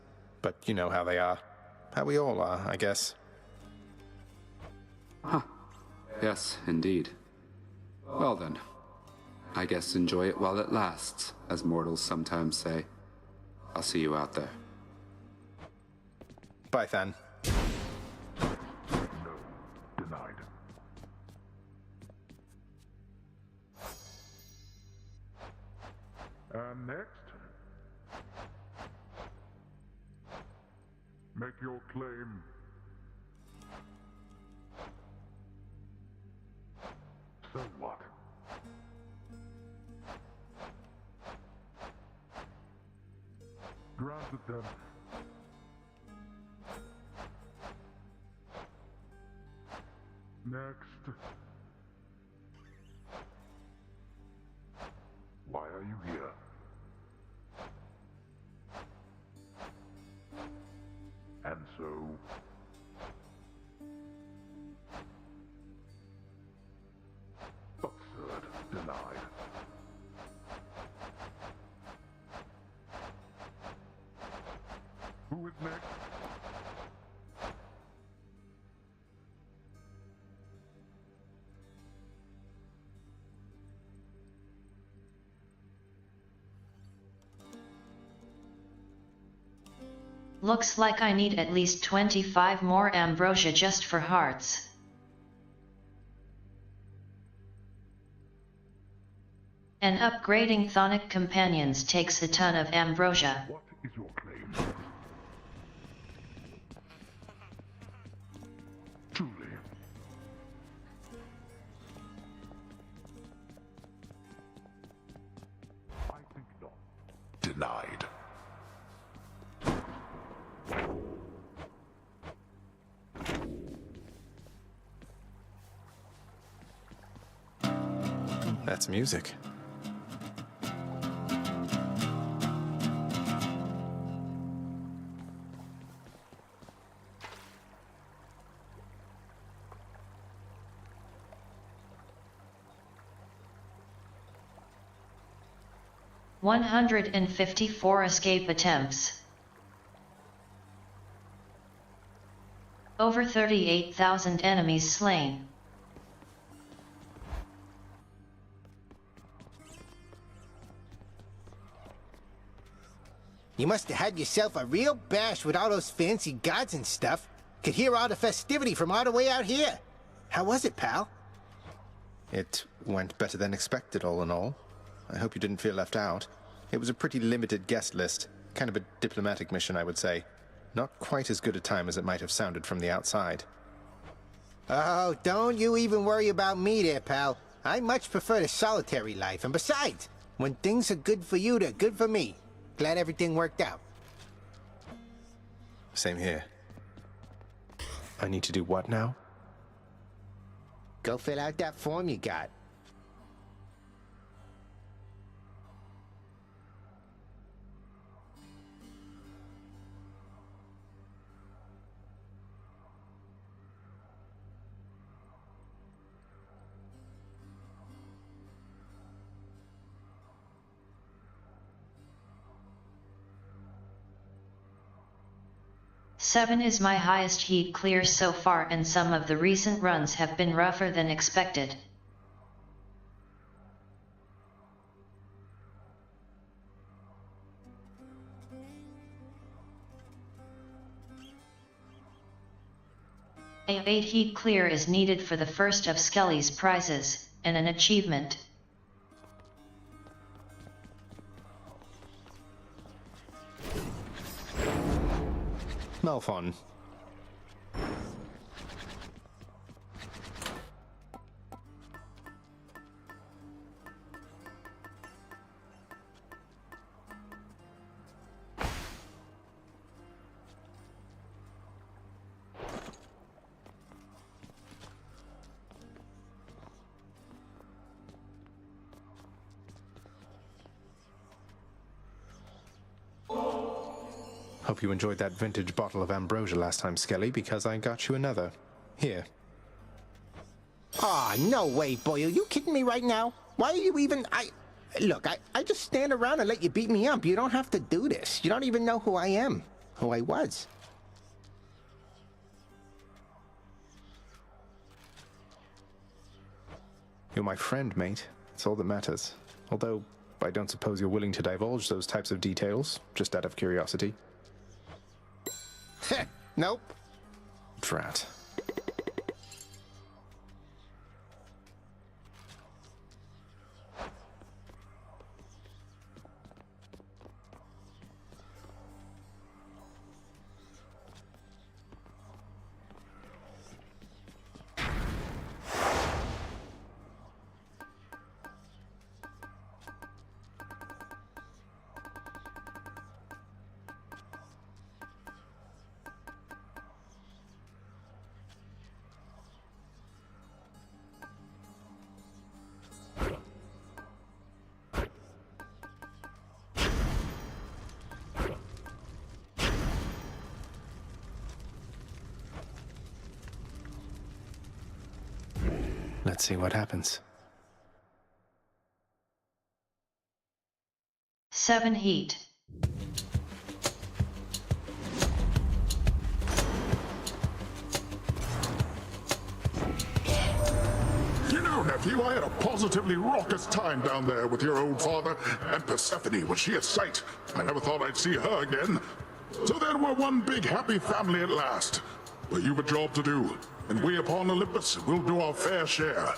But you know how they are. How we all are, I guess. Huh. Yes, indeed. Well then. I guess enjoy it while it lasts, as mortals sometimes say. I'll see you out there. Bye, Than. Denied. And next. Make your claim. So what? Granted then. Next. Why are you here? And so... absurd, denied. Who is next? Looks like I need at least 25 more ambrosia just for hearts. And upgrading Thonic Companions takes a ton of ambrosia. What is your claim? Truly. I think not. Denied. That's music. 154 escape attempts. Over 38,000 enemies slain. You must have had yourself a real bash with all those fancy gods and stuff. Could hear all the festivity from all the way out here. How was it, pal? It went better than expected, all in all. I hope you didn't feel left out. It was a pretty limited guest list. Kind of a diplomatic mission, I would say. Not quite as good a time as it might have sounded from the outside. Oh, don't you even worry about me there, pal. I much prefer the solitary life. And besides, when things are good for you, they're good for me. Glad everything worked out. Same here. I need to do what now? Go fill out that form you got. Seven is my highest heat clear so far, and some of the recent runs have been rougher than expected. A 8 heat clear is needed for the first of Skelly's prizes, and an achievement. Malphon. Hope you enjoyed that vintage bottle of ambrosia last time, Skelly, because I got you another. Here. Aw, no way, boy. Are you kidding me right now? Why are you even... Look, I just stand around and let you beat me up. You don't have to do this. You don't even know who I am. Who I was. You're my friend, mate. It's all that matters. Although, I don't suppose you're willing to divulge those types of details, just out of curiosity. Nope. Drat. Let's see what happens. 7 heat. You know, nephew, I had a positively raucous time down there with your old father, and Persephone, was she a sight? I never thought I'd see her again. So then we're one big happy family at last. But you've a job to do, and we upon Olympus will do our fair share.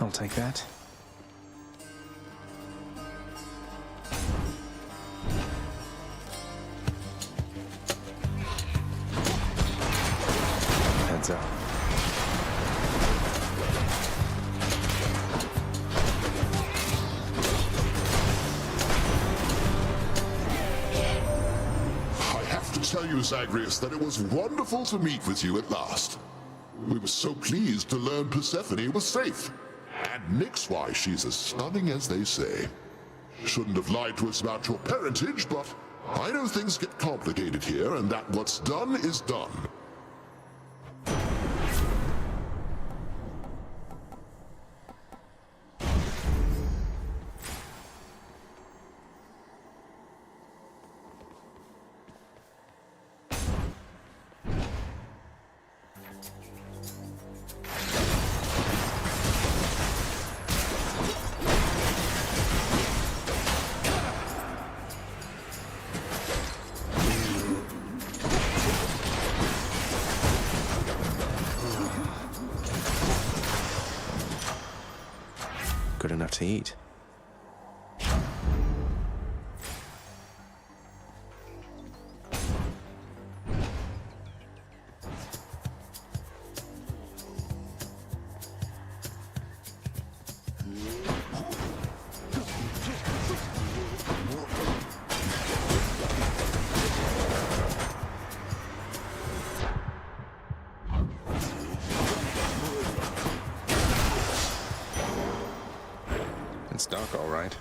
I'll take that. so. I have to tell you, Zagreus, that it was wonderful to meet with you at last. We were so pleased to learn Persephone was safe. And Nyx-wise, she's as stunning as they say. Shouldn't have lied to us about your parentage, but I know things get complicated here, and that what's done is done. Good enough to eat. It's dark, all right.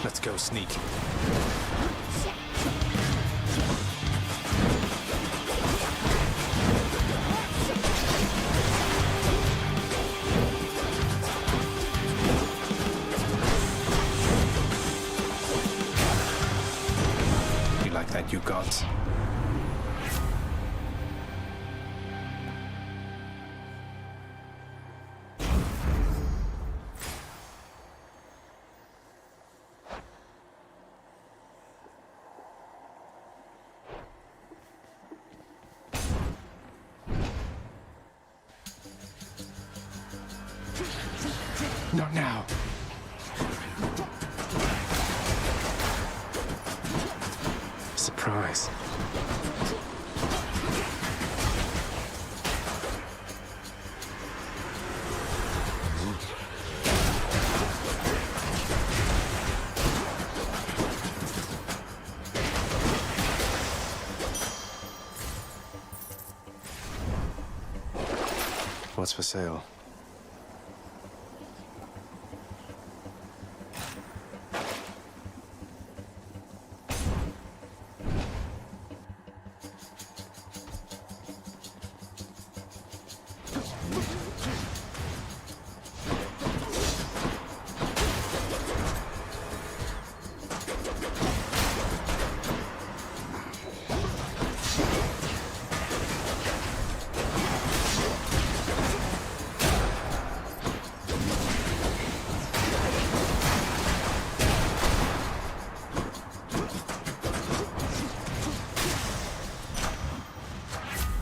Let's go sneak. You like that, you gods? Not now. Surprise. What's for sale?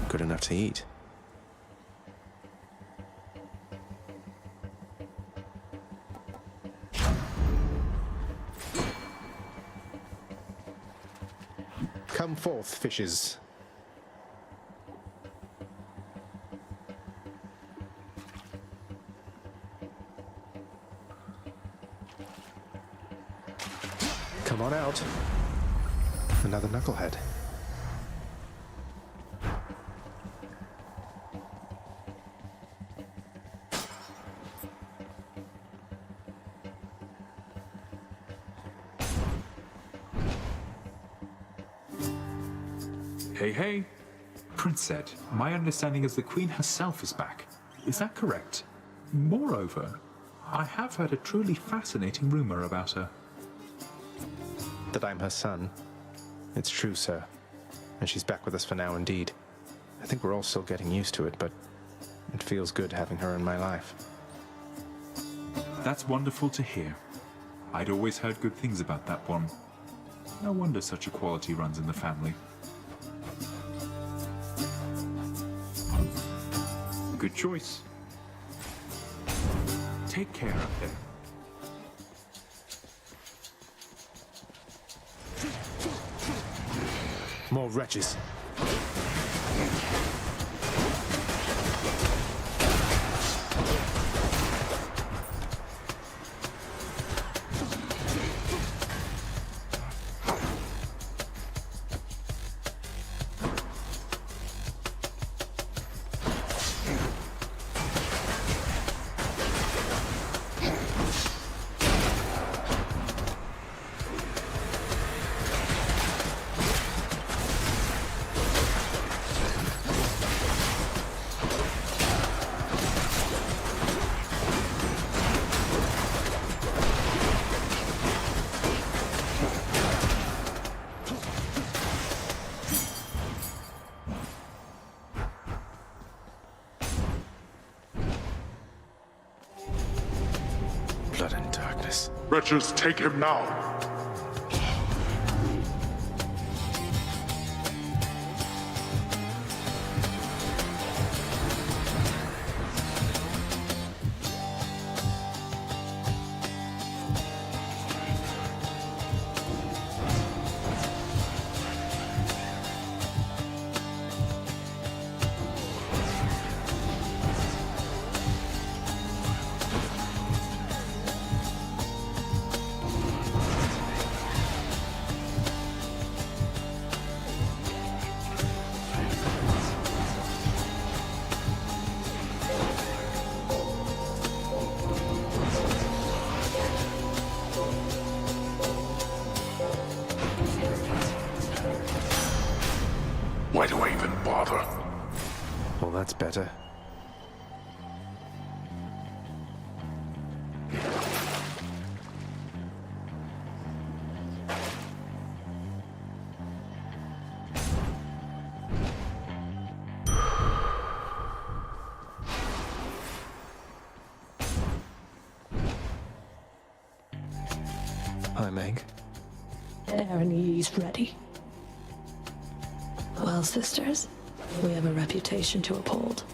Good enough to eat. Come forth, fishes. Come on out. Another knucklehead. Hey, hey. Prince said, my understanding is the Queen herself is back. Is that correct? Moreover, I have heard a truly fascinating rumor about her. That I'm her son. It's true, sir. And she's back with us for now indeed. I think we're all still getting used to it, but it feels good having her in my life. That's wonderful to hear. I'd always heard good things about that one. No wonder such a quality runs in the family. Good choice. Take care up there. More wretches. Blood and darkness. Wretches, take him now. Why do I even bother? Well, that's better. Hi, Meg. Aaron, he's ready. Well, sisters, we have a reputation to uphold.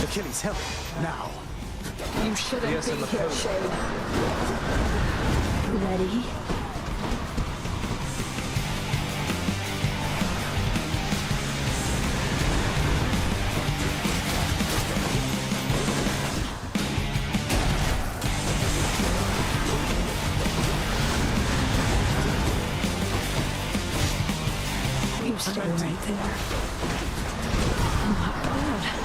Achilles, help! Now! You shouldn't Yes, be I'm a here, poet. Shade. Ready? You're still right there. Not bad.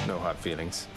No hard feelings.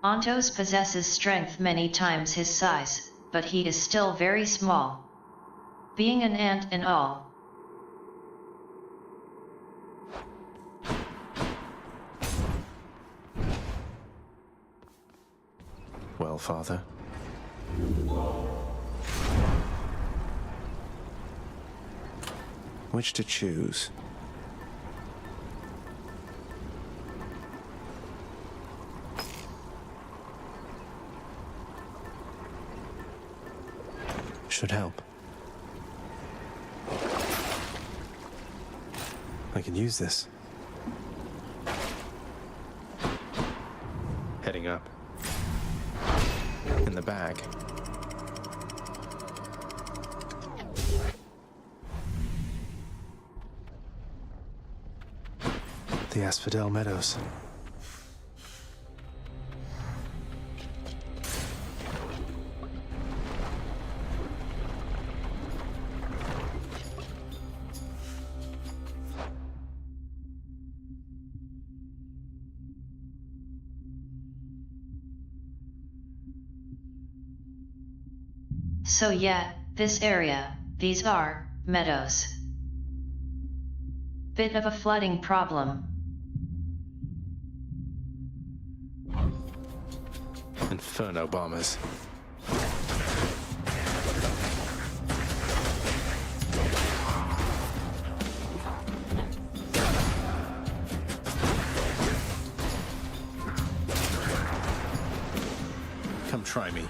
Ontos possesses strength many times his size, but he is still very small. Being an ant and all. Well, Father? Which to choose? Should help. I can use this. Heading up. In the bag. The Asphodel Meadows. So yeah, this area, these are meadows. Bit of a flooding problem. Inferno bombers. Come try me.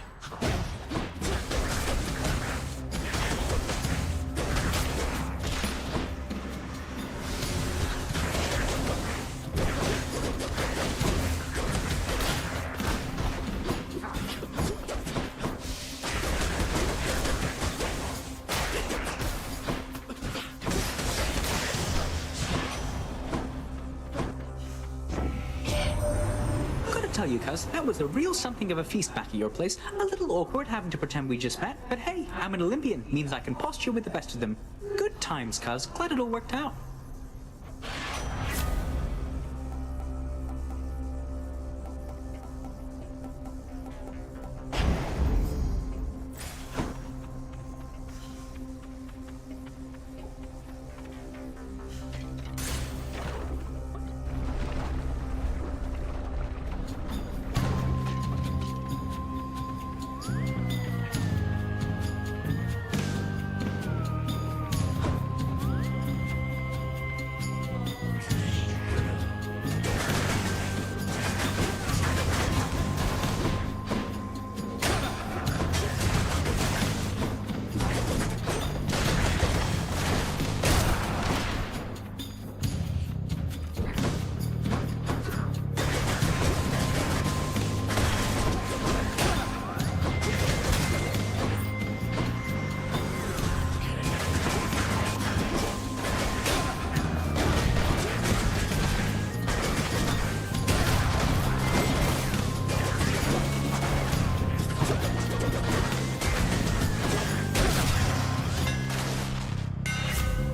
Tell you, cuz, that was a real something of a feast back at your place. A little awkward having to pretend we just met, but hey, I'm an Olympian, means I can posture with the best of them. Good times, cuz. Glad it all worked out.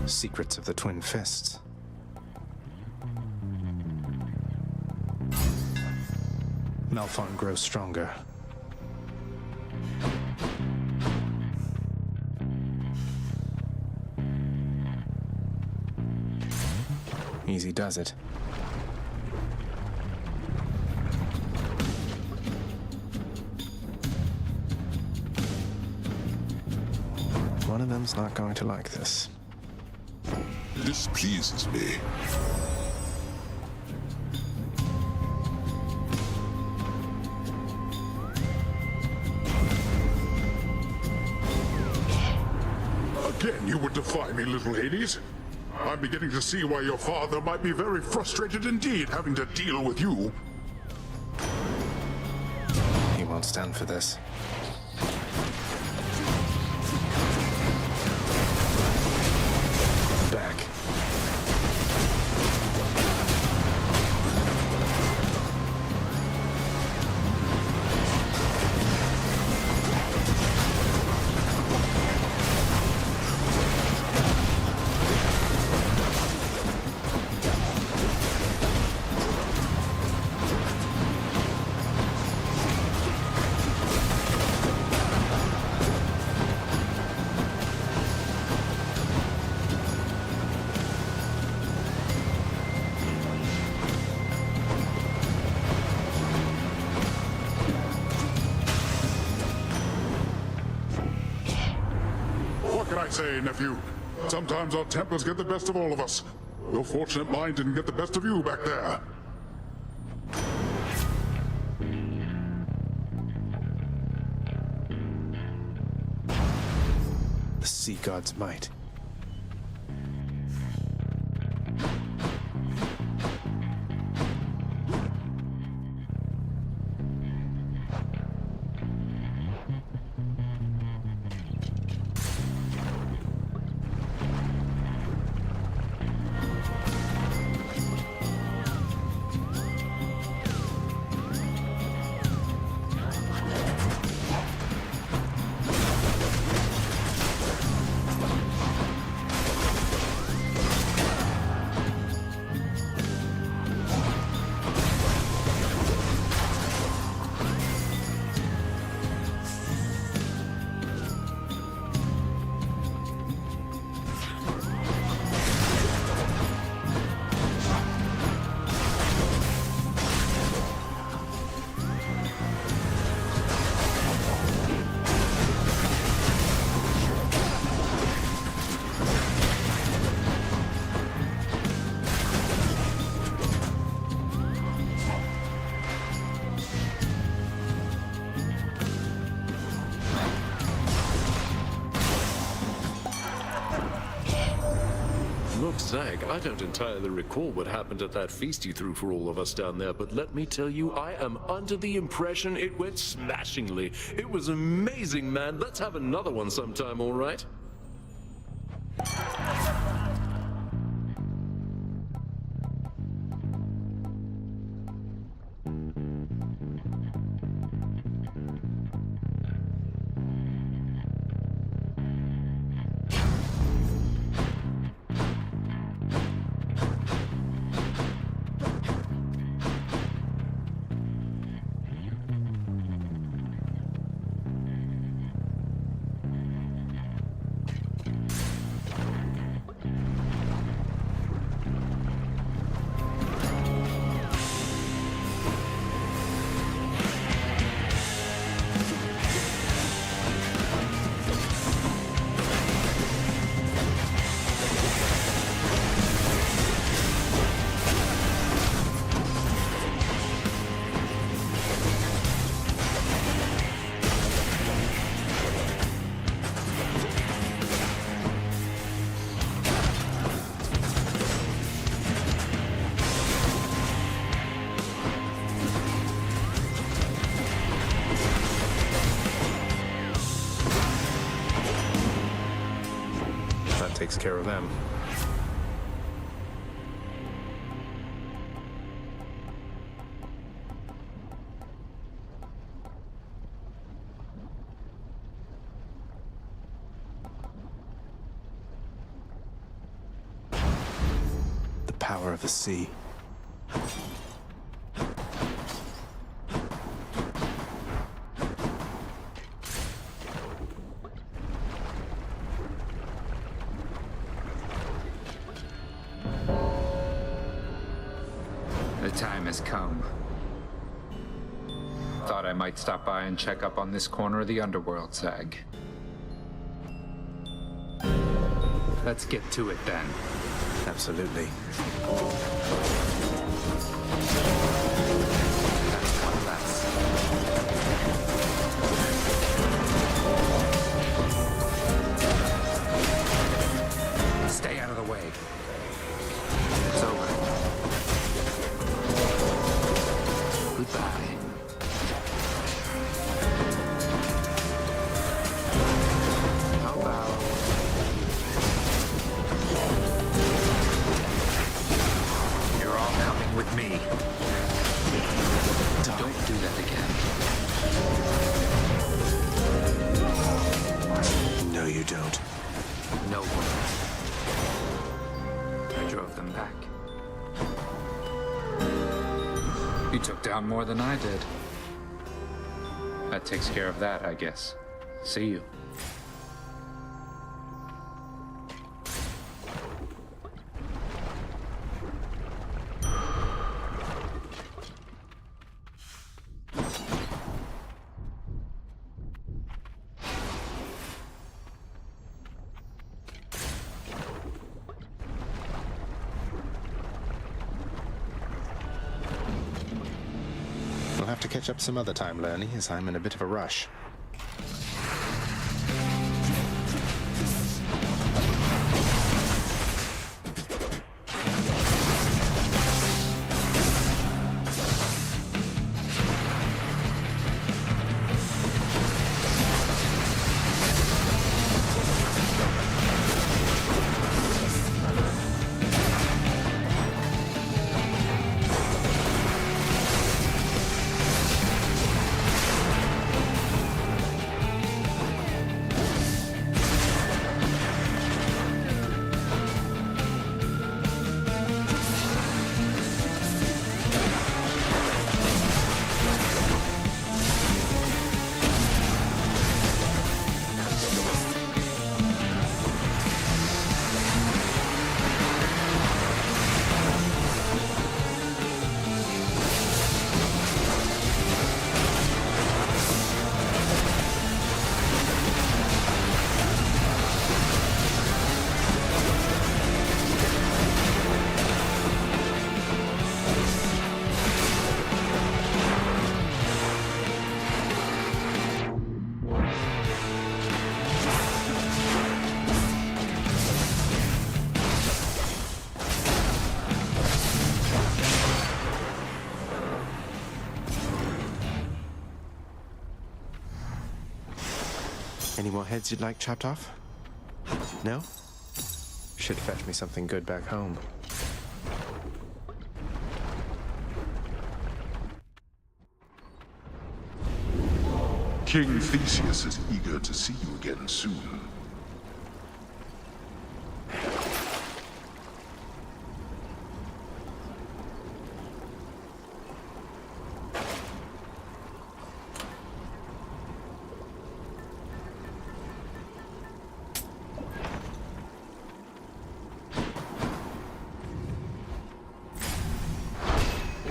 Secrets of the Twin Fists. Malphon grows stronger. Easy does it. One of them's not going to like this. This pleases me. Again, you would defy me, little Hades. I'm beginning to see why your father might be very frustrated indeed, having to deal with you. He won't stand for this. Back. say, nephew. Sometimes our tempers get the best of all of us. You're fortunate mine didn't get the best of you back there. The sea god's might. Look, Zag, I don't entirely recall what happened at that feast you threw for all of us down there, but let me tell you, I am under the impression it went smashingly. It was amazing, man. Let's have another one sometime, all right? Takes care of them. The power of the sea. The time has come. Thought I might stop by and check up on this corner of the underworld, Zag. Let's get to it then. Absolutely. That's one less. Stay out of the way. It's over. Goodbye. How about... You're all coming with me. Don't do that again. No, you don't. No one. I drove them back. You took down more than I did. That takes care of that, I guess. See you. have to catch up some other time, Lerny, as I'm in a bit of a rush. Any more heads you'd like chopped off? No? Should fetch me something good back home. King Theseus is eager to see you again soon.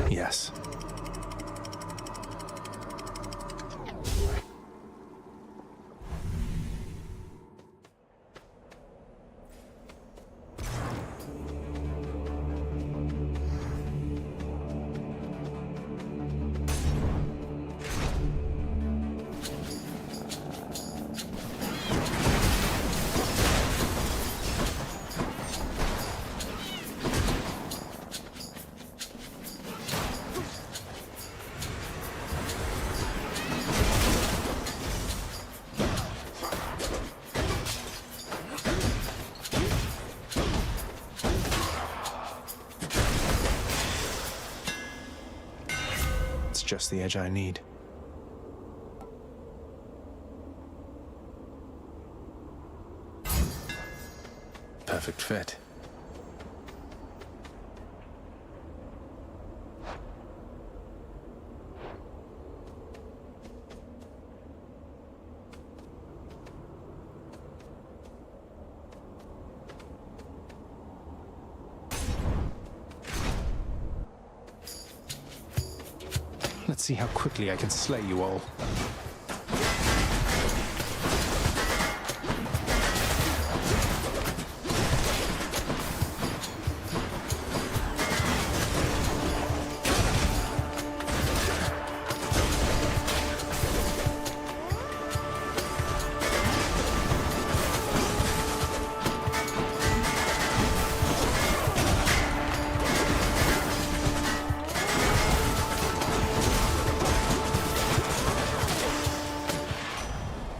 Yes. Just the edge I need. Perfect fit. Let's see how quickly I can slay you all.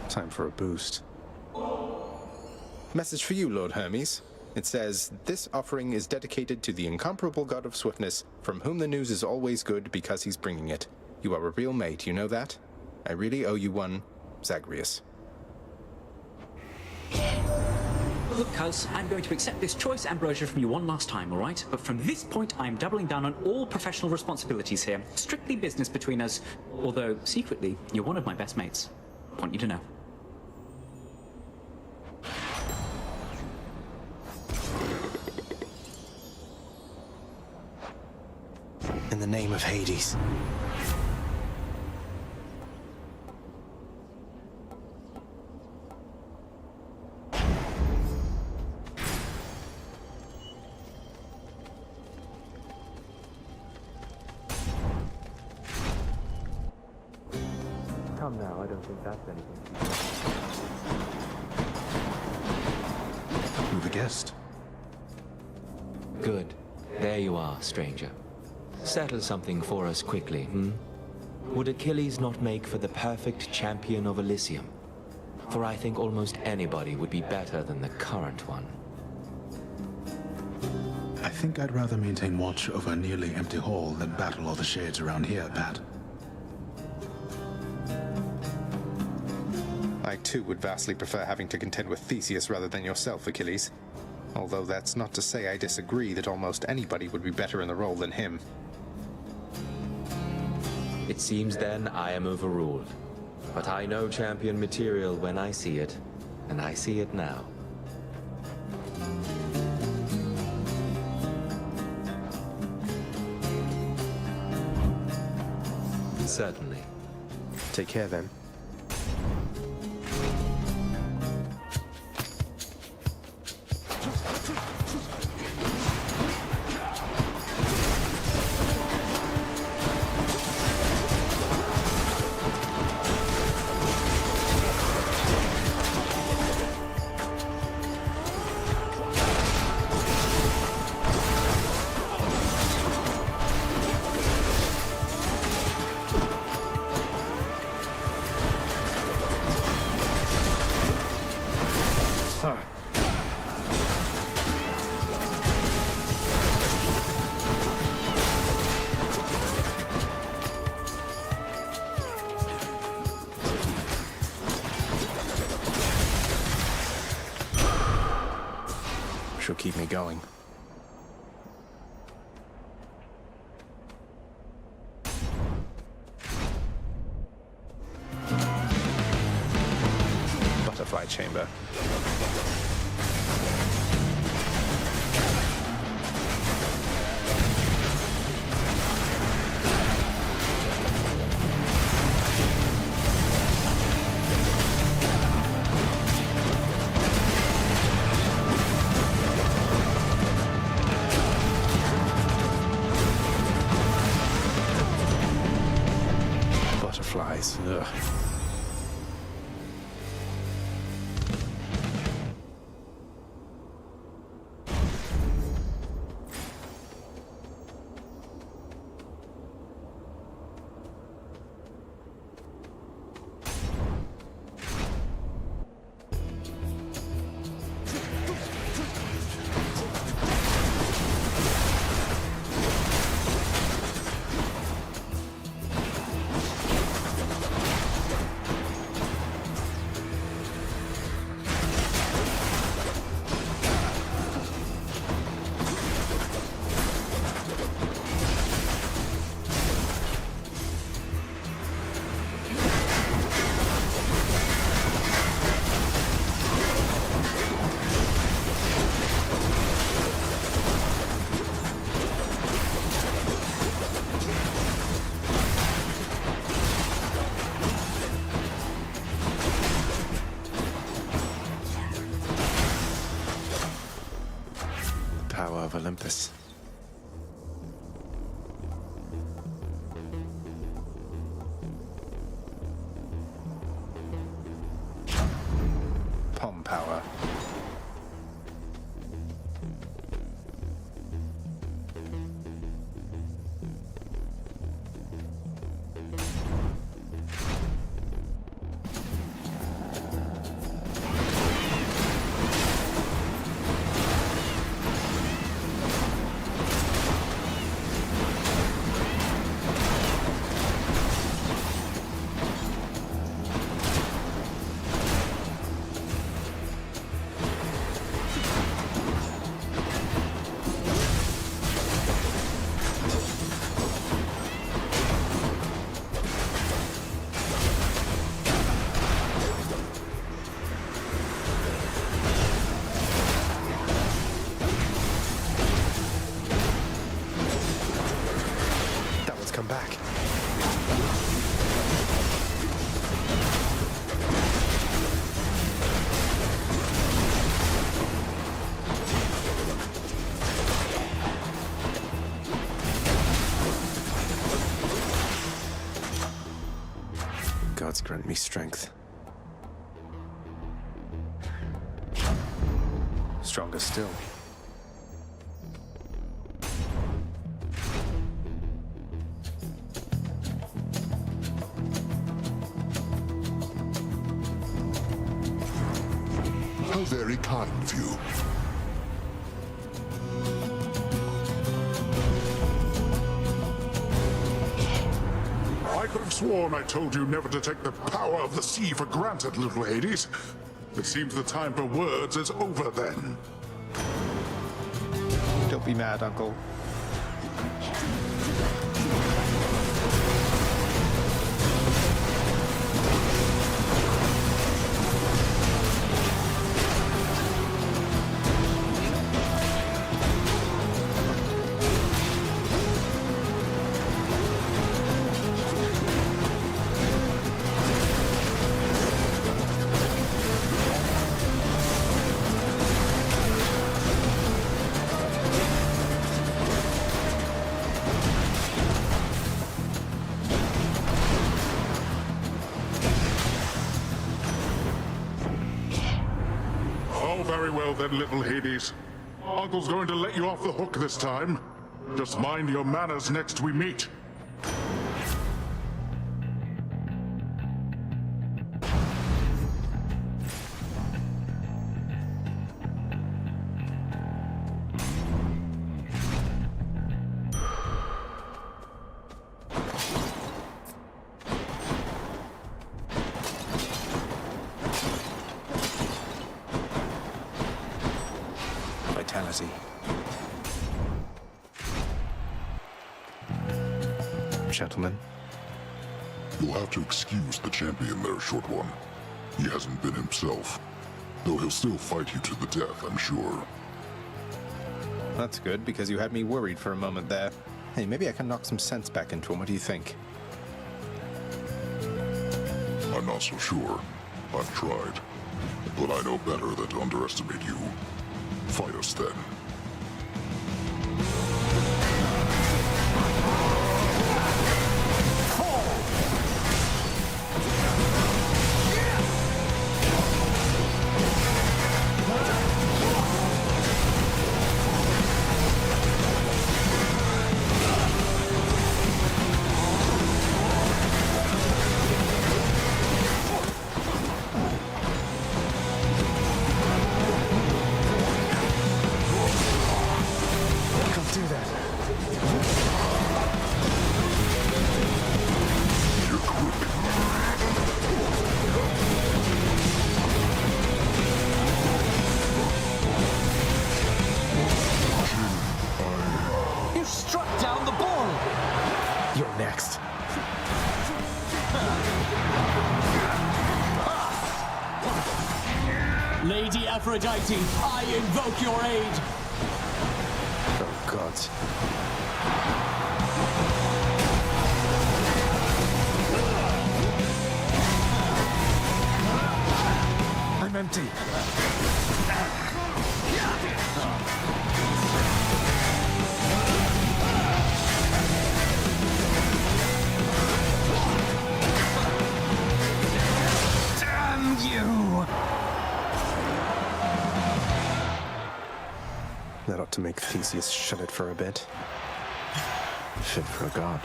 Time for a boost. Message for you, Lord Hermes. It says, this offering is dedicated to the incomparable god of swiftness, from whom the news is always good because he's bringing it. You are a real mate, you know that? I really owe you one, Zagreus. Look, cuz, I'm going to accept this choice ambrosia from you one last time, all right? But from this point, I'm doubling down on all professional responsibilities here. Strictly business between us, although secretly, you're one of my best mates. Want you to know. In the name of Hades. Come now, I don't think that's anything. We've a guest. Good. There you are, stranger. Settle something for us quickly, hmm? Would Achilles not make for the perfect champion of Elysium? For I think almost anybody would be better than the current one. I think I'd rather maintain watch over a nearly empty hall than battle all the shades around here, Pat. I too would vastly prefer having to contend with Theseus rather than yourself, Achilles. Although that's not to say I disagree that almost anybody would be better in the role than him. It seems then I am overruled. But I know champion material when I see it, and I see it now. Certainly. Take care then. She'll keep me going. Butterfly chamber. Butterflies. Ugh. Power of Olympus. Palm power. Come back. gods grant me strength. Stronger still. How very kind of you. I could have sworn I told you never to take the power of the sea for granted, little Hades. It seems the time for words is over then. Don't be mad, Uncle. Very well then, little Hades. Uncle's going to let you off the hook this time. Just mind your manners next we meet. Vitality. Gentlemen. You'll have to excuse the champion there, short one. He hasn't been himself. Though he'll still fight you to the death, I'm sure. That's good, because you had me worried for a moment there. Hey, maybe I can knock some sense back into him. What do you think? I'm not so sure. I've tried. But I know better than to underestimate you. Fight us then. Next. Lady Aphrodite, I invoke your aid! Oh, gods. I'm empty. That ought to make Theseus shut it for a bit. Fit for a god.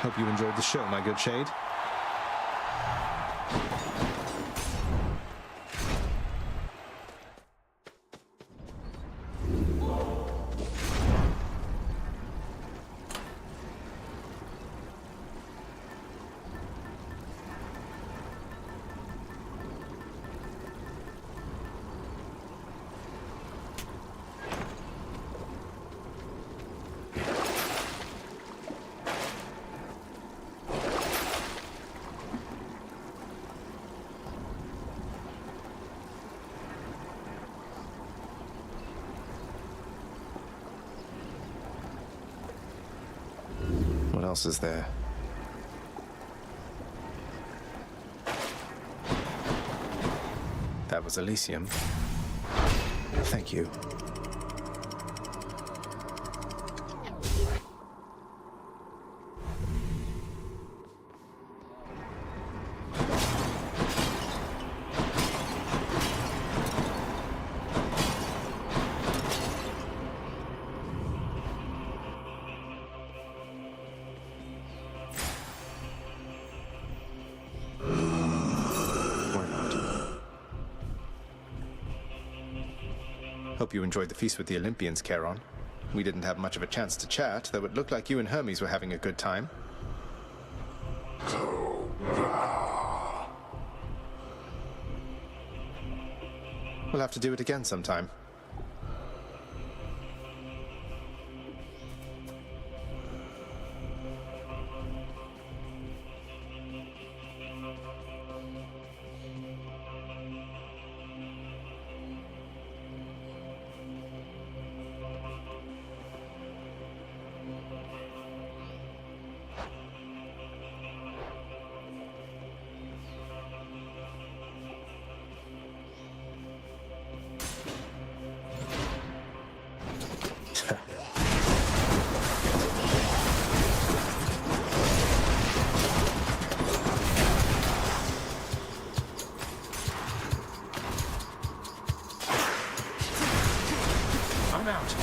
Hope you enjoyed the show, my good shade. What else is there? That was Elysium. Thank you. Hope you enjoyed the feast with the Olympians, Charon. We didn't have much of a chance to chat, though it looked like you and Hermes were having a good time. We'll have to do it again sometime. I'm out.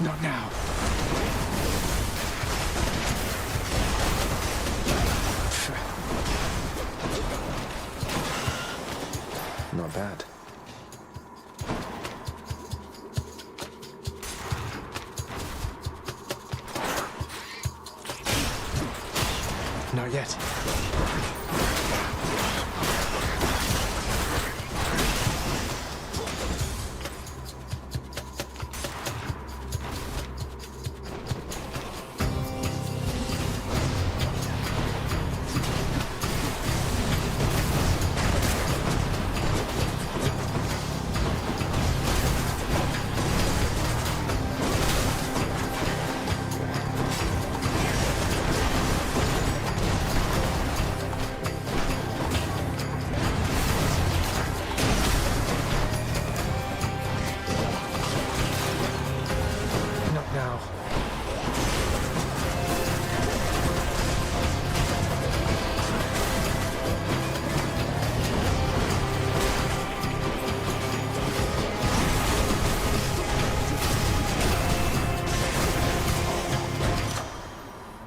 Not now. Not bad. Not yet.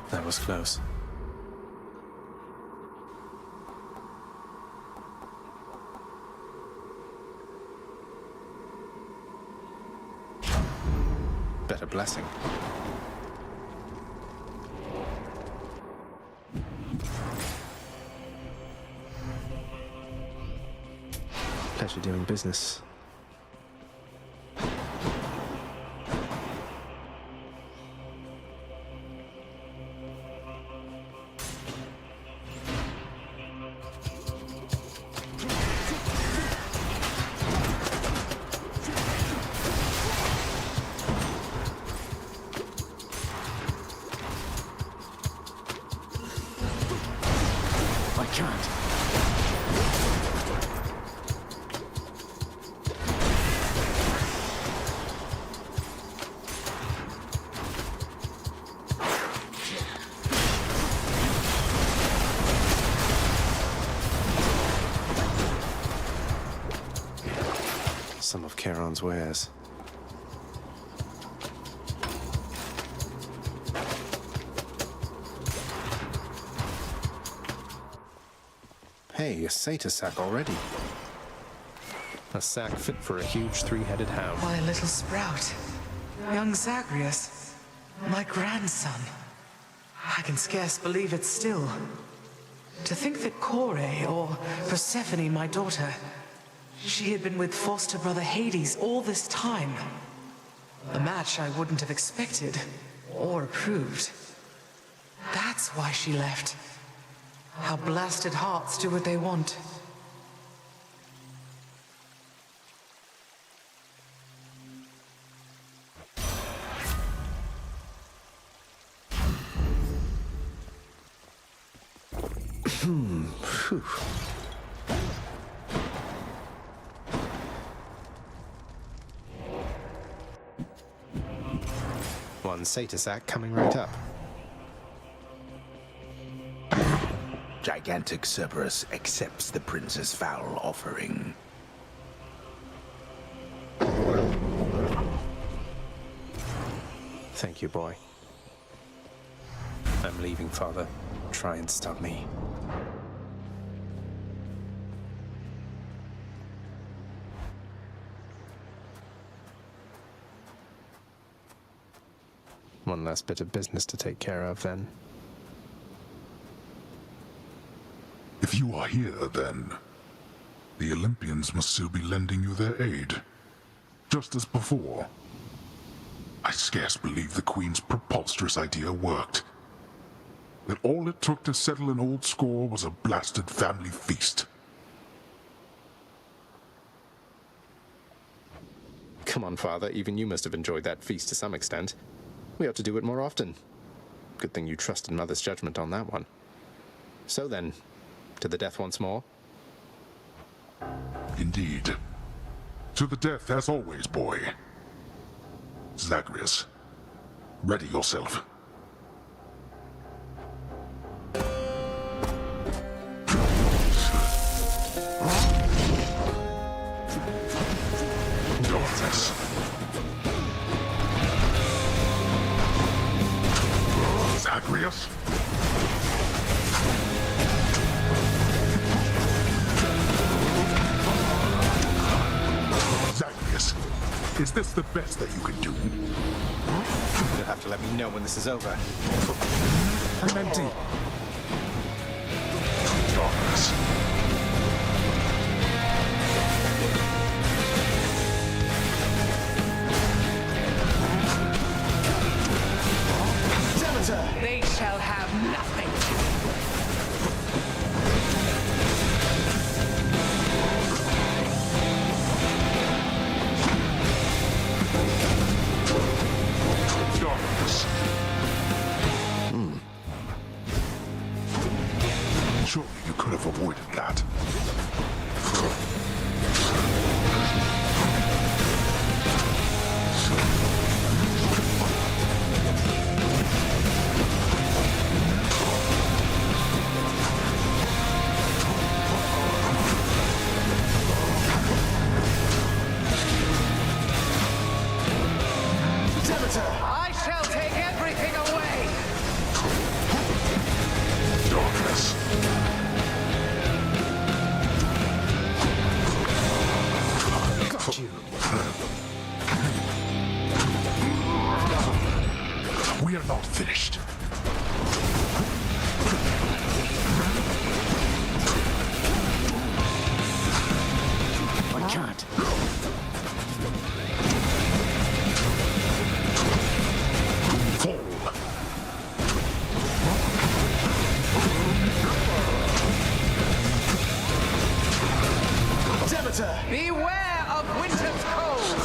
That was close. Better blessing. Pleasure doing business. I can't. Some of Charon's wares. Hey, a satyr sack already. A sack fit for a huge three-headed hound. My little sprout. Young Zagreus. My grandson. I can scarce believe it still. To think that Kore, or Persephone, my daughter, she had been with foster brother Hades all this time. A match I wouldn't have expected, or approved. That's why she left. How blasted hearts do what they want. Phew. One satyr sack coming right up. Gigantic Cerberus accepts the prince's foul offering. Thank you, boy. I'm leaving, Father. Try and stop me. One last bit of business to take care of, then. If you are here, then, the Olympians must still be lending you their aid, just as before. I scarce believe the Queen's preposterous idea worked. That all it took to settle an old score was a blasted family feast. Come on, Father, even you must have enjoyed that feast to some extent. We ought to do it more often. Good thing you trusted Mother's judgment on that one. So then, to the death once more? Indeed. To the death as always, boy. Zagreus, ready yourself. Darkness. Zagreus. Zagreus, is this the best that you can do? You'll have to let me know when this is over. I'm empty. Darkness. They shall have nothing. Darkness. Surely you could have avoided that. I shall take everything away. Darkness. Got you. We are not finished. I can't. Beware of winter's cold.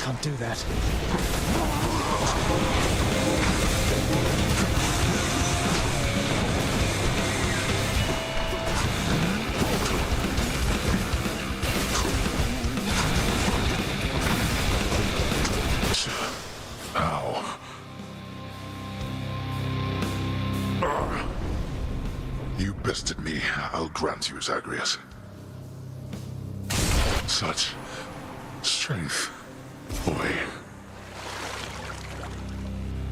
Can't do that. Ow. You bested me, I'll grant you, Zagreus. Such strength, boy.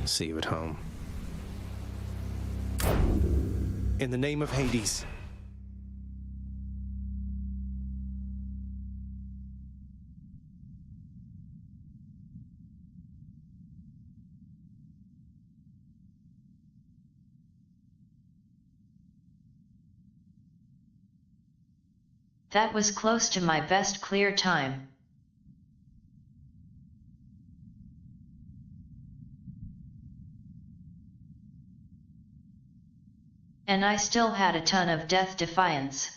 See you at home. In the name of Hades. That was close to my best clear time. And I still had a ton of death defiance.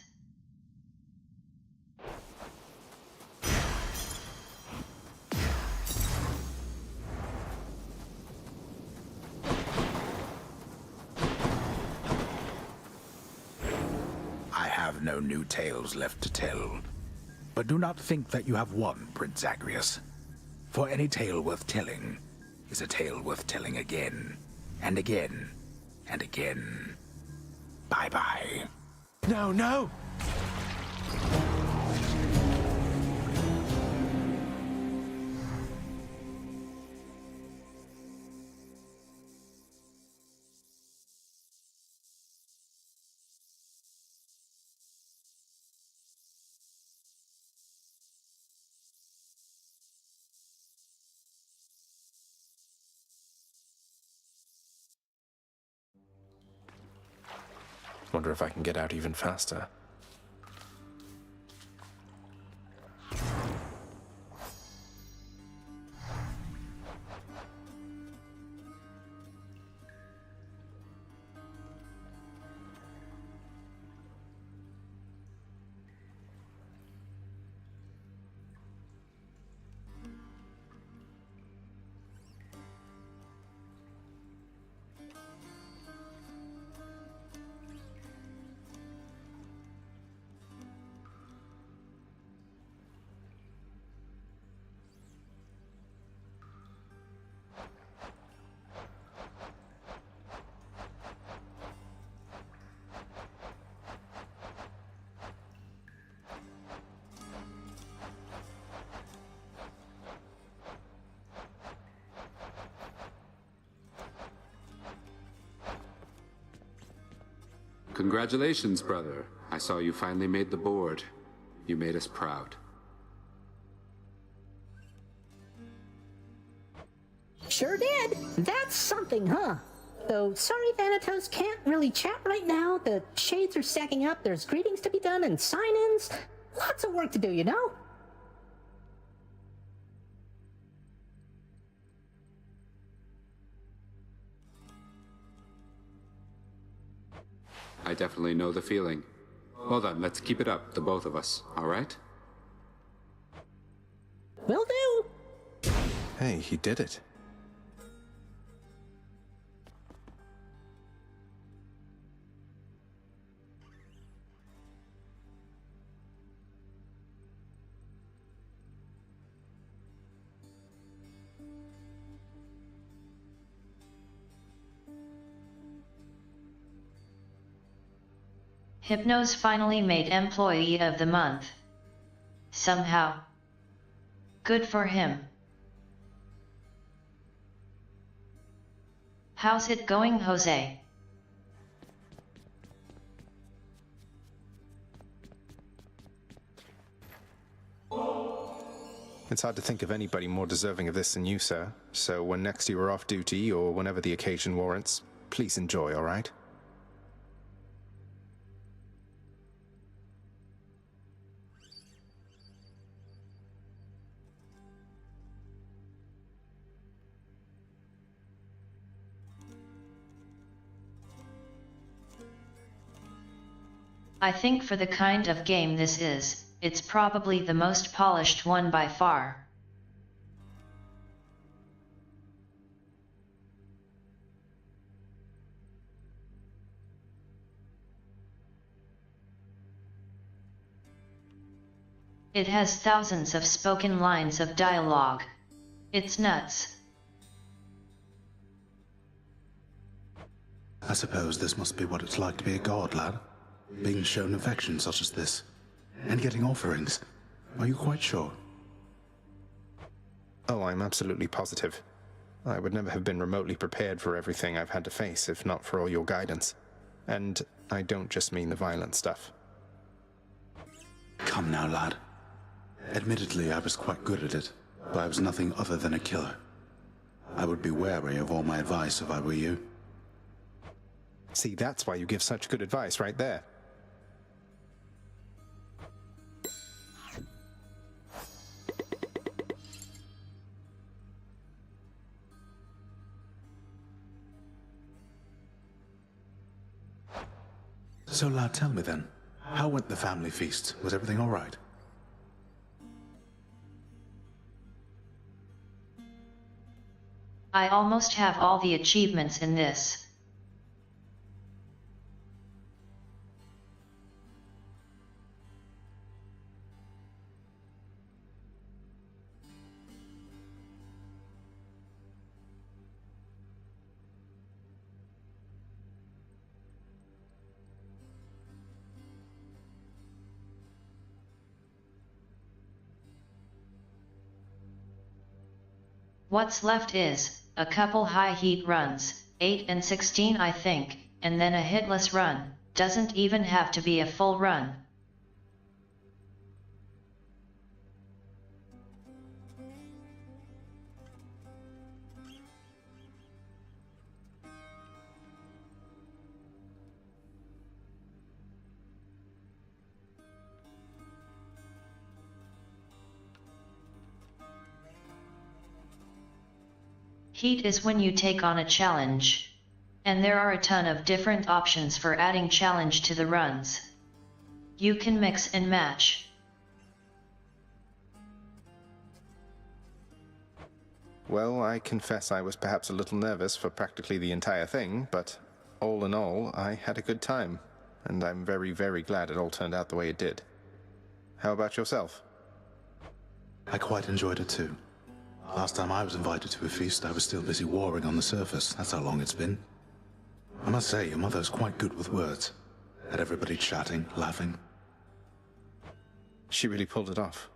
I have no new tales left to tell. But do not think that you have won, Prince Zagreus. For any tale worth telling is a tale worth telling again, and again, and again. Bye-bye. No, no! Wonder if I can get out even faster. Congratulations, brother. I saw you finally made the board. You made us proud. Sure did. That's something, huh? Though, sorry Thanatos can't really chat right now. The shades are stacking up, there's greetings to be done and sign-ins. Lots of work to do, you know? I definitely know the feeling. Well then, let's keep it up, the both of us, alright? Will do. Hey, he did it. Hypno's finally made Employee of the Month. Somehow. Good for him. How's it going, Jose? It's hard to think of anybody more deserving of this than you, sir. So when next you are off duty, or whenever the occasion warrants, please enjoy, all right? I think for the kind of game this is, it's probably the most polished one by far. It has thousands of spoken lines of dialogue. It's nuts. I suppose this must be what it's like to be a god, lad. Being shown affection such as this. And getting offerings. Are you quite sure? Oh, I'm absolutely positive. I would never have been remotely prepared for everything I've had to face if not for all your guidance. And I don't just mean the violent stuff. Come now, lad. Admittedly, I was quite good at it, but I was nothing other than a killer. I would be wary of all my advice if I were you. See, that's why you give such good advice right there. So, lad, tell me then, how went the family feast? Was everything all right? I almost have all the achievements in this. What's left is a couple high heat runs, 8 and 16 I think, and then a hitless run. Doesn't even have to be a full run. Heat is when you take on a challenge. And there are a ton of different options for adding challenge to the runs. You can mix and match. Well, I confess I was perhaps a little nervous for practically the entire thing, but all in all, I had a good time, and I'm very, very glad it all turned out the way it did. How about yourself? I quite enjoyed it too. Last time I was invited to a feast, I was still busy warring on the surface. That's how long it's been. I must say, your mother's quite good with words. Had everybody chatting, laughing. She really pulled it off.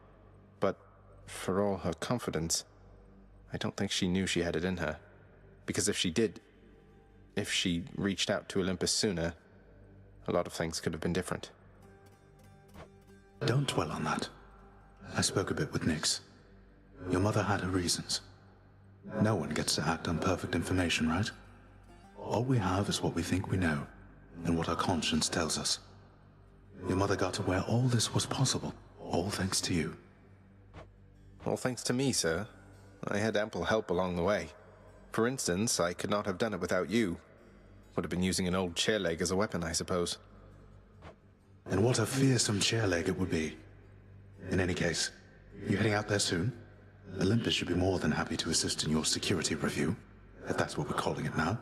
But for all her confidence, I don't think she knew she had it in her. Because if she did, if she reached out to Olympus sooner, a lot of things could have been different. Don't dwell on that. I spoke a bit with Nyx. Your mother had her reasons. No one gets to act on perfect information, right? All we have is what we think we know, and what our conscience tells us. Your mother got to where all this was possible, all thanks to you. All thanks to me, sir. I had ample help along the way. For instance, I could not have done it without you. Would have been using an old chair leg as a weapon, I suppose. And what a fearsome chair leg it would be. In any case, you heading out there soon? Olympus should be more than happy to assist in your security review, if that's what we're calling it now.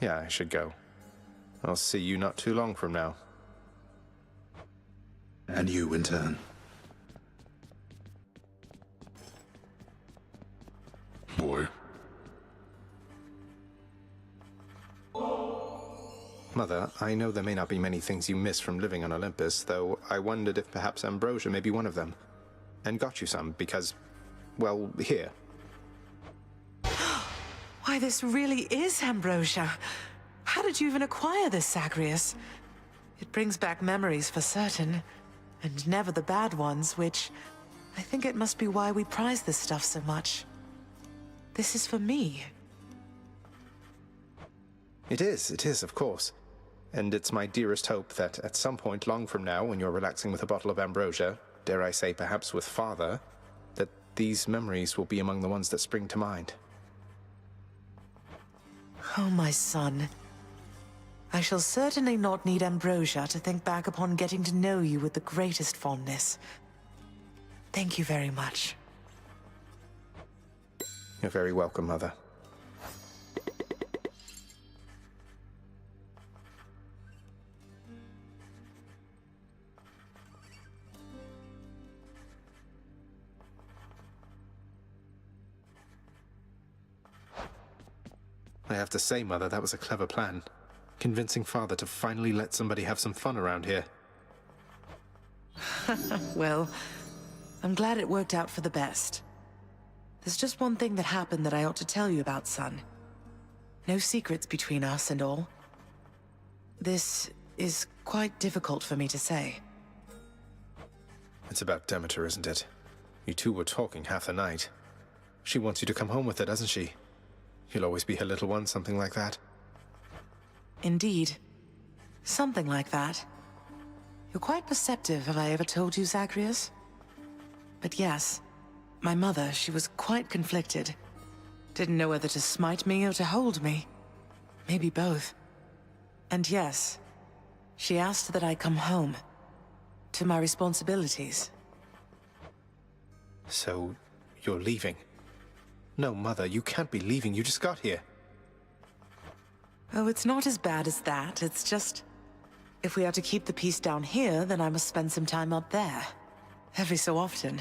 Yeah, I should go. I'll see you not too long from now. And you in turn. Boy. Mother, I know there may not be many things you miss from living on Olympus, though I wondered if perhaps ambrosia may be one of them. And got you some because, well, here. Why, this really is ambrosia. How did you even acquire this, Zagreus? It brings back memories for certain, and never the bad ones, which I think it must be why we prize this stuff so much. This is for me. It is, of course. And it's my dearest hope that at some point long from now, when you're relaxing with a bottle of ambrosia, dare I say perhaps with Father, that these memories will be among the ones that spring to mind. Oh, my son. I shall certainly not need ambrosia to think back upon getting to know you with the greatest fondness. Thank you very much. You're very welcome, Mother. I have to say, Mother, that was a clever plan. Convincing Father to finally let somebody have some fun around here. Well, I'm glad it worked out for the best. There's just one thing that happened that I ought to tell you about, son. No secrets between us and all. This is quite difficult for me to say. It's about Demeter, isn't it? You two were talking half the night. She wants you to come home with her, doesn't she? You'll always be her little one, something like that. Indeed. Something like that. You're quite perceptive, have I ever told you, Zagreus? But yes, my mother, she was quite conflicted. Didn't know whether to smite me or to hold me. Maybe both. And yes, she asked that I come home. To my responsibilities. So, you're leaving? No, Mother, you can't be leaving. You just got here. Oh, it's not as bad as that. It's just... if we are to keep the peace down here, then I must spend some time up there. Every so often.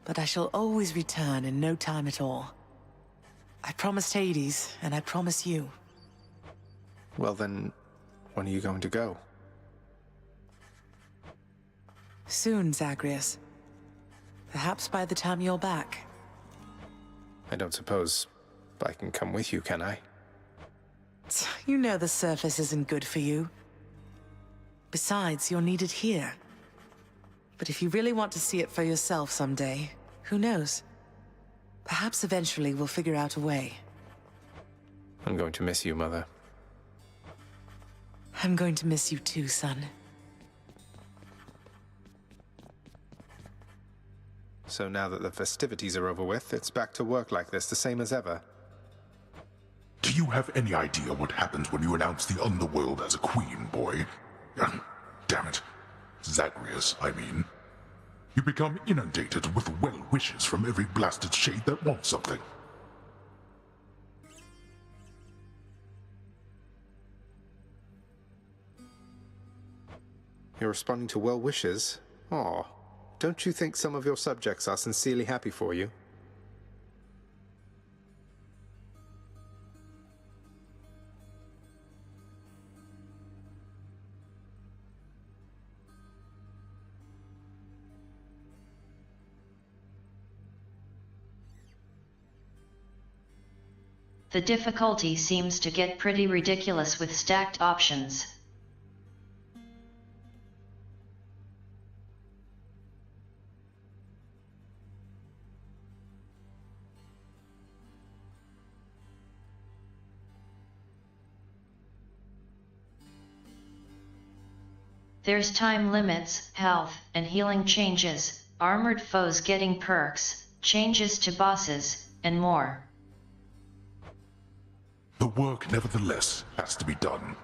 But I shall always return in no time at all. I promised Hades, and I promise you. Well then, when are you going to go? Soon, Zagreus. Perhaps by the time you're back. I don't suppose I can come with you, can I? You know the surface isn't good for you. Besides, you're needed here. But if you really want to see it for yourself someday, who knows? Perhaps eventually we'll figure out a way. I'm going to miss you, Mother. I'm going to miss you too, son. So now that the festivities are over with, it's back to work like this, the same as ever. Do you have any idea what happens when you announce the underworld as a queen, boy? Damn it. Zagreus, I mean. You become inundated with well wishes from every blasted shade that wants something. You're responding to well wishes? Aw, don't you think some of your subjects are sincerely happy for you? The difficulty seems to get pretty ridiculous with stacked options. There's time limits, health and healing changes, armored foes getting perks, changes to bosses, and more. The work, nevertheless, has to be done.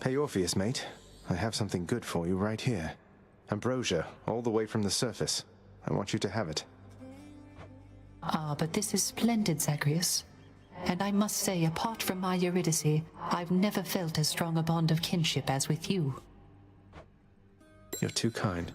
Hey Orpheus, mate. I have something good for you right here. Ambrosia, all the way from the surface. I want you to have it. Ah, but this is splendid, Zagreus. And I must say, apart from my Eurydice, I've never felt as strong a bond of kinship as with you. You're too kind.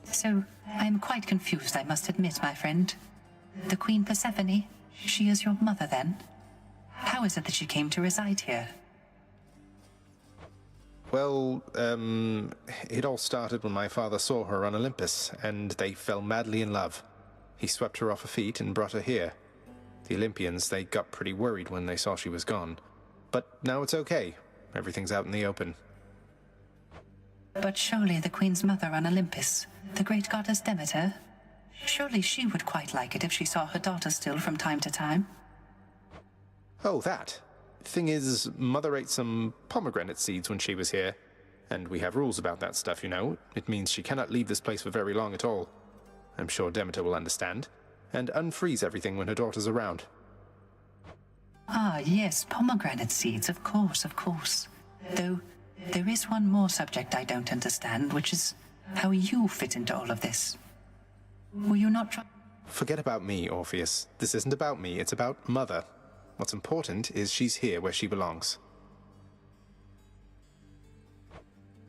So, I'm quite confused, I must admit, my friend. The Queen Persephone, she is your mother, then? How is it that she came to reside here? Well, it all started when my father saw her on Olympus, and they fell madly in love. He swept her off her feet and brought her here. The Olympians, they got pretty worried when they saw she was gone. But now it's okay. Everything's out in the open. But surely the Queen's mother on Olympus, the great goddess Demeter, surely she would quite like it if she saw her daughter still from time to time. Oh, that. Thing is, Mother ate some pomegranate seeds when she was here. And we have rules about that stuff, you know. It means she cannot leave this place for very long at all. I'm sure Demeter will understand. And unfreeze everything when her daughter's around. Ah, yes, pomegranate seeds, of course, of course. Though, there is one more subject I don't understand, which is how you fit into all of this. Were you not trying... Forget about me, Orpheus. This isn't about me, it's about Mother. What's important is she's here where she belongs.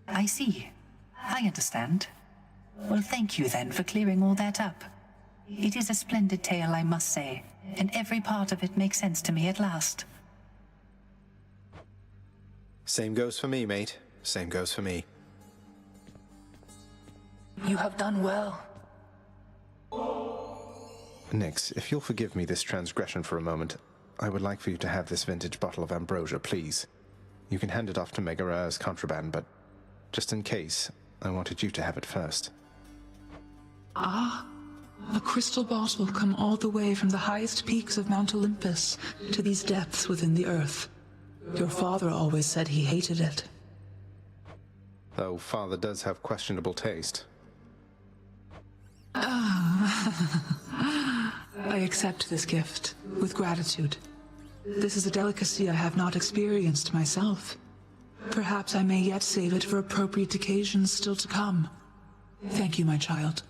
I see. I understand. Well, thank you then for clearing all that up. It is a splendid tale, I must say, and every part of it makes sense to me at last. Same goes for me, mate. Same goes for me. You have done well. Nyx, if you'll forgive me this transgression for a moment, I would like for you to have this vintage bottle of ambrosia, please. You can hand it off to Megara as contraband, but just in case, I wanted you to have it first. Ah, a crystal bottle come all the way from the highest peaks of Mount Olympus to these depths within the earth. Your father always said he hated it. Though father does have questionable taste. I accept this gift with gratitude. This is a delicacy I have not experienced myself. Perhaps I may yet save it for appropriate occasions still to come. Thank you, my child.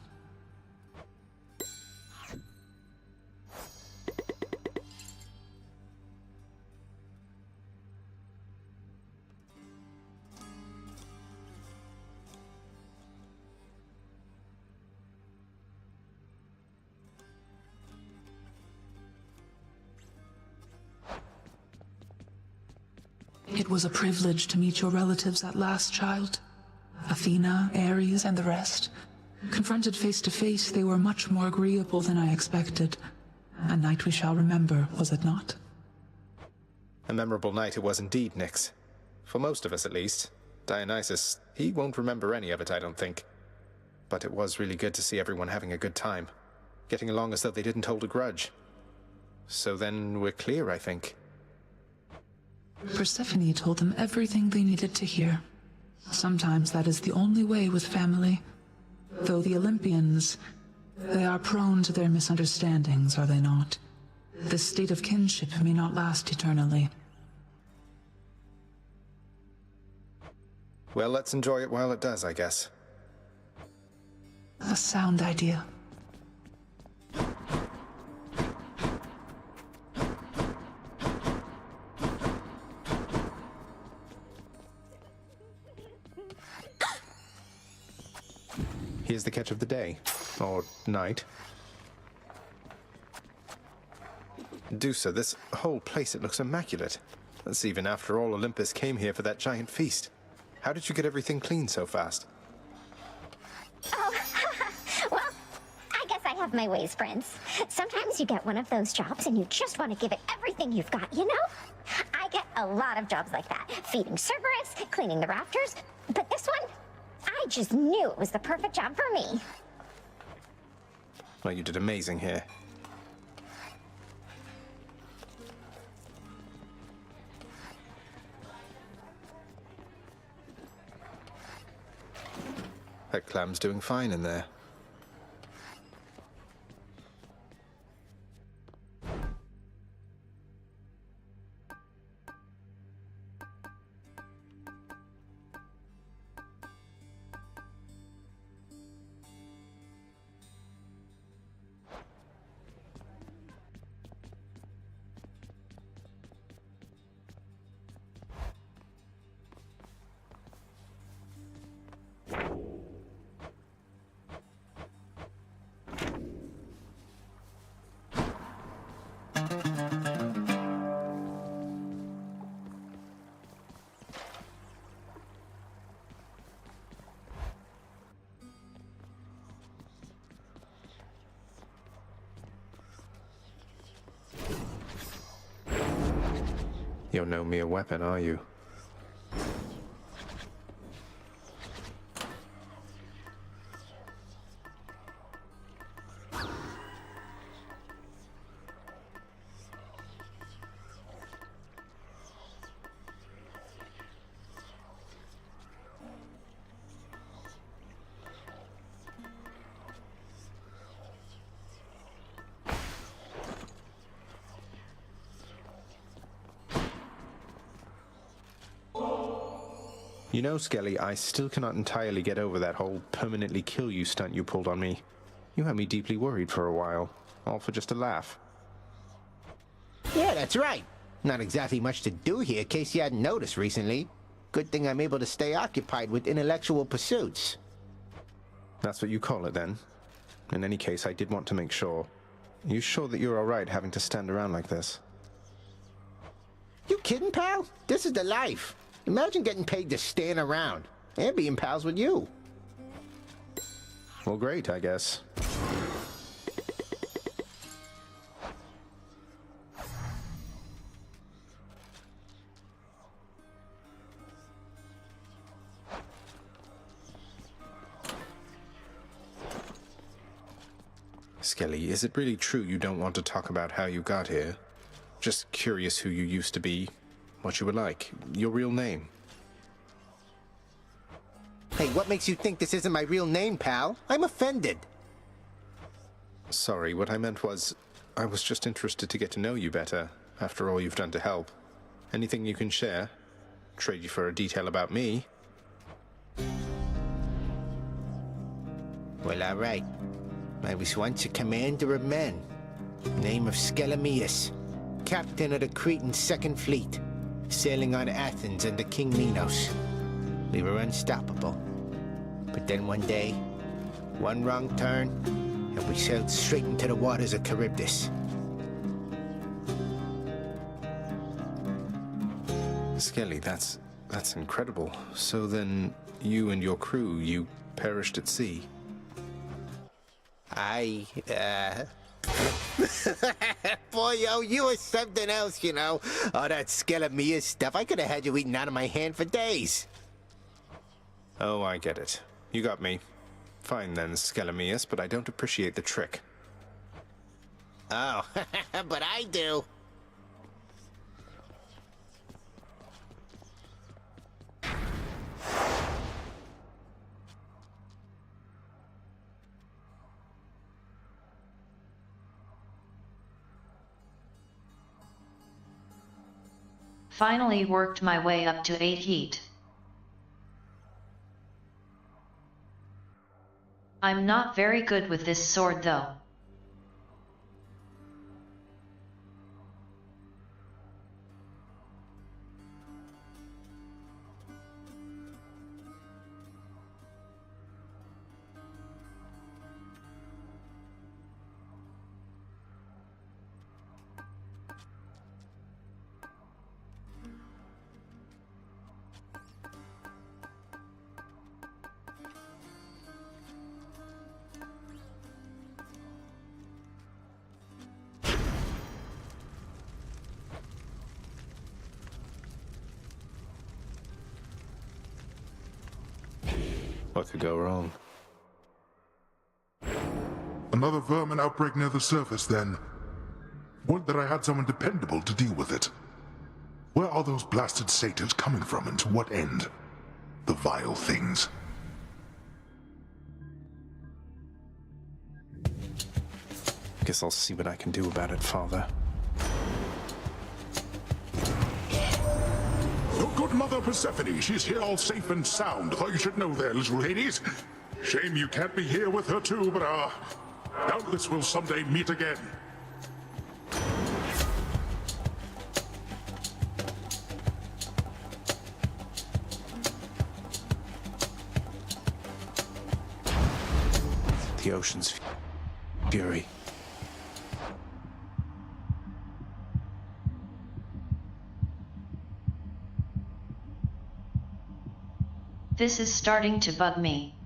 It was a privilege to meet your relatives at last, child. Athena, Ares, and the rest. Confronted face to face, they were much more agreeable than I expected. A night we shall remember, was it not? A memorable night it was indeed, Nyx. For most of us, at least. Dionysus, he won't remember any of it, I don't think. But it was really good to see everyone having a good time. Getting along as though they didn't hold a grudge. So then we're clear, I think. Persephone told them everything they needed to hear. Sometimes that is the only way with family. Though the Olympians, they are prone to their misunderstandings, are they not? This state of kinship may not last eternally. Well, let's enjoy it while it does, I guess. A sound idea. Here's the catch of the day. Or night. Dusa, this whole place, it looks immaculate. That's even after all Olympus came here for that giant feast. How did you get everything clean so fast? Oh, well, I guess I have my ways, Prince. Sometimes you get one of those jobs and you just want to give it everything you've got, you know? I get a lot of jobs like that. Feeding Cerberus, cleaning the rafters. But this one, I just knew it was the perfect job for me. Well, you did amazing here. That clam's doing fine in there. You're no mere weapon, are you? You know, Skelly, I still cannot entirely get over that whole permanently kill you stunt you pulled on me. You had me deeply worried for a while, all for just a laugh. Yeah, that's right. Not exactly much to do here, in case you hadn't noticed recently. Good thing I'm able to stay occupied with intellectual pursuits. That's what you call it, then? In any case, I did want to make sure. You sure that you're alright having to stand around like this? You kidding, pal? This is the life. Imagine getting paid to stand around and being pals with you. Well, great, I guess. Skelly, is it really true you don't want to talk about how you got here? Just curious who you used to be, what you were like, your real name. Hey, what makes you think this isn't my real name, pal? I'm offended. Sorry, what I meant was, I was just interested to get to know you better, after all you've done to help. Anything you can share? Trade you for a detail about me? Well, all right. I was once a commander of men. Name of Skelemius, captain of the Cretan Second Fleet, sailing on Athens under King Minos. We were unstoppable. But then one day, one wrong turn, and we sailed straight into the waters of Charybdis. Skelly, that's incredible. So then, you and your crew, you perished at sea? Boy, yo, you were something else, you know. All that Skelemia stuff, I could have had you eating out of my hand for days. Oh, I get it. You got me. Fine then, Skelemius, but I don't appreciate the trick. Oh, but I do. Finally worked my way up to 8 heat. I'm not very good with this sword though. What could go wrong? Another vermin outbreak near the surface, then. Would that I had someone dependable to deal with it. Where are those blasted satyrs coming from, and to what end? The vile things. Guess I'll see what I can do about it, Father. Your good mother Persephone, she's here all safe and sound. Thought you should know there, little Hades. Shame you can't be here with her too, but doubtless we'll someday meet again. The ocean's fury. This is starting to bug me.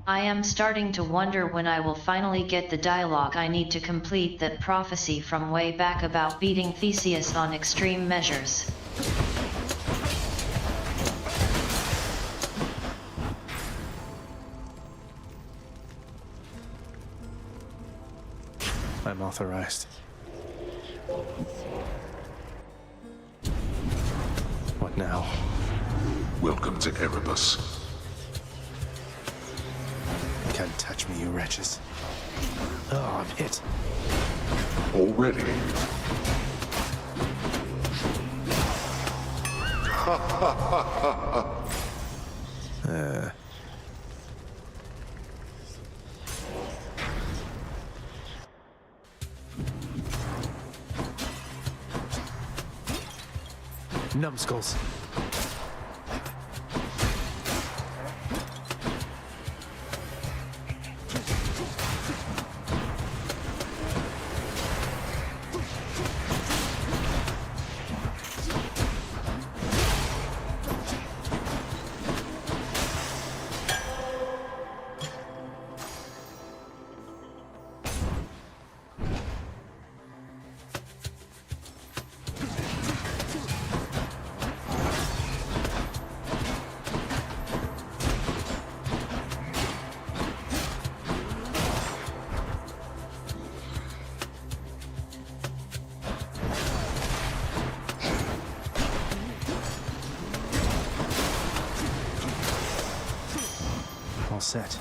I am starting to wonder when I will finally get the dialogue I need to complete that prophecy from way back about beating Theseus on extreme measures. I'm authorized. What now? Welcome to Erebus. Can't touch me, you wretches. Oh, I'm hit. Already? Numbskulls. All set.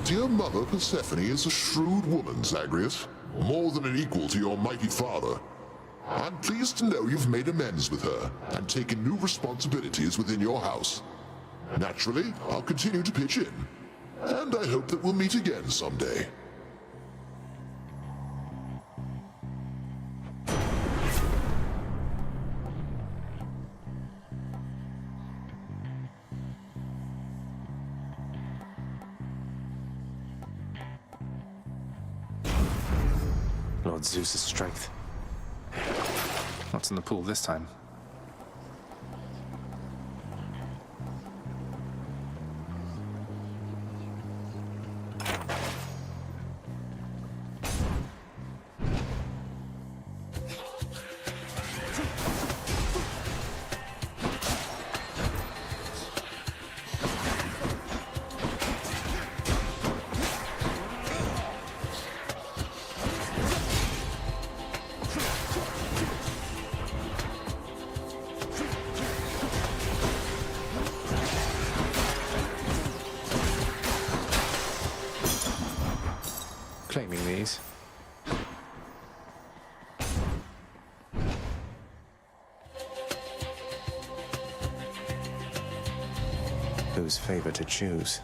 dear mother Persephone is a shrewd woman, Zagreus. More than an equal to your mighty father. I'm pleased to know you've made amends with her and taken new responsibilities within your house. Naturally, I'll continue to pitch in. And I hope that we'll meet again someday. Lord Zeus's strength. What's in the pool this time? Claiming these. Whose favor to choose?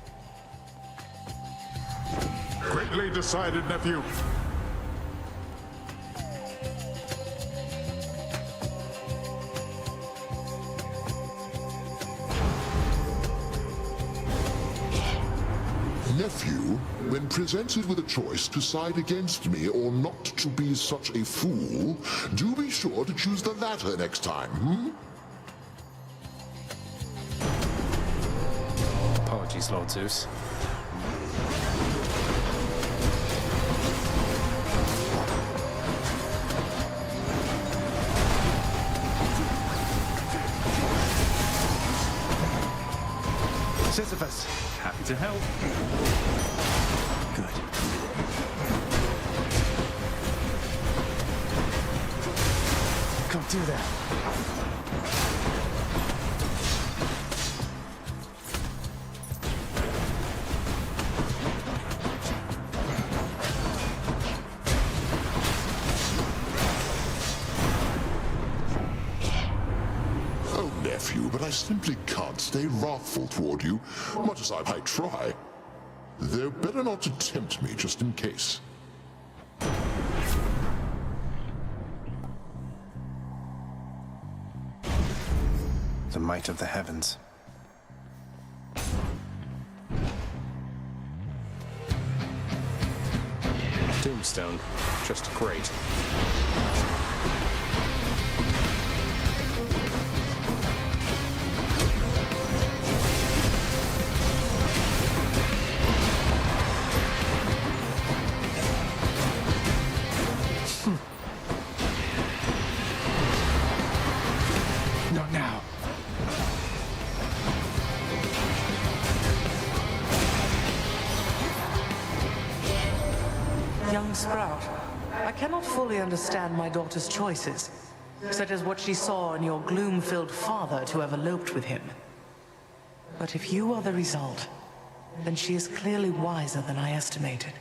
Greatly decided, nephew. Nephew, when presented with a choice to side against me or not to be such a fool, do be sure to choose the latter next time, Apologies, Lord Zeus. Sisyphus, happy to help. Good. Can't do that. But I simply can't stay wrathful toward you, much as I might try. They're better not to tempt me, just in case. The might of the heavens. Tombstone. Just great. Not now. Young Sprout, I cannot fully understand my daughter's choices, such as what she saw in your gloom-filled father to have eloped with him. But if you are the result, then she is clearly wiser than I estimated.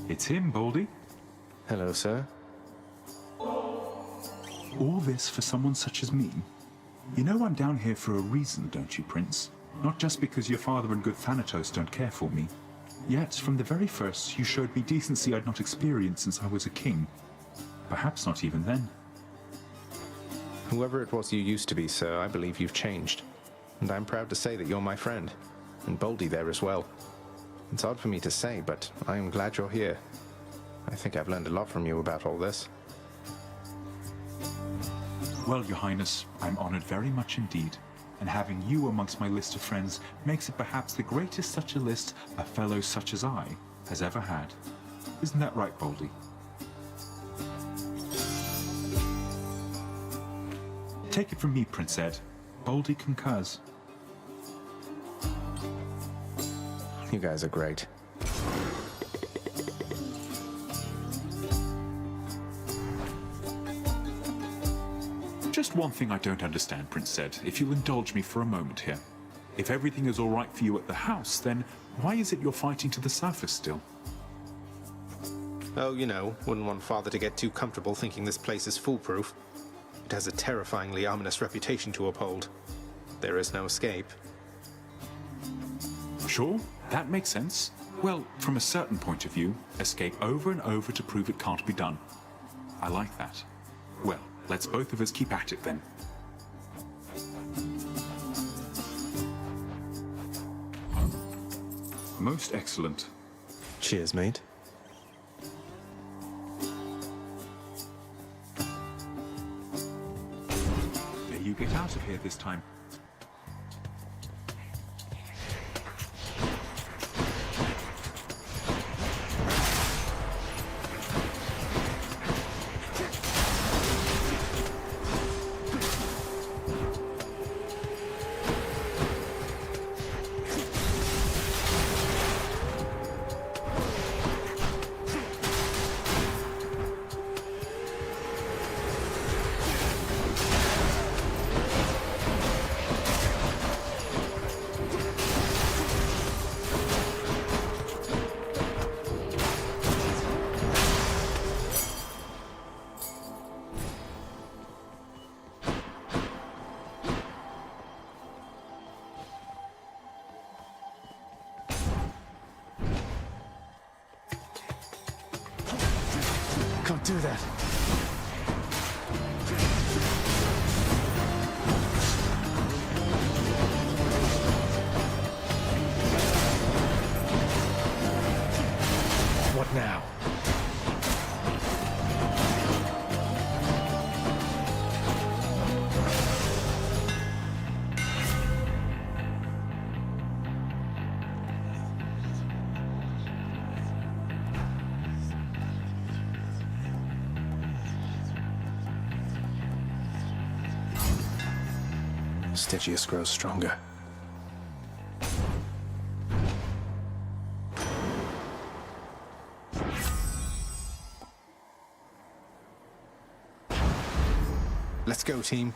It's him, Baldy. Hello, sir. All this for someone such as me? You know I'm down here for a reason, don't you, Prince? Not just because your father and good Thanatos don't care for me. Yet, from the very first, you showed me decency I'd not experienced since I was a king. Perhaps not even then. Whoever it was you used to be, sir, I believe you've changed. And I'm proud to say that you're my friend. And Baldy there as well. It's odd for me to say, but I am glad you're here. I think I've learned a lot from you about all this. Well, Your Highness, I'm honored very much indeed. And having you amongst my list of friends makes it perhaps the greatest such a list a fellow such as I has ever had. Isn't that right, Boldy? Take it from me, Prince Ed. Boldy concurs. You guys are great. Just one thing I don't understand, Prince Ed, if you'll indulge me for a moment here. If everything is all right for you at the house, then why is it you're fighting to the surface still? Oh, you know, wouldn't want Father to get too comfortable thinking this place is foolproof. It has a terrifyingly ominous reputation to uphold. There is no escape. Sure, that makes sense. Well, from a certain point of view, escape over and over to prove it can't be done. I like that. Well, let's both of us keep at it then. Most excellent. Cheers, mate. May you get out of here this time. Can't do that. What now? Stygius grows stronger. Let's go, team.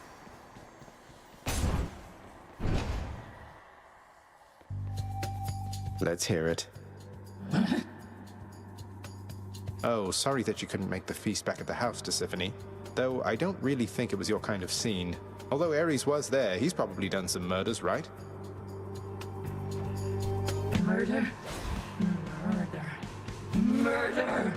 Let's hear it. Oh, sorry that you couldn't make the feast back at the house, Tisiphone. Though I don't really think it was your kind of scene. Although Ares was there, he's probably done some murders, right? Murder? Murder. Murder!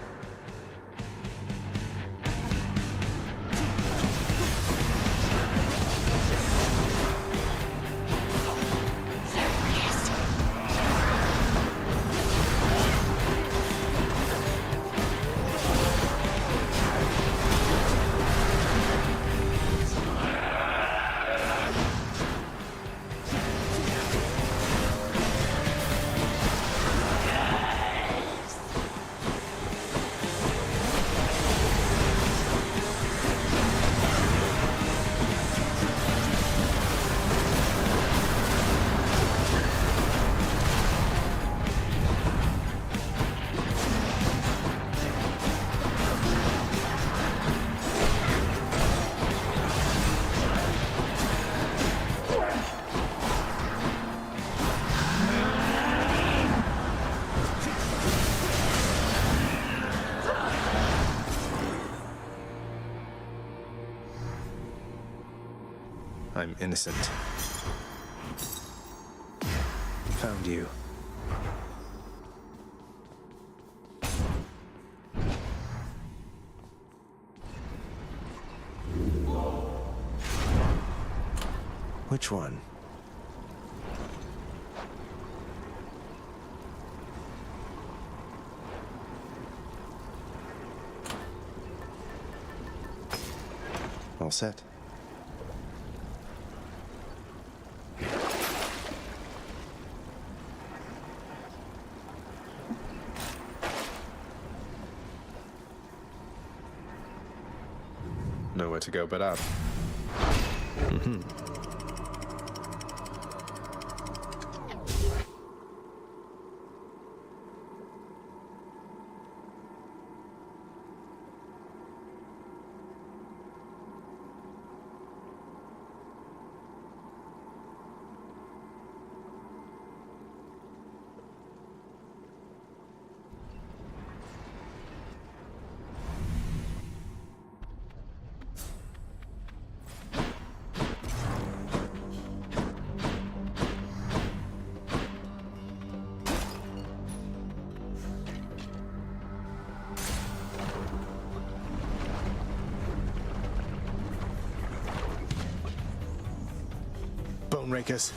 I'm innocent. Found you. Which one? All set. Nowhere to go but up. Bone rakers.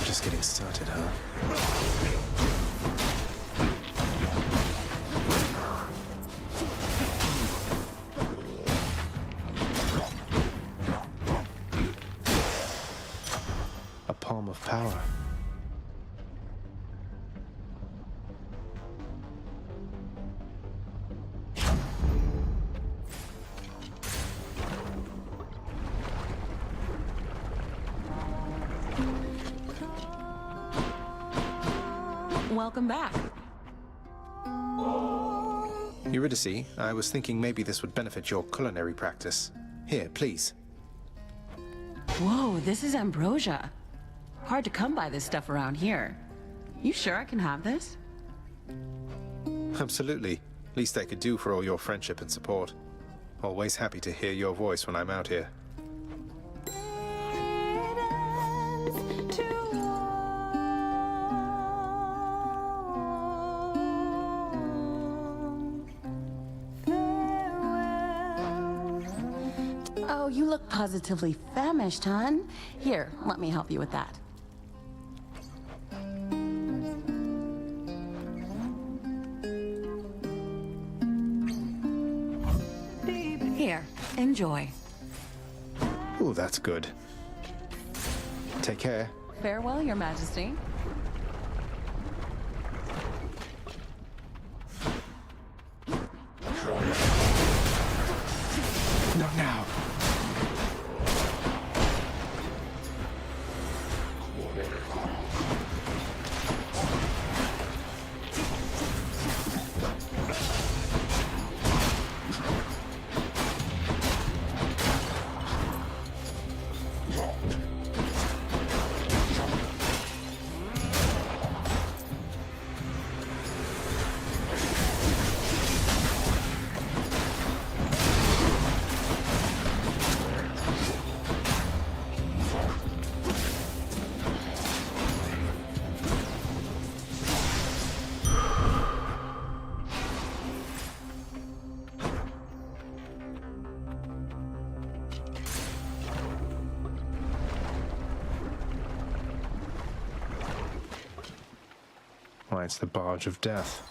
Just getting started, huh? Palm of power. Welcome back. Eurydice, I was thinking maybe this would benefit your culinary practice. Here, please. Whoa, this is ambrosia. Hard to come by this stuff around here. You sure I can have this? Absolutely. Least I could do for all your friendship and support. Always happy to hear your voice when I'm out here. Oh, you look positively famished, hon. Here, let me help you with that. Here, enjoy. Ooh, that's good. Take care. Farewell, Your Majesty. Not now. Why, it's the barge of death.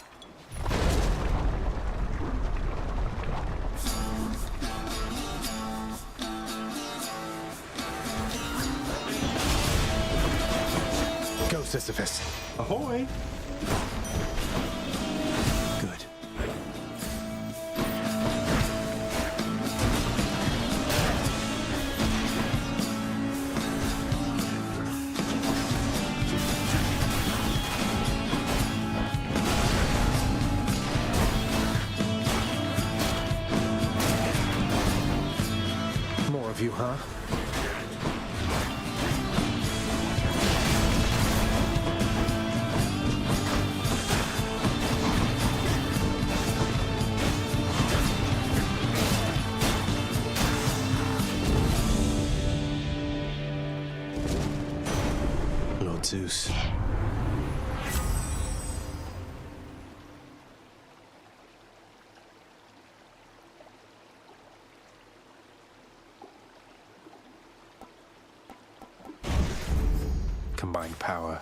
Go, Sisyphus. Ahoy! Good. More of you, huh? Lord Zeus. combined power.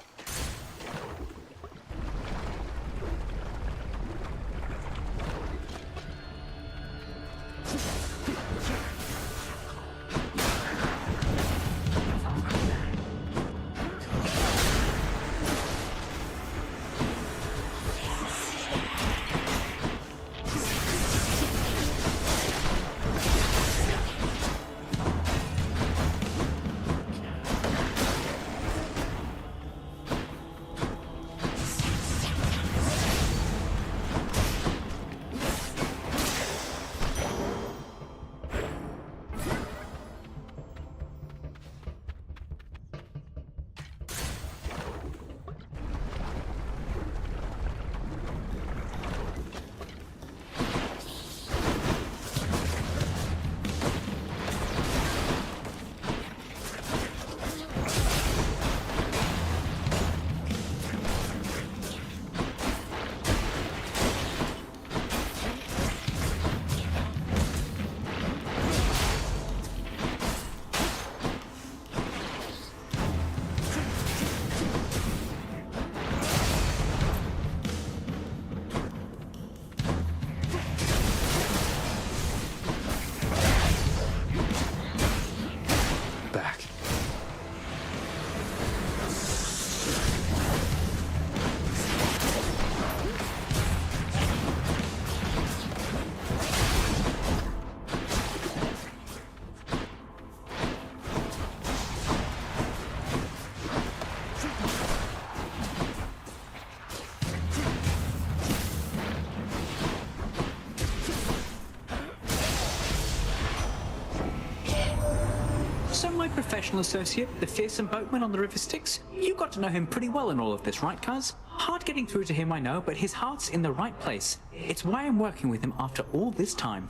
So my professional associate, the fearsome boatman on the river Styx, you got to know him pretty well in all of this, right, cuz? Hard getting through to him, I know, but his heart's in the right place. It's why I'm working with him after all this time.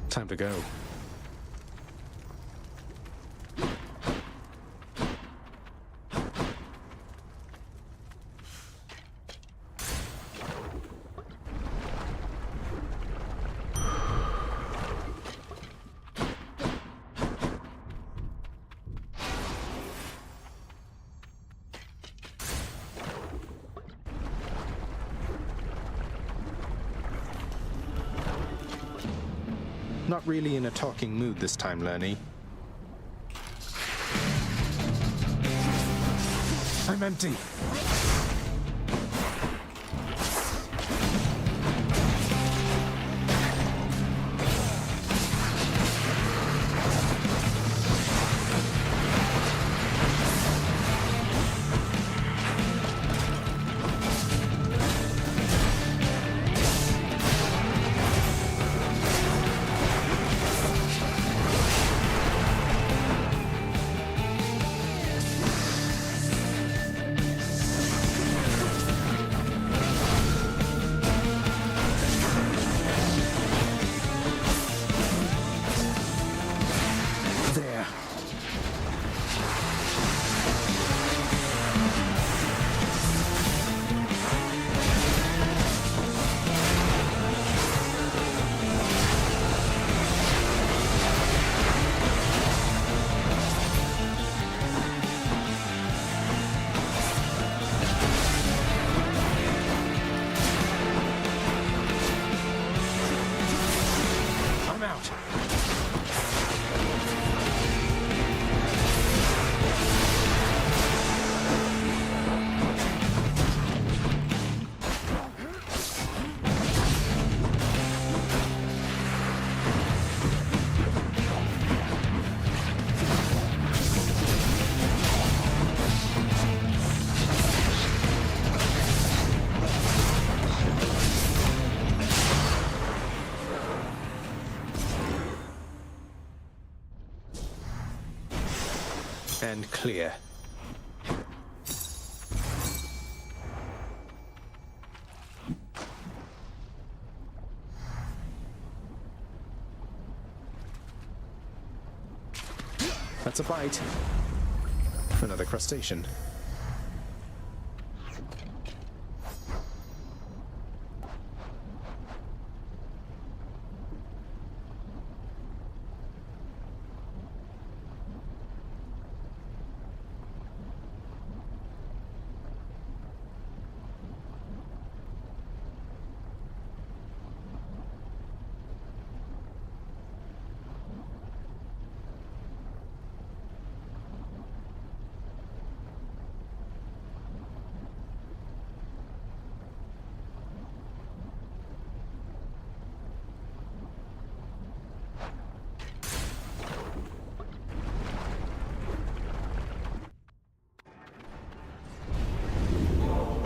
Time to go. Not really in a talking mood this time, Lerny. I'm empty. And clear. That's a bite. Another crustacean.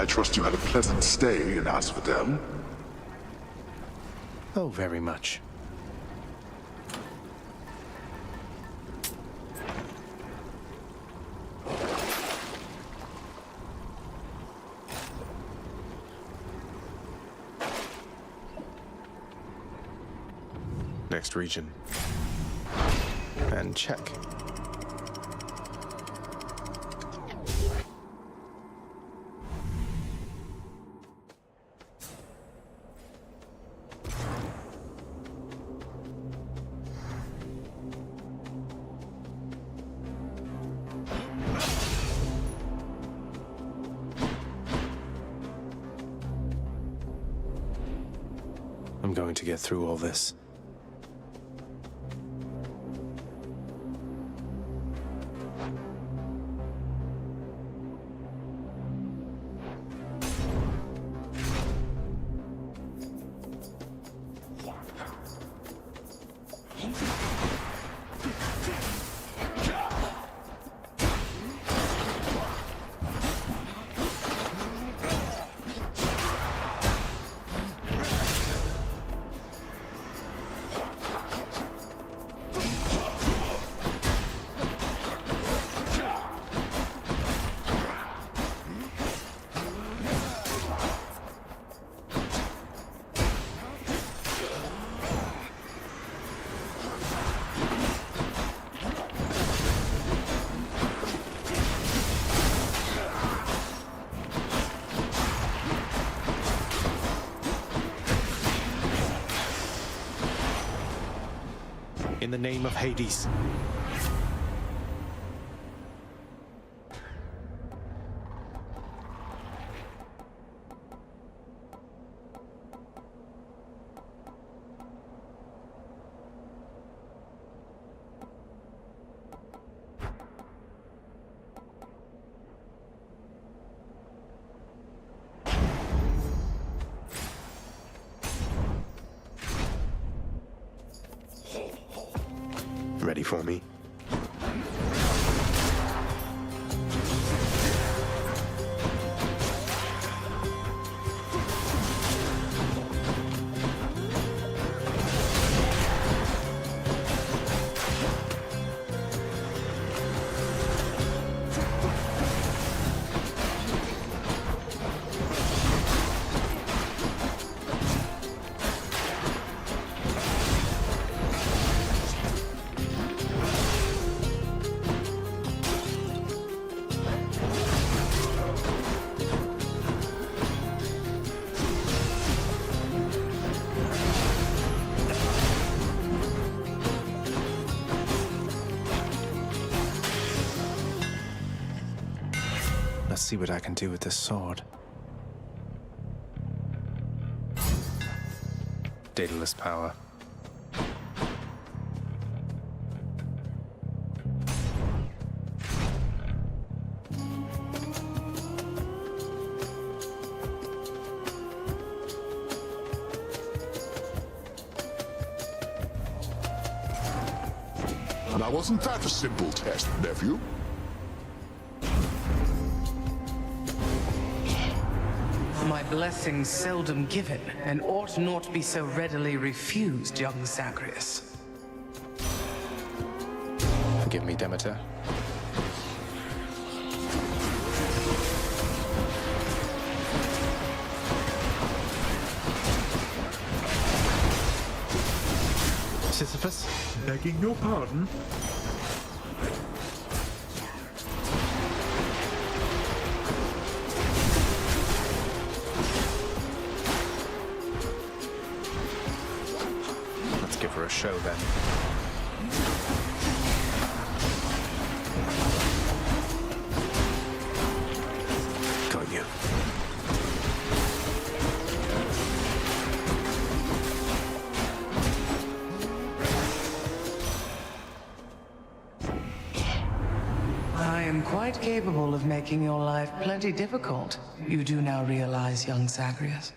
trust you had a pleasant stay in Asphodel? Oh, very much. Next region. And check. I'm going to get through all this. In the name of Hades. Ready for me? Let's see what I can do with this sword. Daedalus power. Now, wasn't that a simple test, nephew? My blessings seldom given, and ought not be so readily refused, young Zagreus. Forgive me, Demeter. Sisyphus? Begging your pardon? Give her a show then. Got you. I am quite capable of making your life plenty difficult. You do now realize, young Zagreus.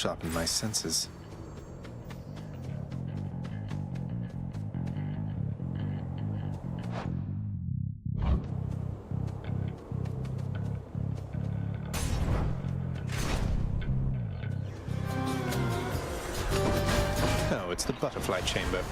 sharpen my senses. Oh, it's the butterfly chamber.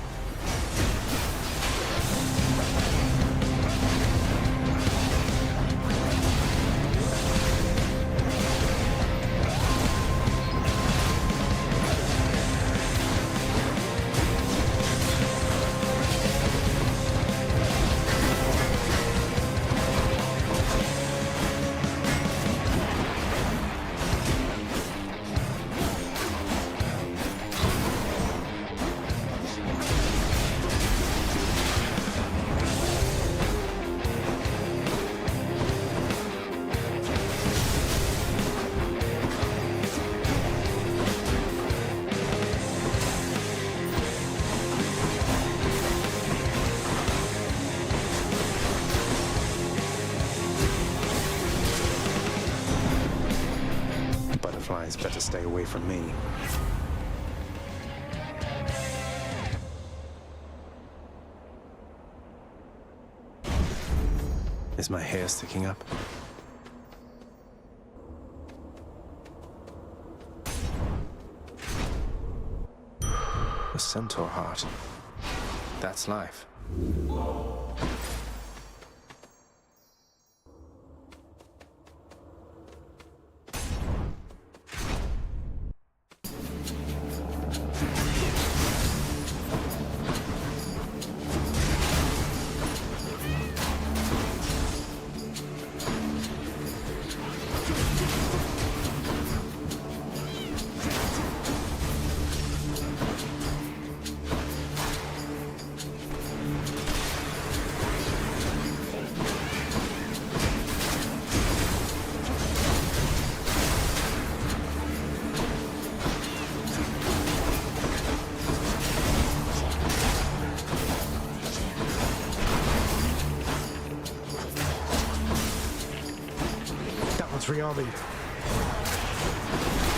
Butterflies better stay away from me. Is my hair sticking up? A centaur heart. That's life. Rearming.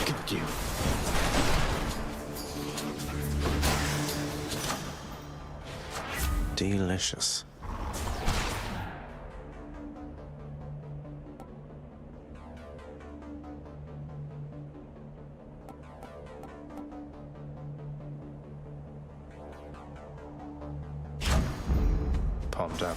Got you. Delicious. Pumped up.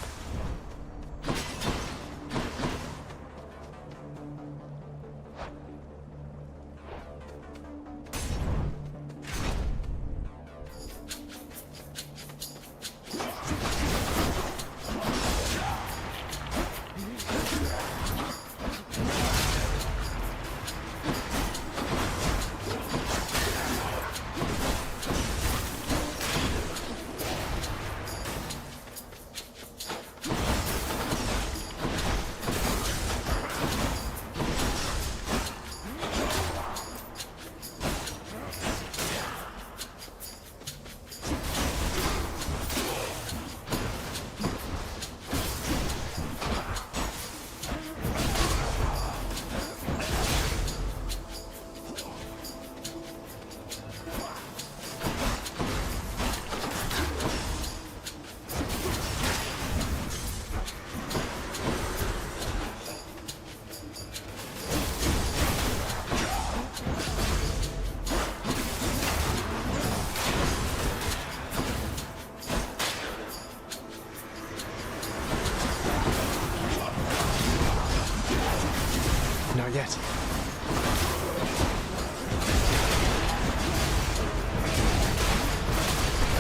Not yet.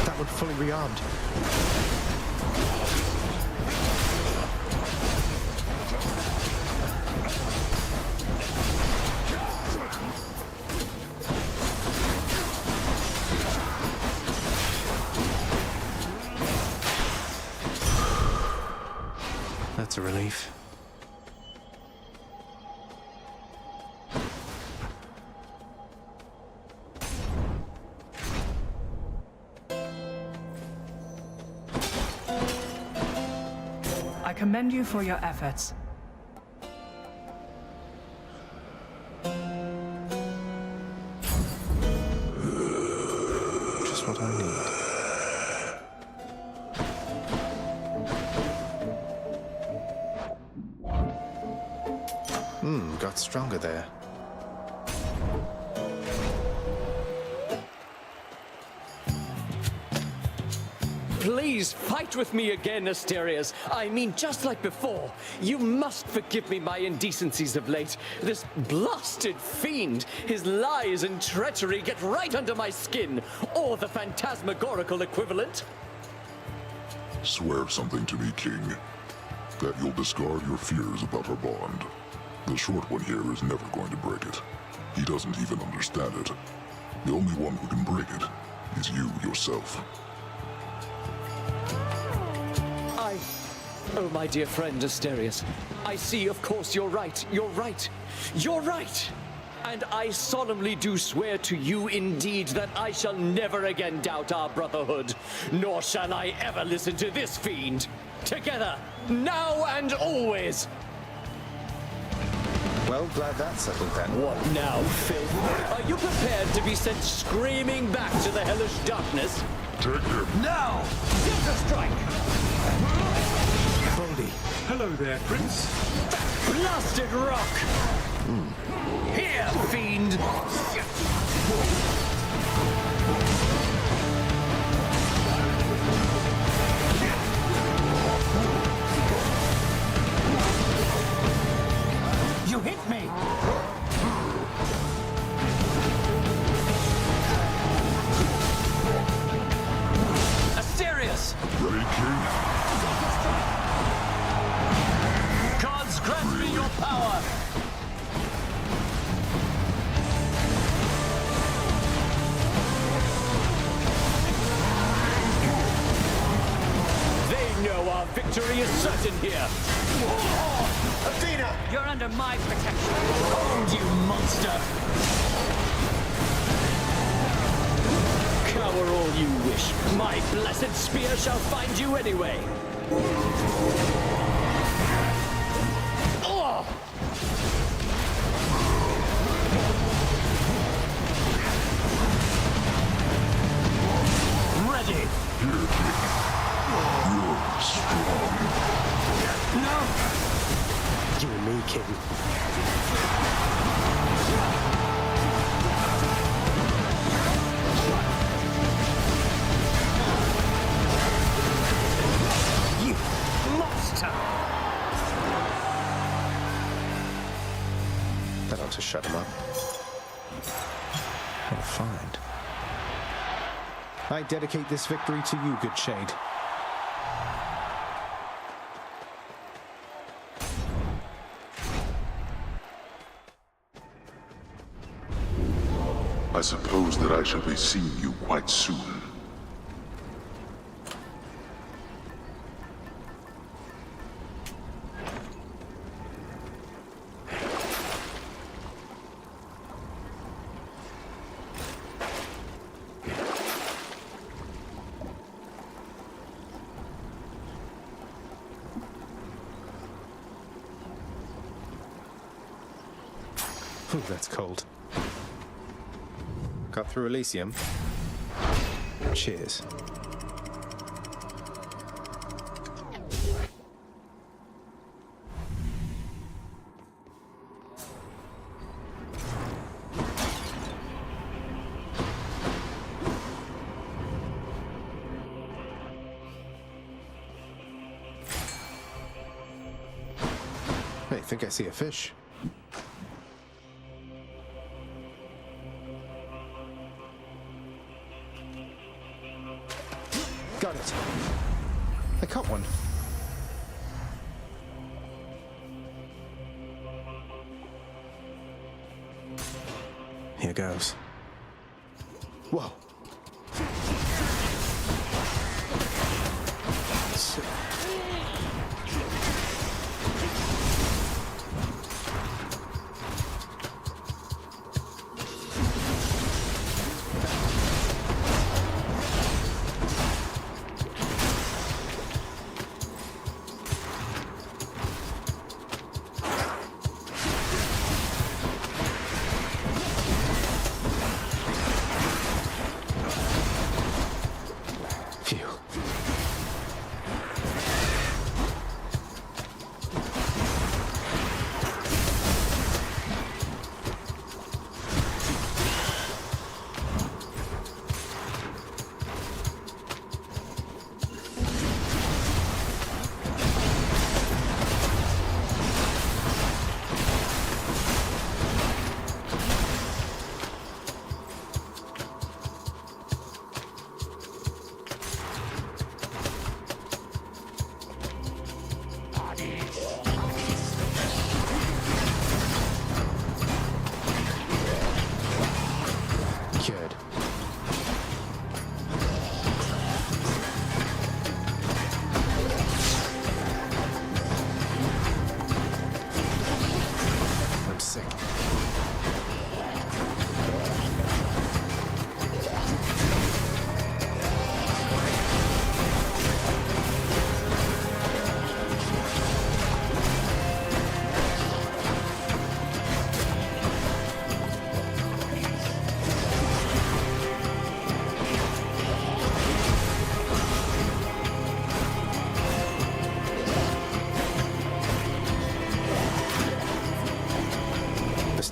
That one fully rearmed. That's a relief. I commend you for your efforts. just what I need. Got stronger there. Please fight with me again, Asterius. I mean, just like before. You must forgive me my indecencies of late. This blasted fiend, his lies and treachery get right under my skin. Or the phantasmagorical equivalent. Swear something to me, King. That you'll discard your fears about our bond. The short one here is never going to break it. He doesn't even understand it. The only one who can break it is you yourself. Oh, my dear friend, Asterius. I see, of course, you're right. You're right. You're right! And I solemnly do swear to you indeed that I shall never again doubt our brotherhood, nor shall I ever listen to this fiend. Together, now and always! Well, glad that settled then. What now, filth? Are you prepared to be sent screaming back to the hellish darkness? Take him. Now! Delta strike! Baldy. Hello there, Prince. That blasted rock! Here, fiend! You hit me! Asterius! Ready, King? Gods grant me your power! They know our victory is certain here! Athena! You're under my protection! Hold, you monster! Cower all you wish. My blessed spear shall find you anyway! Oh! Ready! Here, King. You're strong. No! You and me, King. You monster! That ought to shut him up. What a find. I dedicate this victory to you, good Shade. I suppose that I shall be seeing you quite soon. Ooh, that's cold. Got through Elysium. Cheers. Hey, think I see a fish. Got it. I caught one. Here goes. Whoa.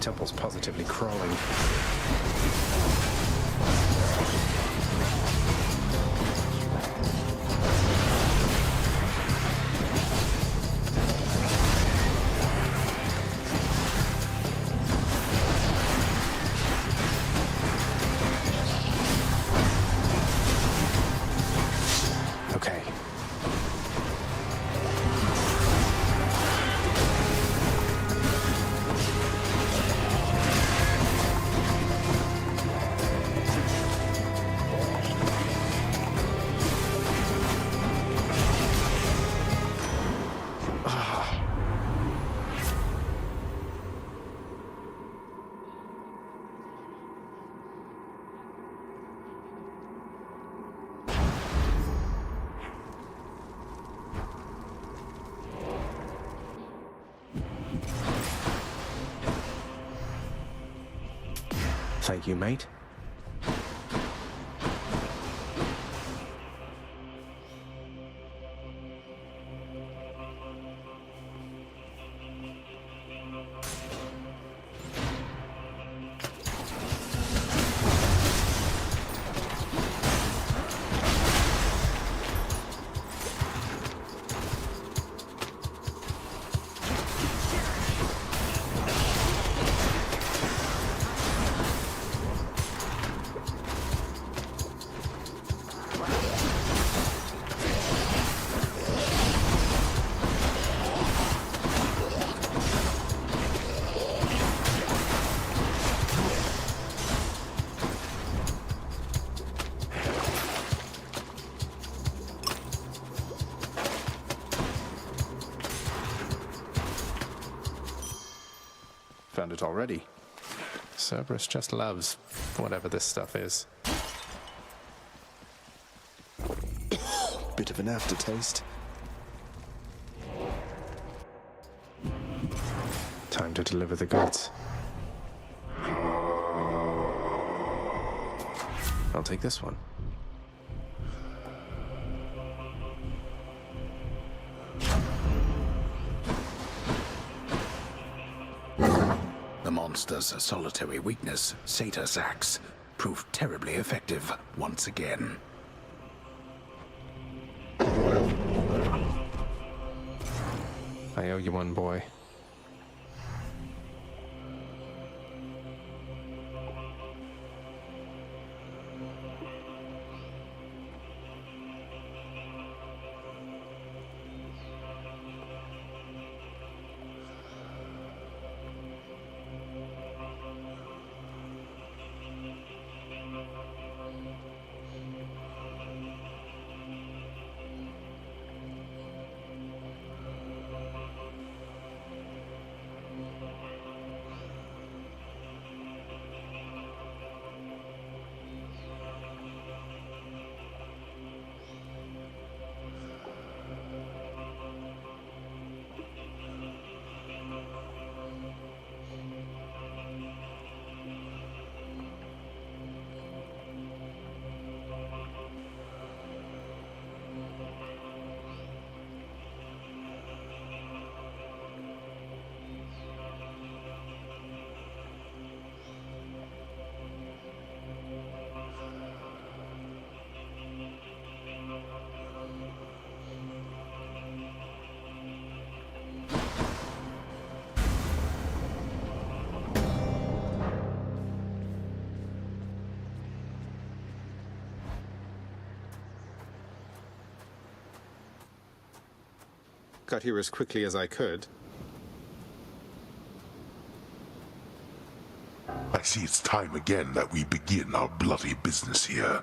temple's positively crawling. Okay. Thank you, mate. Found it already. Cerberus just loves whatever this stuff is. Bit of an aftertaste. Time to deliver the goods. I'll take this one. The monster's solitary weakness, Satyrs Axe, proved terribly effective once again. I owe you one, boy. Got here as quickly as I could. I see it's time again that we begin our bloody business here.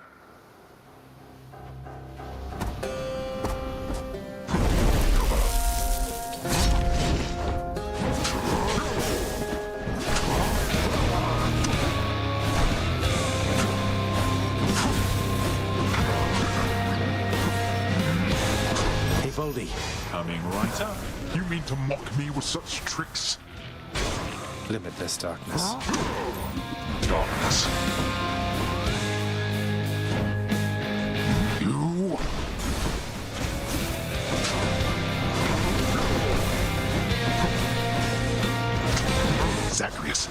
Coming right up. You mean to mock me with such tricks? Limitless darkness. Darkness. You? Zagreus,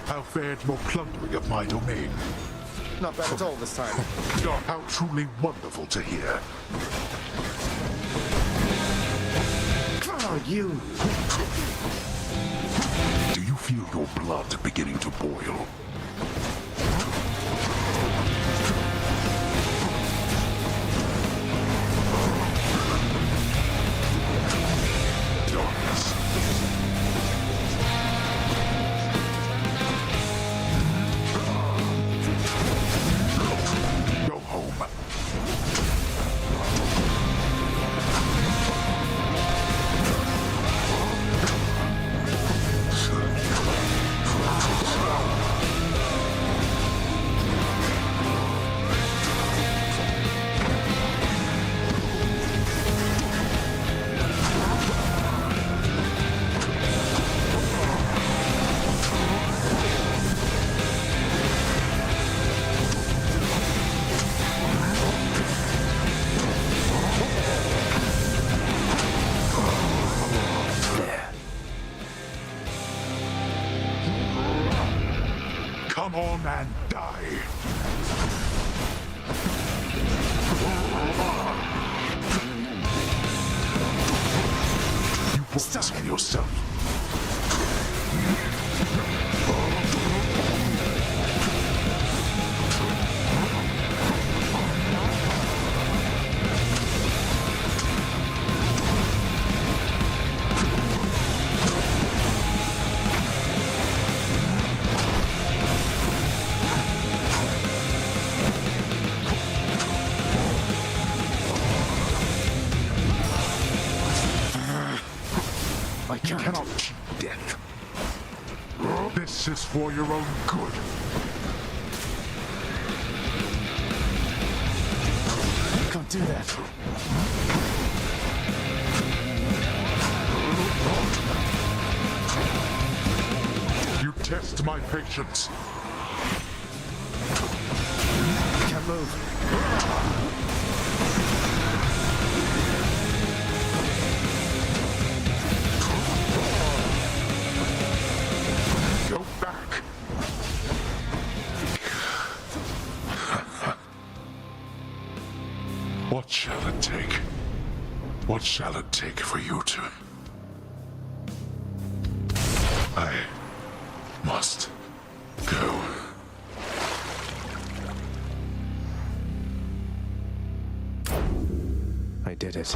How fared your plundering of my domain? Not bad at all this time. How truly wonderful to hear. Oh, you! Do you feel your blood beginning to boil? Darkness. Go home. Come on and die. You brought this on yourself. You cannot cheat death. This is for your own good. Can't do that. You test my patience. Can't move. Go back. What shall it take? What shall it take for you to... I must go. I did it.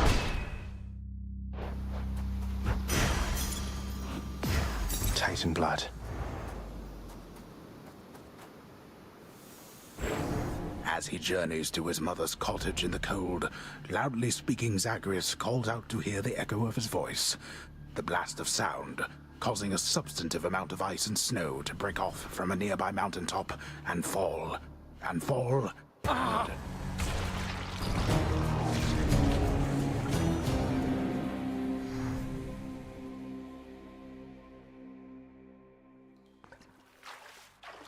Titan blood. As he journeys to his mother's cottage in the cold, loudly speaking Zagreus calls out to hear the echo of his voice. The blast of sound, causing a substantive amount of ice and snow to break off from a nearby mountaintop and fall. And fall. And...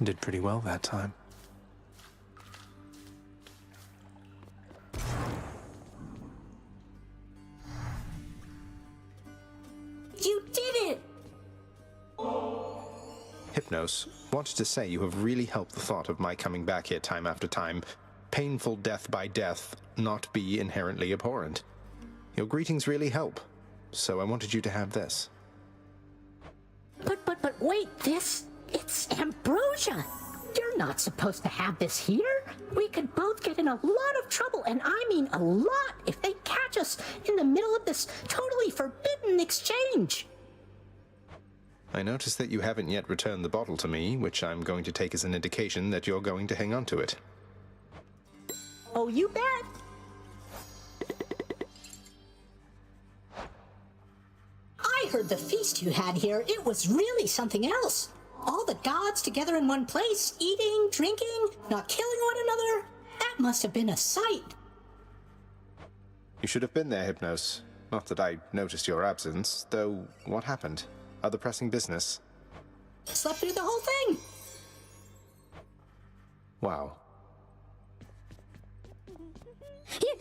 Did pretty well that time. You did it! Hypnos, wanted to say you have really helped the thought of my coming back here time after time, painful death by death, not be inherently abhorrent. Your greetings really help, so I wanted you to have this. But wait, it's ambrosia! You're not supposed to have this here! We could both get in a lot of trouble, and I mean a lot, if they catch us in the middle of this totally forbidden exchange! I notice that you haven't yet returned the bottle to me, which I'm going to take as an indication that you're going to hang on to it. Oh, you bet! I heard the feast you had here. It was really something else. All the gods together in one place, eating, drinking, not killing one another. That must have been a sight. You should have been there, Hypnos. Not that I noticed your absence, though what happened? Other pressing business? Slept through the whole thing. Wow.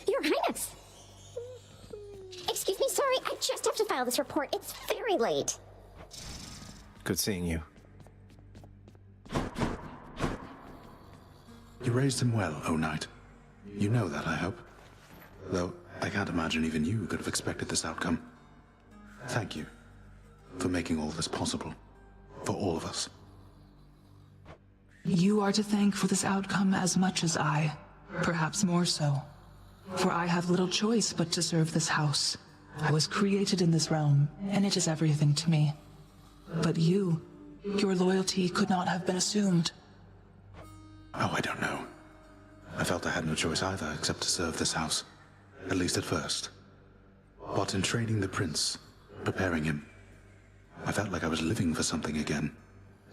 Your Highness! Excuse me, sorry, I just have to file this report. It's very late. Good seeing you. You raised him well, O Knight. You know that, I hope. Though I can't imagine even you could have expected this outcome. Thank you for making all this possible. For all of us. You are to thank for this outcome as much as I, perhaps more so. For I have little choice but to serve this house. I was created in this realm, and it is everything to me. But you, your loyalty could not have been assumed. Oh, I don't know. I felt I had no choice either except to serve this house. At least at first. But in training the prince, preparing him, I felt like I was living for something again.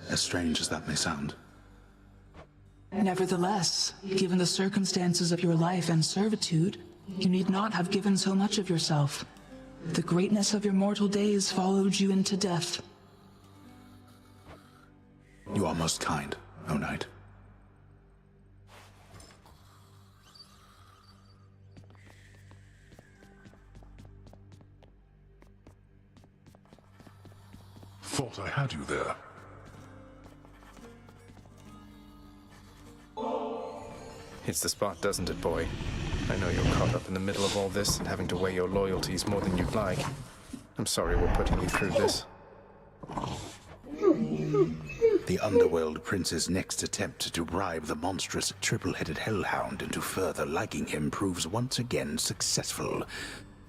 As strange as that may sound. Nevertheless, given the circumstances of your life and servitude, you need not have given so much of yourself. The greatness of your mortal days followed you into death. You are most kind, O Knight. Thought I had you there. Hits the spot, doesn't it, boy? I know you're caught up in the middle of all this and having to weigh your loyalties more than you'd like. I'm sorry we're putting you through this. The Underworld Prince's next attempt to bribe the monstrous triple-headed hellhound into further liking him proves once again successful,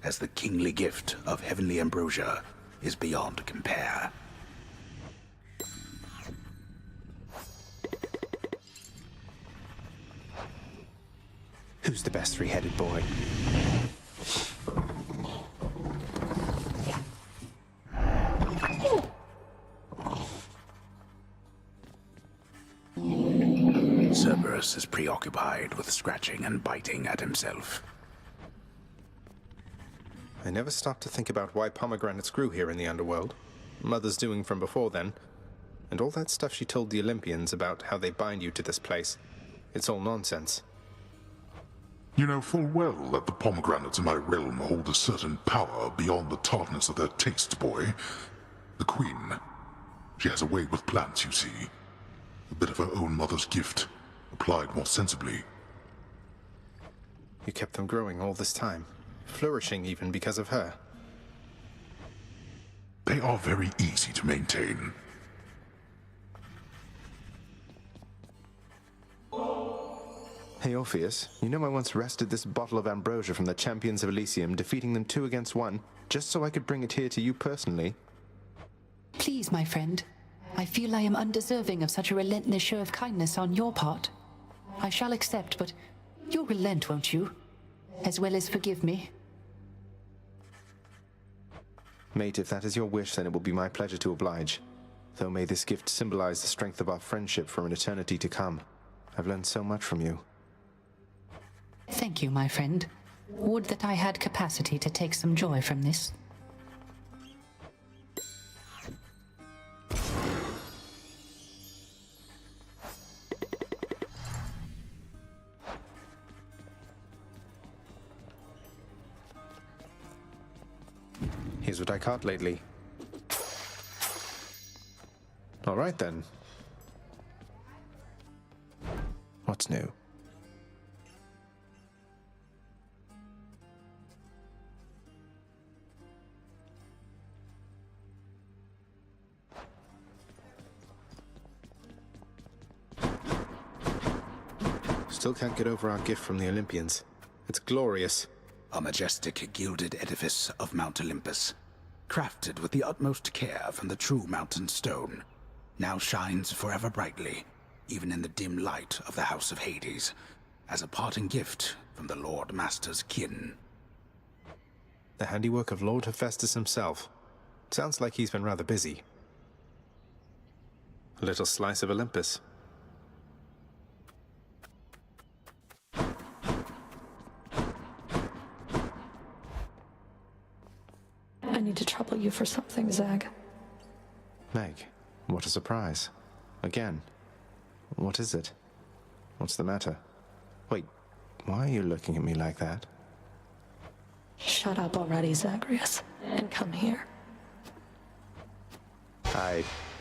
as the kingly gift of heavenly ambrosia is beyond compare. Who's the best three-headed boy? Cerberus is preoccupied with scratching and biting at himself. I never stopped to think about why pomegranates grew here in the underworld. Mother's doing from before then. And all that stuff she told the Olympians about how they bind you to this place. It's all nonsense. You know full well that the pomegranates in my realm hold a certain power beyond the tartness of their taste, boy. The Queen. She has a way with plants, you see. A bit of her own mother's gift, applied more sensibly. You kept them growing all this time, flourishing even because of her. They are very easy to maintain. Hey Orpheus, you know I once wrested this bottle of ambrosia from the champions of Elysium, defeating them 2 against 1, just so I could bring it here to you personally. Please, my friend. I feel I am undeserving of such a relentless show of kindness on your part. I shall accept, but you'll relent, won't you? As well as forgive me. Mate, if that is your wish, then it will be my pleasure to oblige. Though may this gift symbolize the strength of our friendship for an eternity to come. I've learned so much from you. Thank you, my friend. Would that I had capacity to take some joy from this. Here's what I caught lately. All right then. What's new? Still can't get over our gift from the Olympians. It's glorious. A majestic gilded edifice of Mount Olympus, crafted with the utmost care from the true mountain stone, now shines forever brightly, even in the dim light of the House of Hades, as a parting gift from the Lord Master's kin. The handiwork of Lord Hephaestus himself. Sounds like he's been rather busy. A little slice of Olympus. I need to trouble you for something, Zag. Meg, what a surprise. Again. What is it? What's the matter? Wait, why are you looking at me like that? Shut up already, Zagreus, and come here.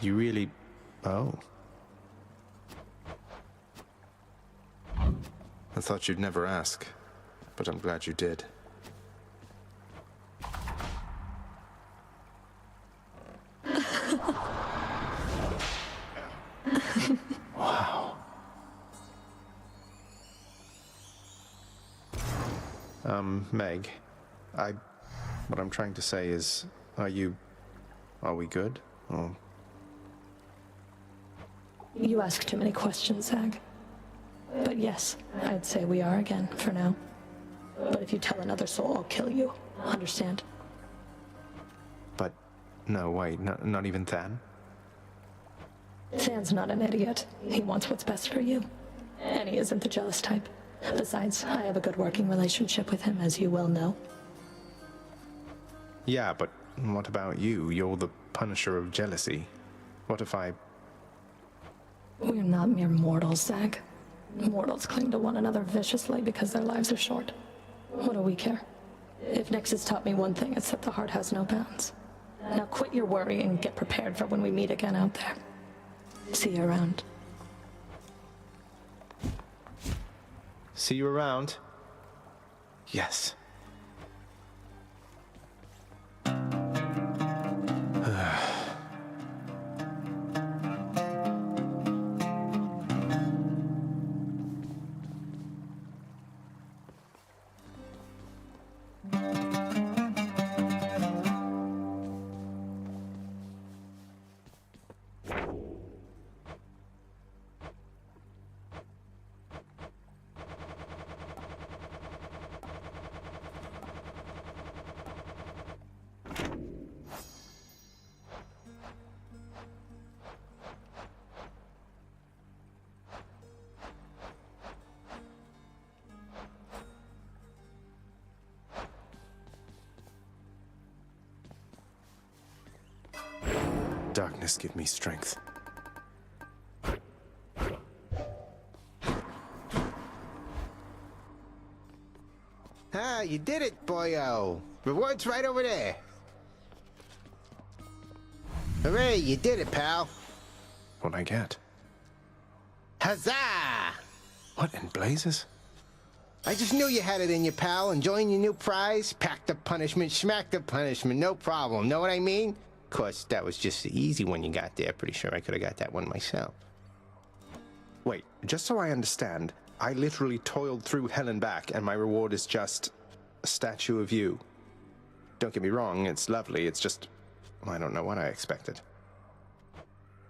You really... Oh. I thought you'd never ask, but I'm glad you did. Wow. Meg, what I'm trying to say is, are we good? Or... You ask too many questions, Zag. But yes, I'd say we are again, for now. But if you tell another soul, I'll kill you. Understand? But, no, wait, not even Than? Than's not an idiot. He wants what's best for you. And he isn't the jealous type. Besides, I have a good working relationship with him, as you well know. Yeah, but what about you? You're the punisher of jealousy. What if I... We're not mere mortals, Zag. Mortals cling to one another viciously because their lives are short. What do we care? If Nyx has taught me one thing, it's that the heart has no bounds. Now quit your worry and get prepared for when we meet again out there. See you around. See you around? Yes. Darkness, give me strength. Ah, you did it, boyo. Reward's right over there. Hooray, you did it, pal. What'd I get? Huzzah! What in blazes? I just knew you had it in you, pal. Enjoying your new prize? Pack the punishment, smack the punishment, no problem. Know what I mean? Of course, that was just the easy one you got there. Pretty sure I could have got that one myself. Wait, just so I understand, I literally toiled through hell and back, and my reward is just a statue of you. Don't get me wrong, it's lovely, it's just... I don't know what I expected.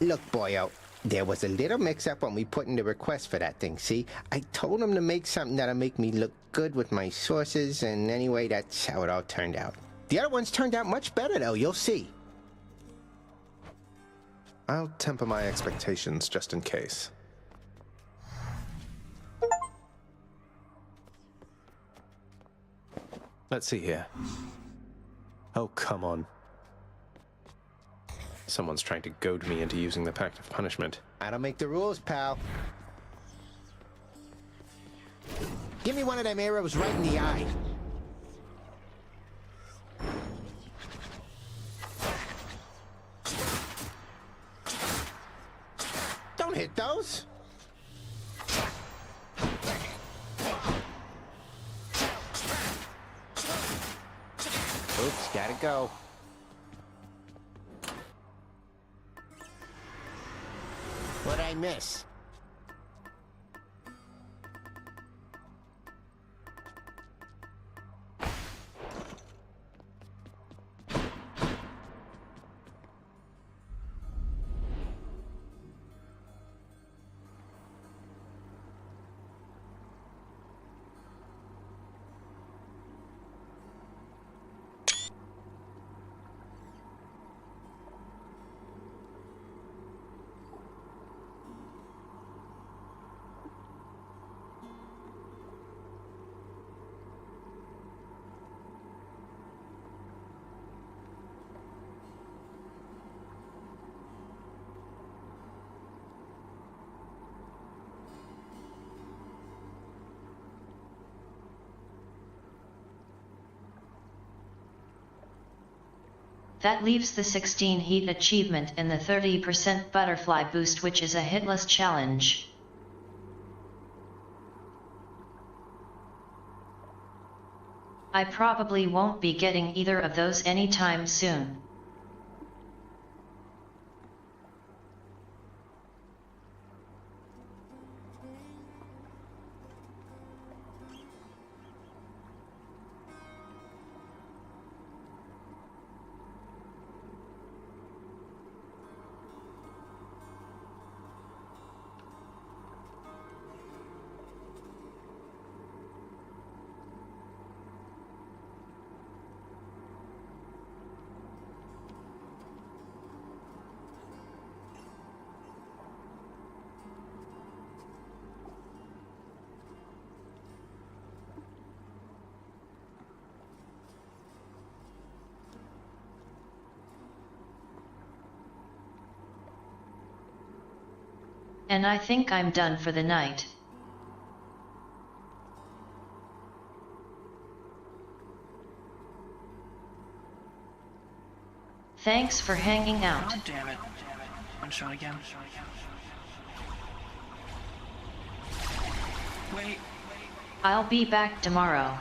Look, boyo, there was a little mix-up when we put in the request for that thing, see? I told him to make something that'll make me look good with my sources, and anyway, that's how it all turned out. The other ones turned out much better, though, you'll see. I'll temper my expectations just in case. Let's see here. Oh, come on. Someone's trying to goad me into using the Pact of Punishment. I don't make the rules, pal. Give me one of them arrows right in the eye. Don't hit those. Oops, gotta go. What'd I miss? That leaves the 16 heat achievement and the 30% butterfly boost, which is a hitless challenge. I probably won't be getting either of those anytime soon. And I think I'm done for the night. Thanks for hanging out. Oh, damn it. One shot again. Wait. I'll be back tomorrow.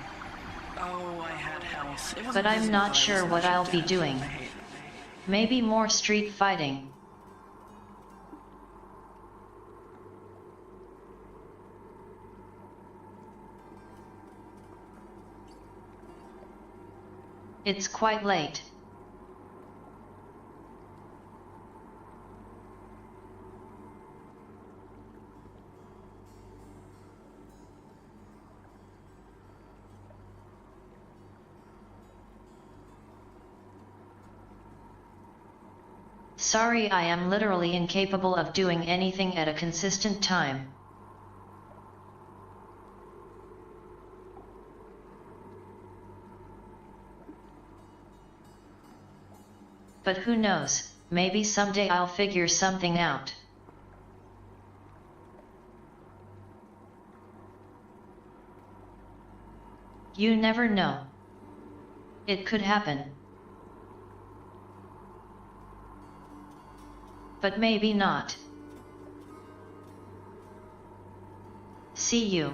Oh, I had health. It wasn't But I'm visible, not but I sure was what actually I'll be dead. doing. I hate it. Maybe more street fighting. It's quite late. Sorry, I am literally incapable of doing anything at a consistent time. But who knows, maybe someday I'll figure something out. You never know. It could happen. But maybe not. See you.